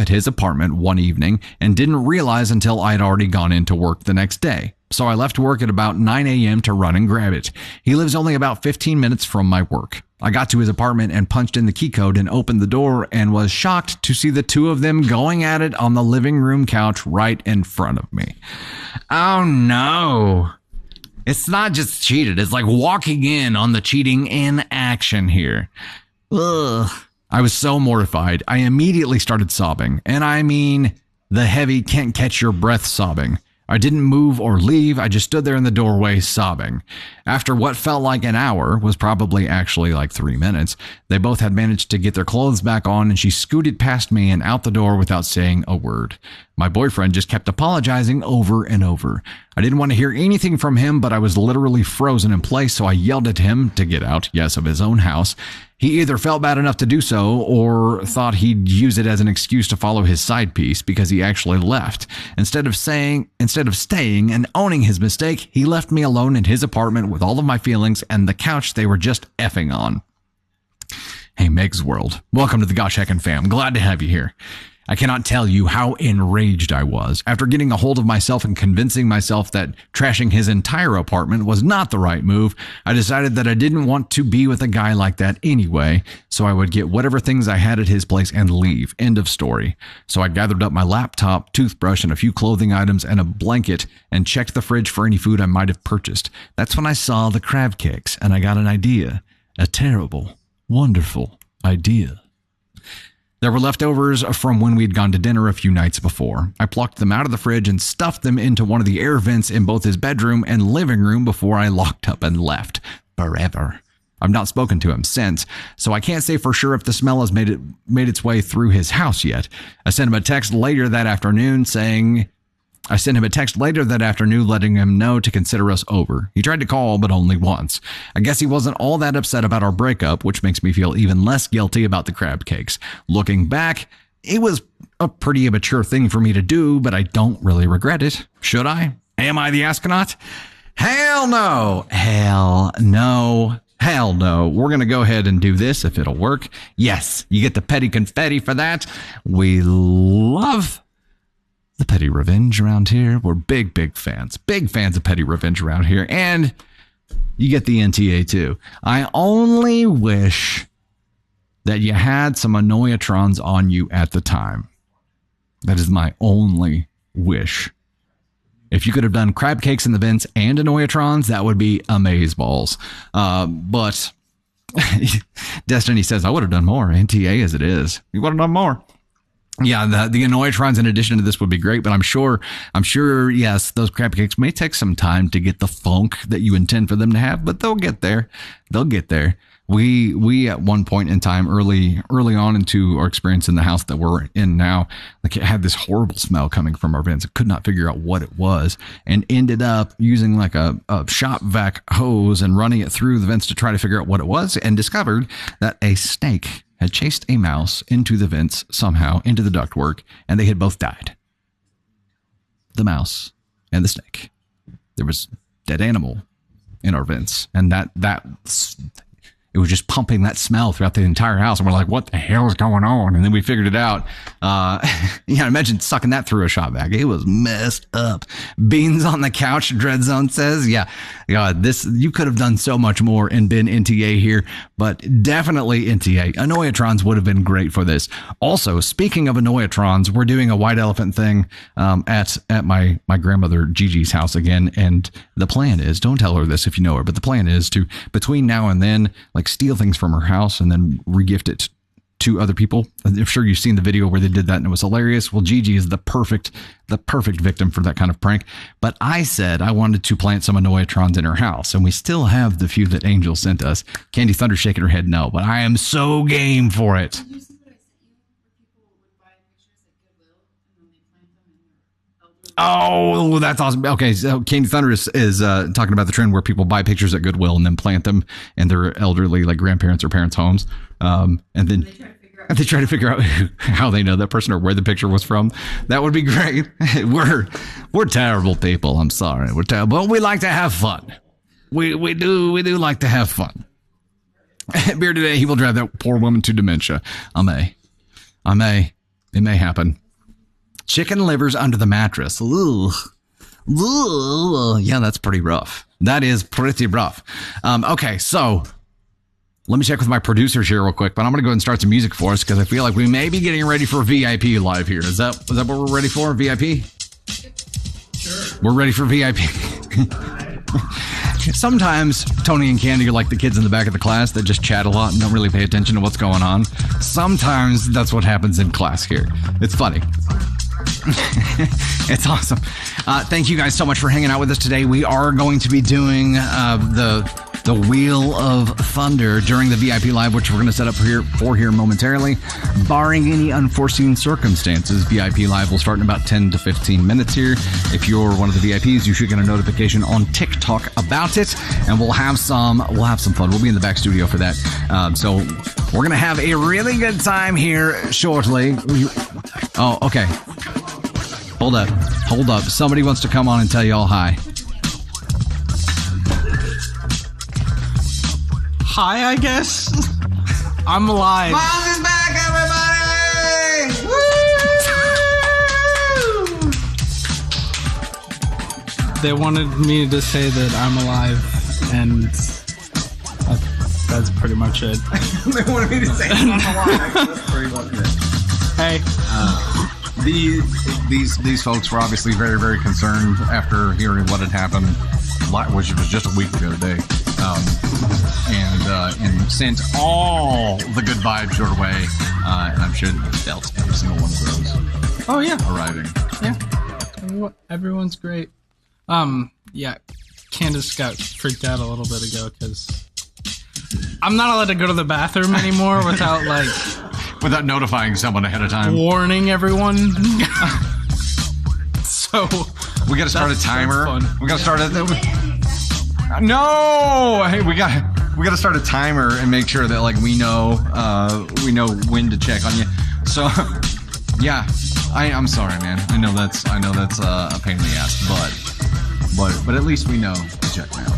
at his apartment one evening and didn't realize until I'd already gone into work the next day. So I left work at about 9 a.m. to run and grab it. He lives only about 15 minutes from my work. I got to his apartment and punched in the key code and opened the door and was shocked to see the 2 of them going at it on the living room couch right in front of me. Oh no. It's not just cheated. It's like walking in on the cheating in action here. Ugh. I was so mortified. I immediately started sobbing. And I mean the heavy can't catch your breath sobbing. I didn't move or leave. I just stood there in the doorway sobbing. After what felt like an hour, was probably actually like 3 minutes, they both had managed to get their clothes back on, and she scooted past me and out the door without saying a word. My boyfriend just kept apologizing over and over. I didn't want to hear anything from him, but I was literally frozen in place, so I yelled at him to get out, yes, of his own house. He either felt bad enough to do so or thought he'd use it as an excuse to follow his side piece because he actually left. Instead of staying and owning his mistake, he left me alone in his apartment with all of my feelings and the couch they were just effing on. Hey, Meg's World. Welcome to the Gosh Heckin' Fam. Glad to have you here. I cannot tell you how enraged I was. After getting a hold of myself and convincing myself that trashing his entire apartment was not the right move, I decided that I didn't want to be with a guy like that anyway, so I would get whatever things I had at his place and leave. End of story. So I gathered up my laptop, toothbrush, and a few clothing items and a blanket and checked the fridge for any food I might have purchased. That's when I saw the crab cakes and I got an idea. A terrible, wonderful idea. There were leftovers from when we'd gone to dinner a few nights before. I plucked them out of the fridge and stuffed them into one of the air vents in both his bedroom and living room before I locked up and left. Forever. I've not spoken to him since, so I can't say for sure if the smell has made its way through his house yet. I sent him a text later that afternoon letting him know to consider us over. He tried to call, but only once. I guess he wasn't all that upset about our breakup, which makes me feel even less guilty about the crab cakes. Looking back, it was a pretty immature thing for me to do, but I don't really regret it. Should I? Am I the astronaut? Hell no. Hell no. Hell no. We're going to go ahead and do this if it'll work. Yes, you get the petty confetti for that. We love the petty revenge around here. We're big fans of petty revenge around here. And you get the NTA too. I only wish that you had some Annoyatrons on you at the time. That is my only wish. If you could have done crab cakes in the vents and Annoyatrons, that would be amazeballs. But Destiny says, I would have done more. NTA as it is. You would have done more. Yeah, the Annoyatrons in addition to this would be great, but I'm sure, yes, those crab cakes may take some time to get the funk that you intend for them to have, but they'll get there. They'll get there. We at one point in time, early on into our experience in the house that we're in now, like it had this horrible smell coming from our vents. I could not figure out what it was, and ended up using like a shop vac hose and running it through the vents to try to figure out what it was, and discovered that a snake had chased a mouse into the vents somehow, into the ductwork, and they had both died. The mouse and the snake. There was dead animal in our vents, and that it was just pumping that smell throughout the entire house. And we're like, what the hell is going on? And then we figured it out. Imagine sucking that through a shop vac. It was messed up. Beans on the couch, Dreadzone says. Yeah, this, you could have done so much more and been NTA here, but definitely NTA. Annoyatrons would have been great for this. Also, speaking of Annoyatrons, we're doing a white elephant thing at my grandmother Gigi's house again. And the plan is, don't tell her this if you know her, but the plan is to, between now and then, like steal things from her house and then regift it to other people. I'm sure you've seen the video where they did that and it was hilarious. Well, Gigi is the perfect victim for that kind of prank. But I said I wanted to plant some Annoyatrons in her house, and we still have the few that Angel sent us. Candy Thunder shaking her head no, but I am so game for it. Oh, that's awesome. Okay, so Candy Thunder is talking about the trend where people buy pictures at Goodwill and then plant them in their elderly, like grandparents or parents' homes. And then they try to figure out how they know that person or where the picture was from. That would be great. We're terrible people. I'm sorry. We're terrible. But we like to have fun. We do like to have fun. Beer today, he will drive that poor woman to dementia. I may. It may happen. Chicken livers under the mattress. Ooh. Ooh. Yeah, that's pretty rough. That is pretty rough. Okay, so let me check with my producers here real quick, but I'm going to go ahead and start some music for us because I feel like we may be getting ready for VIP live here. Is that what we're ready for? VIP? Sure. We're ready for VIP. Sometimes Tony and Candy are like the kids in the back of the class that just chat a lot and don't really pay attention to what's going on. Sometimes that's what happens in class here. It's funny. It's awesome. Thank you guys so much for hanging out with us today. We are going to be doing the Wheel of Thunder during the VIP Live, which we're going to set up for here momentarily. Barring any unforeseen circumstances, VIP Live will start in about 10 to 15 minutes here. If you're one of the VIPs, you should get a notification on TikTok about it, and we'll have some fun. We'll be in the back studio for that. So we're going to have a really good time here shortly. Oh, okay. Hold up. Somebody wants to come on and tell you all hi. Hi, I guess. I'm alive. Miles is back, everybody! Woo! They wanted me to say that I'm alive, and that's pretty much it. They wanted me to say I'm alive. That's pretty much it. Hey. These folks were obviously very, very concerned after hearing what had happened, which was just a week ago today, and sent all the good vibes your way, and I'm sure you felt every single one of those. Oh yeah, arriving. Yeah, everyone's great. Yeah, Candace got freaked out a little bit ago because I'm not allowed to go to the bathroom anymore without notifying someone ahead of time, warning everyone. So we got to start a timer. We got to start no. Hey, we got to start a timer and make sure that we know when to check on you. So yeah, I'm sorry, man. I know that's a pain in the ass, but at least we know to check now.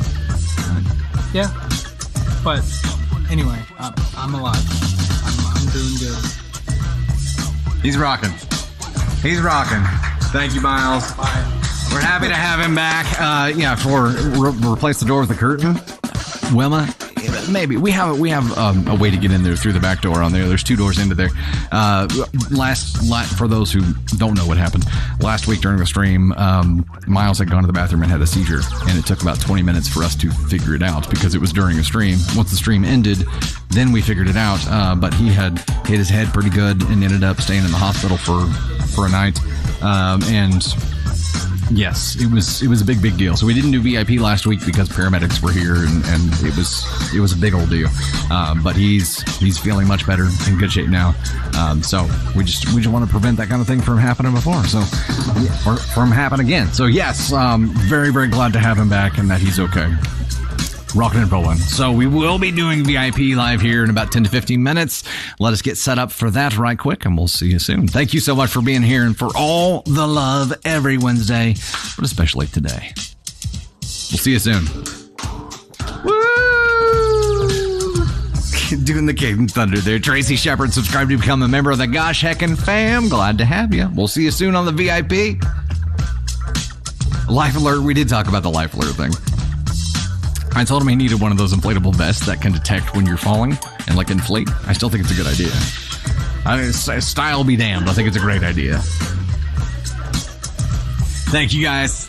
Yeah, but anyway, I'm alive. I'm doing good. He's rocking. Thank you, Miles. Bye. We're happy to have him back. For replace the door with the curtain. Wilma, maybe we have a way to get in there through the back door on there. There's 2 doors into there. For those who don't know what happened, last week during the stream, Miles had gone to the bathroom and had a seizure, and it took about 20 minutes for us to figure it out because it was during a stream. Once the stream ended, then we figured it out. But he had hit his head pretty good and ended up staying in the hospital for a night. And yes, it was a big deal. So we didn't do VIP last week because paramedics were here, and it was a big old deal. But he's feeling much better, in good shape now. So we just want to prevent that kind of thing from happening before. So or from happening again. So yes, very, very glad to have him back and that he's okay. Rocking and rolling. So we will be doing VIP live here in about 10 to 15 minutes. Let us get set up for that right quick, and we'll see you soon. Thank you so much for being here and for all the love every Wednesday, but especially today. We'll see you soon. Woo! Doing the Cape and Thunder there. Tracy Shepard, subscribe to become a member of the Gosh Heckin' Fam. Glad to have you. We'll see you soon on the VIP. Life Alert. We did talk about the Life Alert thing. I told him he needed one of those inflatable vests that can detect when you're falling and inflate. I still think it's a good idea. Style be damned. I think it's a great idea. Thank you guys.